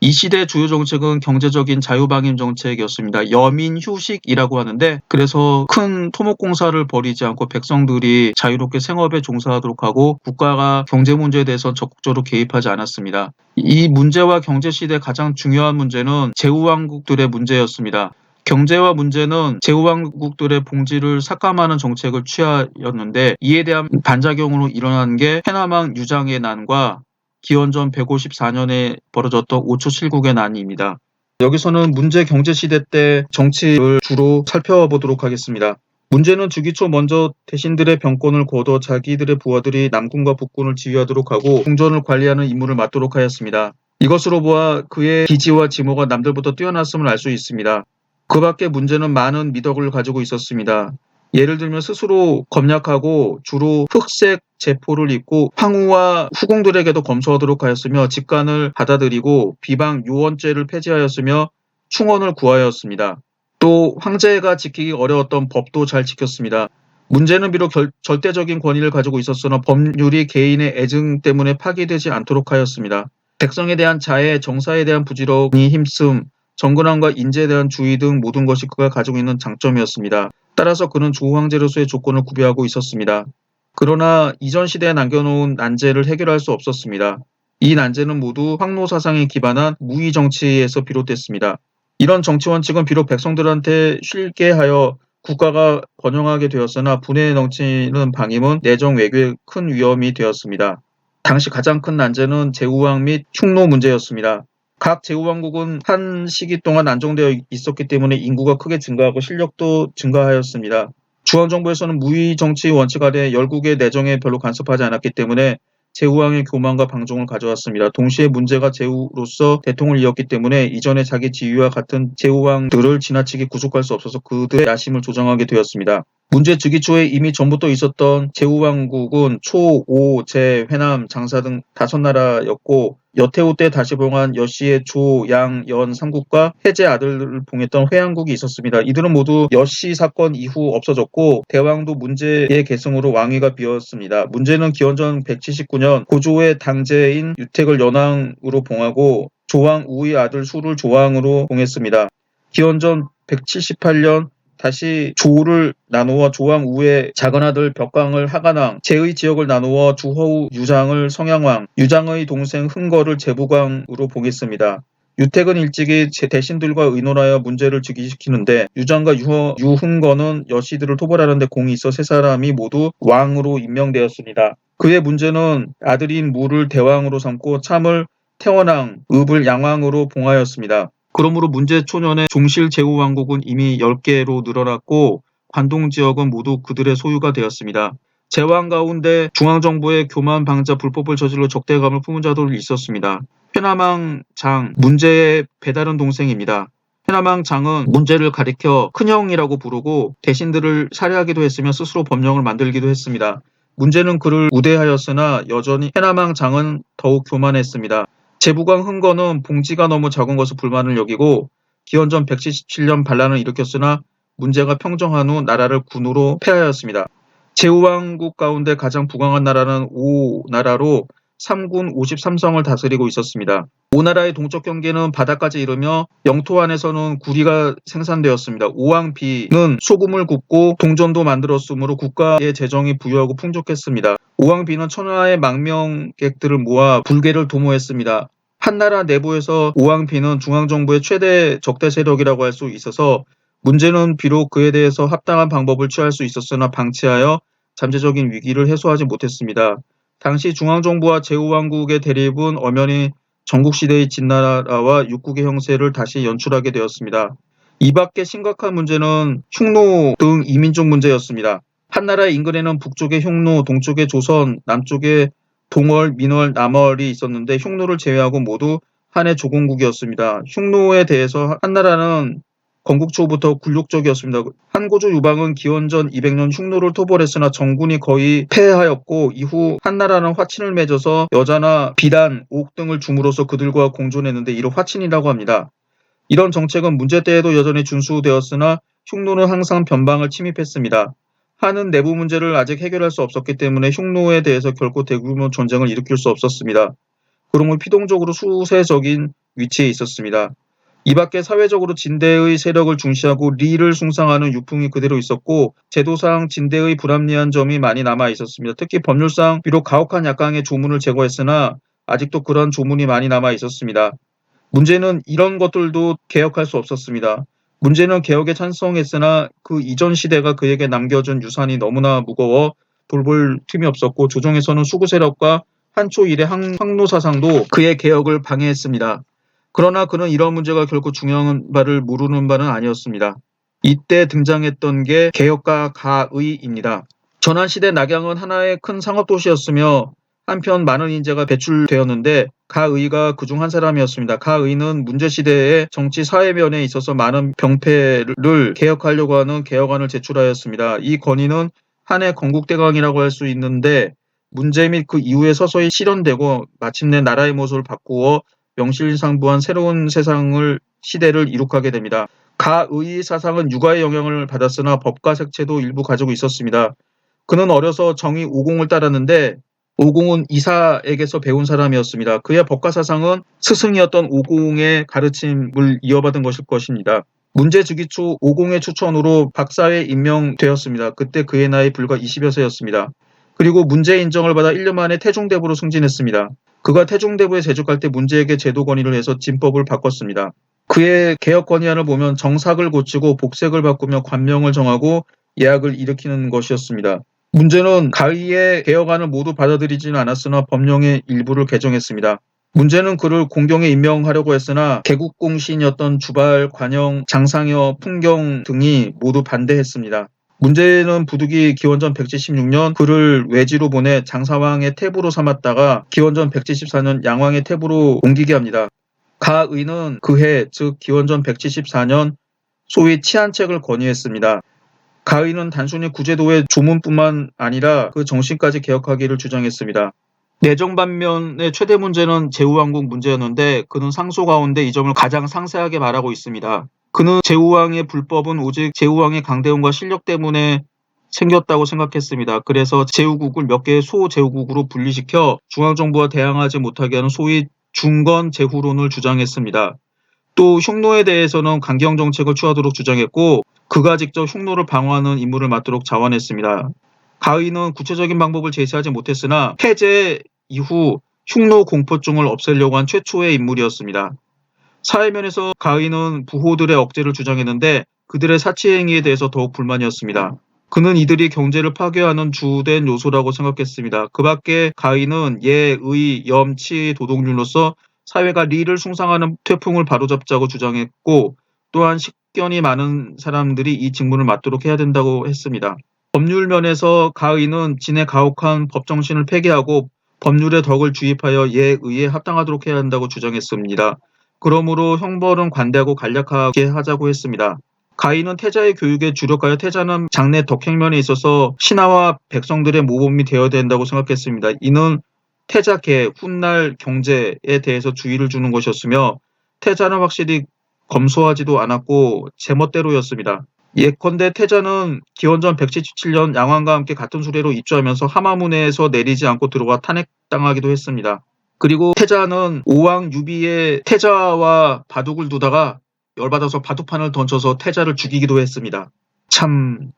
이 시대 주요 정책은 경제적인 자유방임 정책이었습니다. 여민휴식이라고 하는데 그래서 큰 토목공사를 벌이지 않고 백성들이 자유롭게 생업에 종사하도록 하고 국가가 경제 문제에 대해서 적극적으로 개입하지 않았습니다. 이 문제와 경제시대의 가장 중요한 문제는 제후왕국들의 문제였습니다. 경제와 문제는 제후왕국들의 봉지를 삭감하는 정책을 취하였는데 이에 대한 반작용으로 일어난 게 해남왕 유장의 난과 기원전 154년에 벌어졌던 오초칠국의 난입니다. 여기서는 문제 경제시대 때 정치를 주로 살펴보도록 하겠습니다. 문제는 즉위 초 먼저 대신들의 병권을 거둬 자기들의 부하들이 남군과 북군을 지휘하도록 하고 궁전을 관리하는 임무를 맡도록 하였습니다. 이것으로 보아 그의 기지와 지모가 남들보다 뛰어났음을 알 수 있습니다. 그 밖에 문제는 많은 미덕을 가지고 있었습니다. 예를 들면 스스로 검약하고 주로 흑색 제포를 입고 황후와 후궁들에게도 검소하도록 하였으며 직간을 받아들이고 비방 요원죄를 폐지하였으며 충원을 구하였습니다. 또 황제가 지키기 어려웠던 법도 잘 지켰습니다. 문제는 비록 절대적인 권위를 가지고 있었으나 법률이 개인의 애증 때문에 파기되지 않도록 하였습니다. 백성에 대한 자애, 정사에 대한 부지런히 힘씀, 정근함과 인재에 대한 주의 등 모든 것이 그가 가지고 있는 장점이었습니다. 따라서 그는 조황제로서의 조건을 구비하고 있었습니다. 그러나 이전 시대에 남겨놓은 난제를 해결할 수 없었습니다. 이 난제는 모두 황노 사상에 기반한 무의 정치에서 비롯됐습니다. 이런 정치 원칙은 비록 백성들한테 쉽게 하여 국가가 번영하게 되었으나 분해에 넘치는 방임은 내정 외교에 큰 위험이 되었습니다. 당시 가장 큰 난제는 제후왕 및 흉노 문제였습니다. 각 제후왕국은 한 시기 동안 안정되어 있었기 때문에 인구가 크게 증가하고 실력도 증가하였습니다. 중앙정부에서는 무의 정치 원칙 아래 열국의 내정에 별로 간섭하지 않았기 때문에 제후왕의 교만과 방종을 가져왔습니다. 동시에 문제가 제후로서 대통을 이었기 때문에 이전에 자기 지위와 같은 제후왕들을 지나치게 구속할 수 없어서 그들의 야심을 조장하게 되었습니다. 문제 즉위 초에 이미 전부터 있었던 제후왕국은 초, 오, 제, 회남, 장사 등 5나라였고 여태우 때 다시 봉한 여씨의 조, 양, 연 3국과 해제 아들을 봉했던 회양국이 있었습니다. 이들은 모두 여씨 사건 이후 없어졌고 대왕도 문제의 계승으로 왕위가 비었습니다. 문제는 기원전 179년 고조의 당제인 유택을 연왕으로 봉하고 조왕 우의 아들 수를 조왕으로 봉했습니다. 기원전 178년 다시 조를 나누어 조왕 우의 작은 아들 벽광을 하간왕, 제의 지역을 나누어 주허우 유장을 성양왕, 유장의 동생 흥거를 제부광으로 봉했습니다. 유택은 일찍이 대신들과 의논하여 문제를 즉위시키는데 유장과 유흥거는 여씨들을 토벌하는 데 공이 있어 세 사람이 모두 왕으로 임명되었습니다. 그의 문제는 아들인 무를 대왕으로 삼고 참을 태원왕, 읍을 양왕으로 봉하였습니다. 그러므로 문제 초년의 종실 제후왕국은 이미 10개로 늘어났고 관동 지역은 모두 그들의 소유가 되었습니다. 제왕 가운데 중앙정부의 교만 방자 불법을 저질러 적대감을 품은 자도 있었습니다. 회남왕 장, 문제의 배다른 동생입니다. 회남왕 장은 문제를 가리켜 큰형이라고 부르고 대신들을 살해하기도 했으며 스스로 법령을 만들기도 했습니다. 문제는 그를 우대하였으나 여전히 회남왕 장은 더욱 교만했습니다. 제부강 흥거는 봉지가 너무 작은 것을 불만을 여기고 기원전 177년 반란을 일으켰으나 문제가 평정한 후 나라를 군으로 폐하였습니다. 제후왕국 가운데 가장 부강한 나라는 오나라로 3군 53성을 다스리고 있었습니다. 오나라의 동쪽 경계는 바다까지 이르며 영토 안에서는 구리가 생산되었습니다. 오왕비는 소금을 굽고 동전도 만들었으므로 국가의 재정이 부유하고 풍족했습니다. 오왕비는 천하의 망명객들을 모아 불계를 도모했습니다. 한나라 내부에서 오왕비는 중앙정부의 최대 적대 세력이라고 할 수 있어서 문제는 비록 그에 대해서 합당한 방법을 취할 수 있었으나 방치하여 잠재적인 위기를 해소하지 못했습니다. 당시 중앙정부와 제후왕국의 대립은 엄연히 전국시대의 진나라와 육국의 형세를 다시 연출하게 되었습니다. 이 밖에 심각한 문제는 흉노 등 이민족 문제였습니다. 한나라 인근에는 북쪽에 흉노, 동쪽에 조선, 남쪽에 동월, 민월, 남월이 있었는데 흉노를 제외하고 모두 한의 조공국이었습니다. 흉노에 대해서 한나라는 건국 초부터 굴욕적이었습니다. 한고조 유방은 기원전 200년 흉노를 토벌했으나 정군이 거의 패하였고 이후 한나라는 화친을 맺어서 여자나 비단, 옥 등을 줌으로써 그들과 공존했는데 이를 화친이라고 합니다. 이런 정책은 문제 때에도 여전히 준수되었으나 흉노는 항상 변방을 침입했습니다. 한은 내부 문제를 아직 해결할 수 없었기 때문에 흉노에 대해서 결코 대규모 전쟁을 일으킬 수 없었습니다. 그러므로 피동적으로 수세적인 위치에 있었습니다. 이 밖에 사회적으로 진대의 세력을 중시하고 리를 숭상하는 유풍이 그대로 있었고 제도상 진대의 불합리한 점이 많이 남아 있었습니다. 특히 법률상 비록 가혹한 약강의 조문을 제거했으나 아직도 그런 조문이 많이 남아 있었습니다. 문제는 이런 것들도 개혁할 수 없었습니다. 문제는 개혁에 찬성했으나 그 이전 시대가 그에게 남겨준 유산이 너무나 무거워 돌볼 틈이 없었고 조정에서는 수구 세력과 한초 일의 황노 사상도 그의 개혁을 방해했습니다. 그러나 그는 이런 문제가 결코 중요한 바를 모르는 바는 아니었습니다. 이때 등장했던 게 개혁가 가의입니다. 전환시대 낙양은 하나의 큰 상업도시였으며 한편 많은 인재가 배출되었는데 가의가 그중 한 사람이었습니다. 가의는 문제시대의 정치 사회면에 있어서 많은 병폐를 개혁하려고 하는 개혁안을 제출하였습니다. 이 건의는 한해 건국대강이라고 할 수 있는데 문제 및 그 이후에 서서히 실현되고 마침내 나라의 모습을 바꾸어 명실상부한 새로운 세상을 시대를 이룩하게 됩니다. 가의의 사상은 육아의 영향을 받았으나 법과 색채도 일부 가지고 있었습니다. 그는 어려서 정의 오공을 따랐는데 오공은 이사에게서 배운 사람이었습니다. 그의 법과 사상은 스승이었던 오공의 가르침을 이어받은 것일 것입니다. 문제 즉위 초 오공의 추천으로 박사에 임명되었습니다. 그때 그의 나이 불과 20여 세였습니다. 그리고 문제의 인정을 받아 1년 만에 태종대부로 승진했습니다. 그가 태종대부에 재직할 때 문제에게 제도 건의를 해서 진법을 바꿨습니다. 그의 개혁 건의안을 보면 정삭을 고치고 복색을 바꾸며 관명을 정하고 예약을 일으키는 것이었습니다. 문제는 가의의 개혁안을 모두 받아들이지는 않았으나 법령의 일부를 개정했습니다. 문제는 그를 공경에 임명하려고 했으나 개국공신이었던 주발, 관영, 장상여, 풍경 등이 모두 반대했습니다. 문제는 부득이 기원전 176년 그를 외지로 보내 장사왕의 태부로 삼았다가 기원전 174년 양왕의 태부로 옮기게 합니다. 가의는 그해 즉 기원전 174년 소위 치안책을 건의했습니다. 가의는 단순히 구제도의 조문뿐만 아니라 그 정신까지 개혁하기를 주장했습니다. 내정 반면의 최대 문제는 제후왕국 문제였는데 그는 상소 가운데 이 점을 가장 상세하게 말하고 있습니다. 그는 제후왕의 불법은 오직 제후왕의 강대원과 실력 때문에 생겼다고 생각했습니다. 그래서 제후국을 몇 개의 소제후국으로 분리시켜 중앙정부와 대항하지 못하게 하는 소위 중건제후론을 주장했습니다. 또 흉노에 대해서는 강경 정책을 취하도록 주장했고 그가 직접 흉노를 방어하는 임무를 맡도록 자원했습니다. 가의는 구체적인 방법을 제시하지 못했으나 해제 이후 흉노 공포증을 없애려고 한 최초의 인물이었습니다. 사회면에서 가의는 부호들의 억제를 주장했는데 그들의 사치 행위에 대해서 더욱 불만이었습니다. 그는 이들이 경제를 파괴하는 주된 요소라고 생각했습니다. 그 밖에 가의는 예, 의, 염, 치, 도덕률로서 사회가 리를 숭상하는 태풍을 바로잡자고 주장했고 또한 식견이 많은 사람들이 이 직무를 맡도록 해야 된다고 했습니다. 법률 면에서 가의는 진의 가혹한 법정신을 폐기하고 법률의 덕을 주입하여 예의에 합당하도록 해야 한다고 주장했습니다. 그러므로 형벌은 관대하고 간략하게 하자고 했습니다. 가의는 태자의 교육에 주력하여 태자는 장래 덕행면에 있어서 신하와 백성들의 모범이 되어야 된다고 생각했습니다. 이는 태자계, 훗날 경제에 대해서 주의를 주는 것이었으며 태자는 확실히 검소하지도 않았고 제멋대로였습니다. 예컨대 태자는 기원전 177년 양왕과 함께 같은 수레로 입주하면서 하마문에서 내리지 않고 들어와 탄핵당하기도 했습니다. 그리고 태자는 오왕 유비의 태자와 바둑을 두다가 열받아서 바둑판을 던져서 태자를 죽이기도 했습니다. 참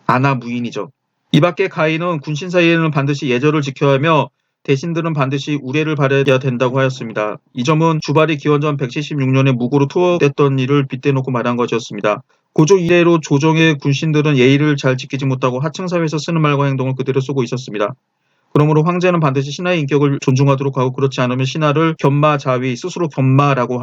아나무인이죠. 이밖에 가인은 군신 사이에는 반드시 예절을 지켜야 하며 대신들은 반드시 우례를 바라야 된다고 하였습니다. 이 점은 주발이 기원전 176년에 무고로 투옥됐던 일을 빗대놓고 말한 것이었습니다. 고조 이래로 조정의 군신들은 예의를 잘 지키지 못하고 하층사회에서 쓰는 말과 행동을 그대로 쓰고 있었습니다. 그러므로 황제는 반드시 신하의 인격을 존중하도록 하고 그렇지 않으면 신하를 견마자위 스스로 견마라고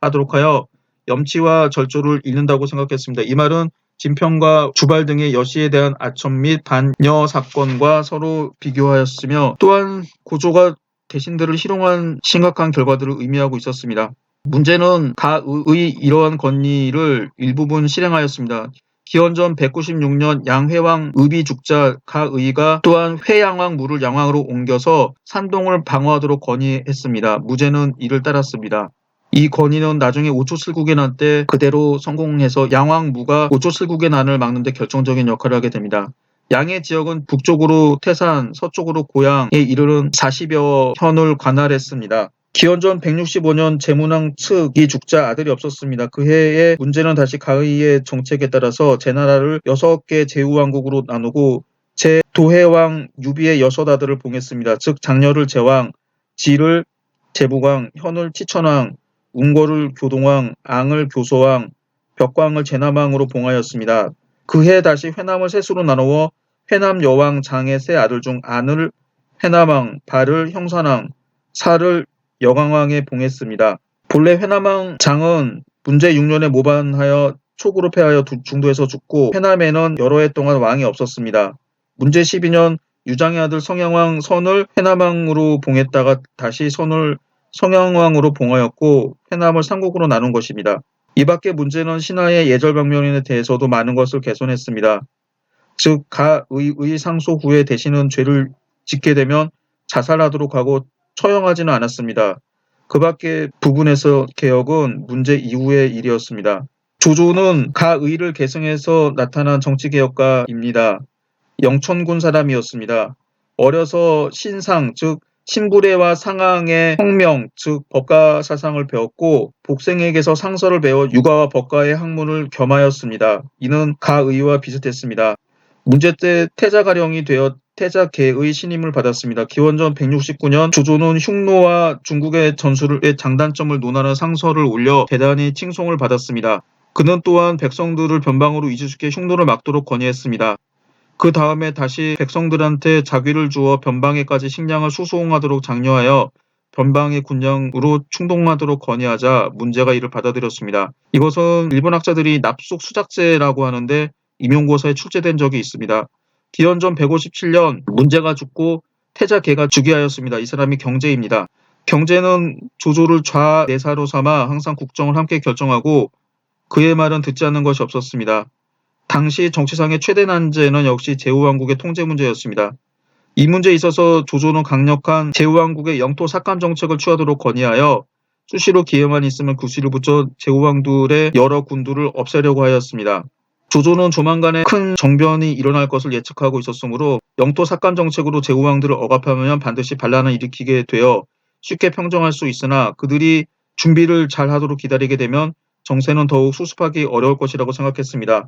하도록 하여 염치와 절조를 잃는다고 생각했습니다. 이 말은 진평과 주발 등의 여시에 대한 아첨 및 반여 사건과 서로 비교하였으며 또한 고조가 대신들을 희롱한 심각한 결과들을 의미하고 있었습니다. 문제는 가의의 이러한 권리를 일부분 실행하였습니다. 기원전 196년 양회왕 의비 죽자 가의가 또한 회양왕 무를 양왕으로 옮겨서 산동을 방어하도록 건의했습니다. 무제는 이를 따랐습니다. 이 건의는 나중에 오초칠국의 난 때 그대로 성공해서 양왕 무가 오초칠국의 난을 막는 데 결정적인 역할을 하게 됩니다. 양의 지역은 북쪽으로 태산, 서쪽으로 고양에 이르는 40여 현을 관할했습니다. 기원전 165년 제문왕 측이 죽자 아들이 없었습니다. 그 해에 문제는 다시 가의의 정책에 따라서 제나라를 6개 제후왕국으로 나누고 제도해왕 유비의 6아들을 봉했습니다. 즉 장렬을 제왕, 지를 제부왕, 현을 치천왕, 운거를 교동왕, 앙을 교소왕, 벽광을 제남왕으로 봉하였습니다. 그 해 다시 회남을 셋으로 나누어 회남 여왕 장의 세 아들 중 안을 회남왕, 발을 형산왕, 사를 여강왕에 봉했습니다. 본래 회남왕 장은 문제 6년에 모반하여 촉으로 패하여 중도에서 죽고 회남에는 여러 해 동안 왕이 없었습니다. 문제 12년 유장의 아들 성양왕 선을 회남왕으로 봉했다가 다시 선을 성양왕으로 봉하였고 회남을 3국으로 나눈 것입니다. 이밖에 문제는 신하의 예절 방면에 대해서도 많은 것을 개선했습니다. 즉 가의의 상소 후에 대신은 죄를 짓게 되면 자살하도록 하고 처형하지는 않았습니다. 그 밖의 부분에서 개혁은 문제 이후의 일이었습니다. 조조는 가의를 계승해서 나타난 정치개혁가입니다. 영천군 사람이었습니다. 어려서 신상 즉 신부례와 상항의 형명 즉 법가 사상을 배웠고 복생에게서 상서를 배워 육아와 법가의 학문을 겸하였습니다. 이는 가의와 비슷했습니다. 문제 때 태자가령이 되어 태자계의 신임을 받았습니다. 기원전 169년 조조는 흉노와 중국의 전술의 장단점을 논하는 상서를 올려 대단히 칭송을 받았습니다. 그는 또한 백성들을 변방으로 이주시켜 흉노를 막도록 건의했습니다. 그 다음에 다시 백성들한테 자귀를 주어 변방에까지 식량을 수송하도록 장려하여 변방의 군량으로 충동하도록 건의하자 문제가 이를 받아들였습니다. 이것은 일본 학자들이 납속 수작제라고 하는데 임용고사에 출제된 적이 있습니다. 기원전 157년 문제가 죽고 태자계가 즉위하였습니다. 이 사람이 경제입니다. 경제는 조조를 좌내사로 삼아 항상 국정을 함께 결정하고 그의 말은 듣지 않는 것이 없었습니다. 당시 정치상의 최대 난제는 역시 제후왕국의 통제 문제였습니다. 이 문제에 있어서 조조는 강력한 제후왕국의 영토 삭감 정책을 취하도록 건의하여 수시로 기회만 있으면 구실을 붙여 제후왕들의 여러 군두를 없애려고 하였습니다. 조조는 조만간에 큰 정변이 일어날 것을 예측하고 있었으므로 영토 삭감 정책으로 제후왕들을 억압하면 반드시 반란을 일으키게 되어 쉽게 평정할 수 있으나 그들이 준비를 잘 하도록 기다리게 되면 정세는 더욱 수습하기 어려울 것이라고 생각했습니다.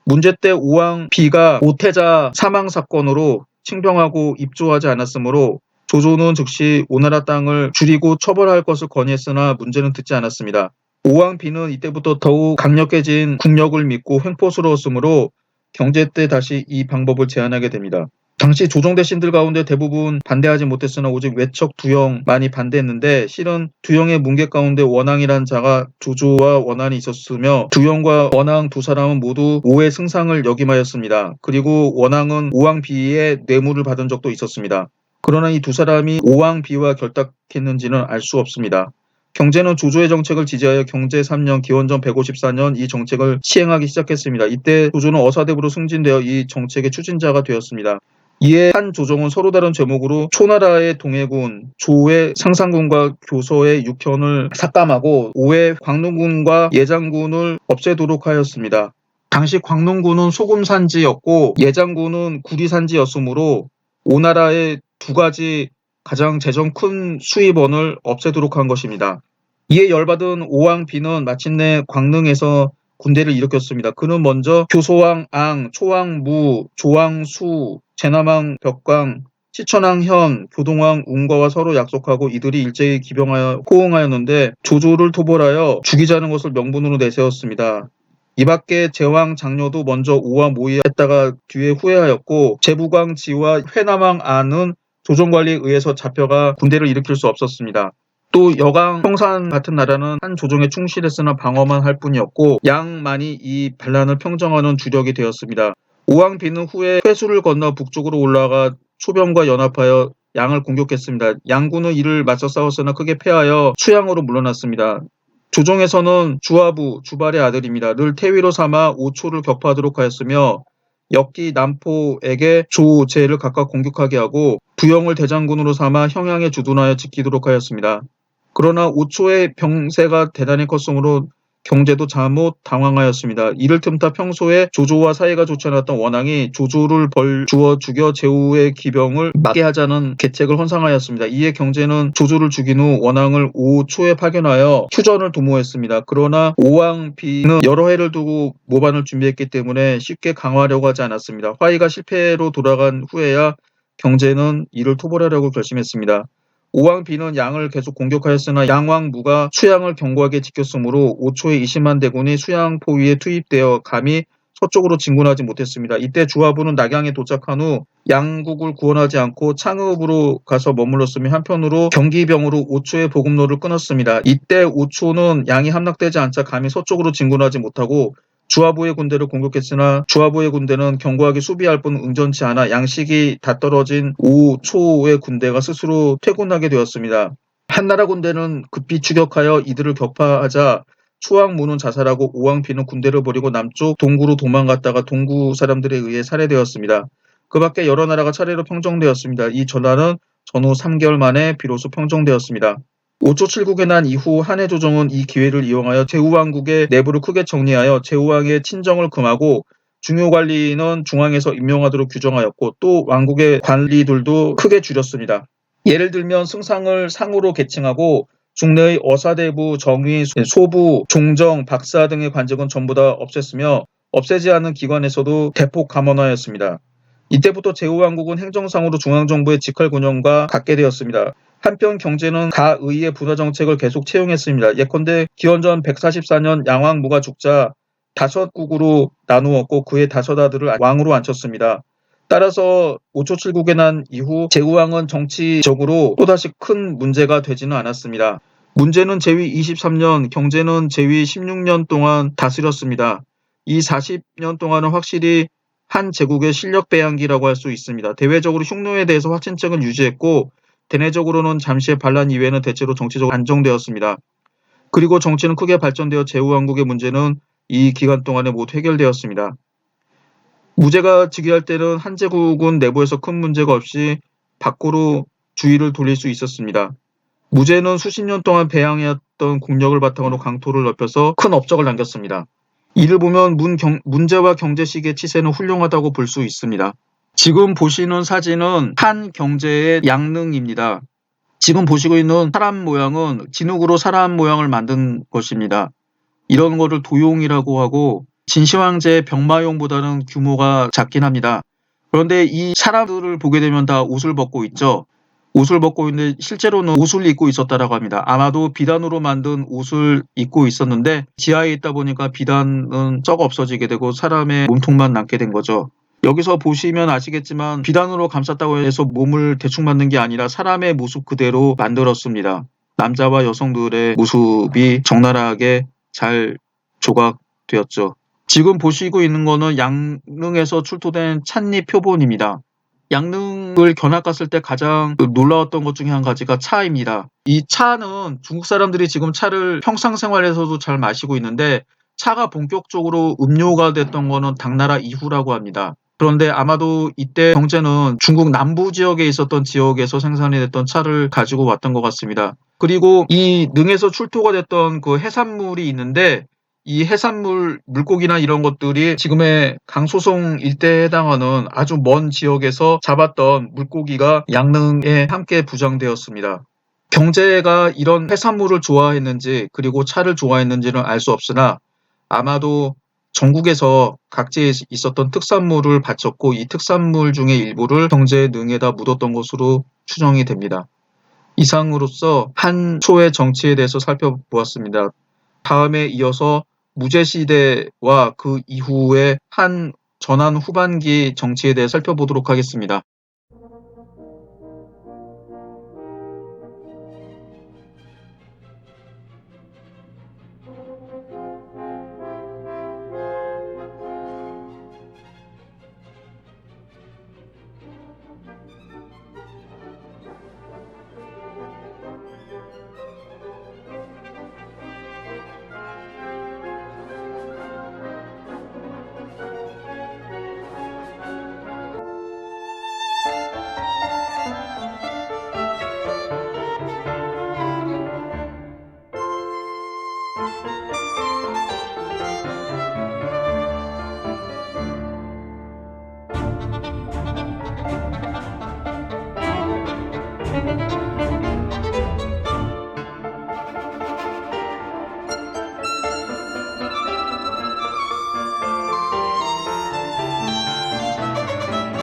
문제 때 오왕 비가 오태자 사망 사건으로 칭병하고 입조하지 않았으므로 조조는 즉시 오나라 땅을 줄이고 처벌할 것을 건의했으나 문제는 듣지 않았습니다. 오왕 비는 이때부터 더욱 강력해진 국력을 믿고 횡포스러웠으므로 경제 때 다시 이 방법을 제안하게 됩니다. 당시 조정대 신들 가운데 대부분 반대하지 못했으나 오직 외척 두영만이 반대했는데 실은 두영의 문계 가운데 원앙이란 자가 조조와 원한이 있었으며 두영과 원앙 두 사람은 모두 오의 승상을 역임하였습니다. 그리고 원앙은 오왕비의 뇌물을 받은 적도 있었습니다. 그러나 이 두 사람이 오왕비와 결탁했는지는 알 수 없습니다. 경제는 조조의 정책을 지지하여 경제 3년 기원전 154년 이 정책을 시행하기 시작했습니다. 이때 조조는 어사대부로 승진되어 이 정책의 추진자가 되었습니다. 이에 한 조정은 서로 다른 제목으로 초나라의 동해군, 조의 상산군과 교서의 육현을 삭감하고 오의 광릉군과 예장군을 없애도록 하였습니다. 당시 광릉군은 소금산지였고 예장군은 구리산지였으므로 오나라의 두 가지 가장 재정 큰 수입원을 없애도록 한 것입니다. 이에 열받은 오왕비는 마침내 광릉에서 군대를 일으켰습니다. 그는 먼저 교소왕 앙, 초왕 무, 조왕 수, 제남왕 벽광, 시천왕 현, 교동왕 웅과와 서로 약속하고 이들이 일제히 기병하여 호응하였는데 조조를 토벌하여 죽이자는 것을 명분으로 내세웠습니다. 이밖에 제왕 장녀도 먼저 오와 모의했다가 뒤에 후회하였고 제부광 지와 회남왕 안은 조정관리에 의해서 잡혀가 군대를 일으킬 수 없었습니다. 또 여강 평산 같은 나라는 한 조정에 충실했으나 방어만 할 뿐이었고 양만이 이 반란을 평정하는 주력이 되었습니다. 오왕비는 후에 회수를 건너 북쪽으로 올라가 초병과 연합하여 양을 공격했습니다. 양군은 이를 맞서 싸웠으나 크게 패하여 수양으로 물러났습니다. 조정에서는 주하부, 주발의 아들입니다. 를 태위로 삼아 오초를 격파하도록 하였으며 역기 남포에게 조제를 각각 공격하게 하고 부영을 대장군으로 삼아 형양에 주둔하여 지키도록 하였습니다. 그러나 오초의 병세가 대단히 컸으므로 경제도 잠못 당황하였습니다. 이를 틈타 평소에 조조와 사이가 좋지 않았던 원앙이 조조를 벌 주어 죽여 제후의 기병을 막게 하자는 계책을 헌상하였습니다. 이에 경제는 조조를 죽인 후 원앙을 오초에 파견하여 휴전을 도모했습니다. 그러나 오왕비는 여러 해를 두고 모반을 준비했기 때문에 쉽게 강화하려고 하지 않았습니다. 화의가 실패로 돌아간 후에야 경제는 이를 토벌하려고 결심했습니다. 오왕비는 양을 계속 공격하였으나 양왕무가 수양을 견고하게 지켰으므로 오초의 20만 대군이 수양 포위에 투입되어 감히 서쪽으로 진군하지 못했습니다. 이때 주하부는 낙양에 도착한 후 양국을 구원하지 않고 창읍으로 가서 머물렀으며 한편으로 경기병으로 오초의 보급로를 끊었습니다. 이때 오초는 양이 함락되지 않자 감히 서쪽으로 진군하지 못하고 주하부의 군대를 공격했으나 주하부의 군대는 견고하게 수비할 뿐 응전치 않아 양식이 다 떨어진 오초의 군대가 스스로 퇴군하게 되었습니다. 한나라 군대는 급히 추격하여 이들을 격파하자 초왕무는 자살하고 오왕비는 군대를 버리고 남쪽 동구로 도망갔다가 동구 사람들에 의해 살해되었습니다. 그 밖에 여러 나라가 차례로 평정되었습니다. 이 전라는 전후 3개월 만에 비로소 평정되었습니다. 오초 7국에 난 이후 한해 조정은 이 기회를 이용하여 제후왕국의 내부를 크게 정리하여 제후왕의 친정을 금하고 중요 관리는 중앙에서 임명하도록 규정하였고 또 왕국의 관리들도 크게 줄였습니다. 예를 들면 승상을 상으로 계층하고 중내의 어사대부, 정의, 소부, 종정, 박사 등의 관직은 전부 다 없앴으며 없애지 않은 기관에서도 대폭 감원하였습니다. 이때부터 제후왕국은 행정상으로 중앙정부의 직할군형과 갖게 되었습니다. 한편 경제는 가의의 분화정책을 계속 채용했습니다. 예컨대 기원전 144년 양왕무가 죽자 5국으로 나누었고 그의 5아들을 왕으로 앉혔습니다. 따라서 오초 7국에 난 이후 제후왕은 정치적으로 또다시 큰 문제가 되지는 않았습니다. 문제는 제위 23년, 경제는 제위 16년 동안 다스렸습니다. 이 40년 동안은 확실히 한 제국의 실력 배양기라고 할 수 있습니다. 대외적으로 흉노에 대해서 확신책을 유지했고 대내적으로는 잠시의 반란 이외에는 대체로 정치적으로 안정되었습니다. 그리고 정치는 크게 발전되어 제후왕국의 문제는 이 기간 동안에 모두 해결되었습니다. 무제가 즉위할 때는 한 제국은 내부에서 큰 문제가 없이 밖으로 주의를 돌릴 수 있었습니다. 무제는 수십 년 동안 배양해왔던 국력을 바탕으로 강토를 넓혀서 큰 업적을 남겼습니다. 이를 보면 문제와 경제 시기의 치세는 훌륭하다고 볼 수 있습니다. 지금 보시는 사진은 한 경제의 양릉입니다. 지금 보시고 있는 사람 모양은 진흙으로 사람 모양을 만든 것입니다. 이런 거를 도용이라고 하고 진시황제의 병마용보다는 규모가 작긴 합니다. 그런데 이 사람들을 보게 되면 다 옷을 벗고 있죠. 옷을 벗고 있는데 실제로는 옷을 입고 있었다라고 합니다. 아마도 비단으로 만든 옷을 입고 있었는데 지하에 있다 보니까 비단은 썩어 없어지게 되고 사람의 몸통만 남게 된 거죠. 여기서 보시면 아시겠지만 비단으로 감쌌다고 해서 몸을 대충 만든 게 아니라 사람의 모습 그대로 만들었습니다. 남자와 여성들의 모습이 적나라하게 잘 조각되었죠. 지금 보시고 있는 거는 양릉에서 출토된 찻잎 표본입니다. 양릉을 견학 갔을 때 가장 놀라웠던 것 중에 한 가지가 차입니다. 이 차는 중국 사람들이 지금 차를 평상생활에서도 잘 마시고 있는데 차가 본격적으로 음료가 됐던 거는 당나라 이후라고 합니다. 그런데 아마도 이때 경제는 중국 남부 지역에 있었던 지역에서 생산이 됐던 차를 가지고 왔던 것 같습니다. 그리고 이 능에서 출토가 됐던 그 해산물이 있는데 이 해산물, 물고기나 이런 것들이 지금의 강소송 일대에 해당하는 아주 먼 지역에서 잡았던 물고기가 양릉에 함께 부장되었습니다. 경제가 이런 해산물을 좋아했는지 그리고 차를 좋아했는지는 알 수 없으나 아마도 전국에서 각지에 있었던 특산물을 바쳤고 이 특산물 중에 일부를 경제의 능에다 묻었던 것으로 추정이 됩니다. 이상으로써 한초의 정치에 대해서 살펴보았습니다. 다음에 이어서 무제시대와 그 이후의 한 전한 후반기 정치에 대해 살펴보도록 하겠습니다.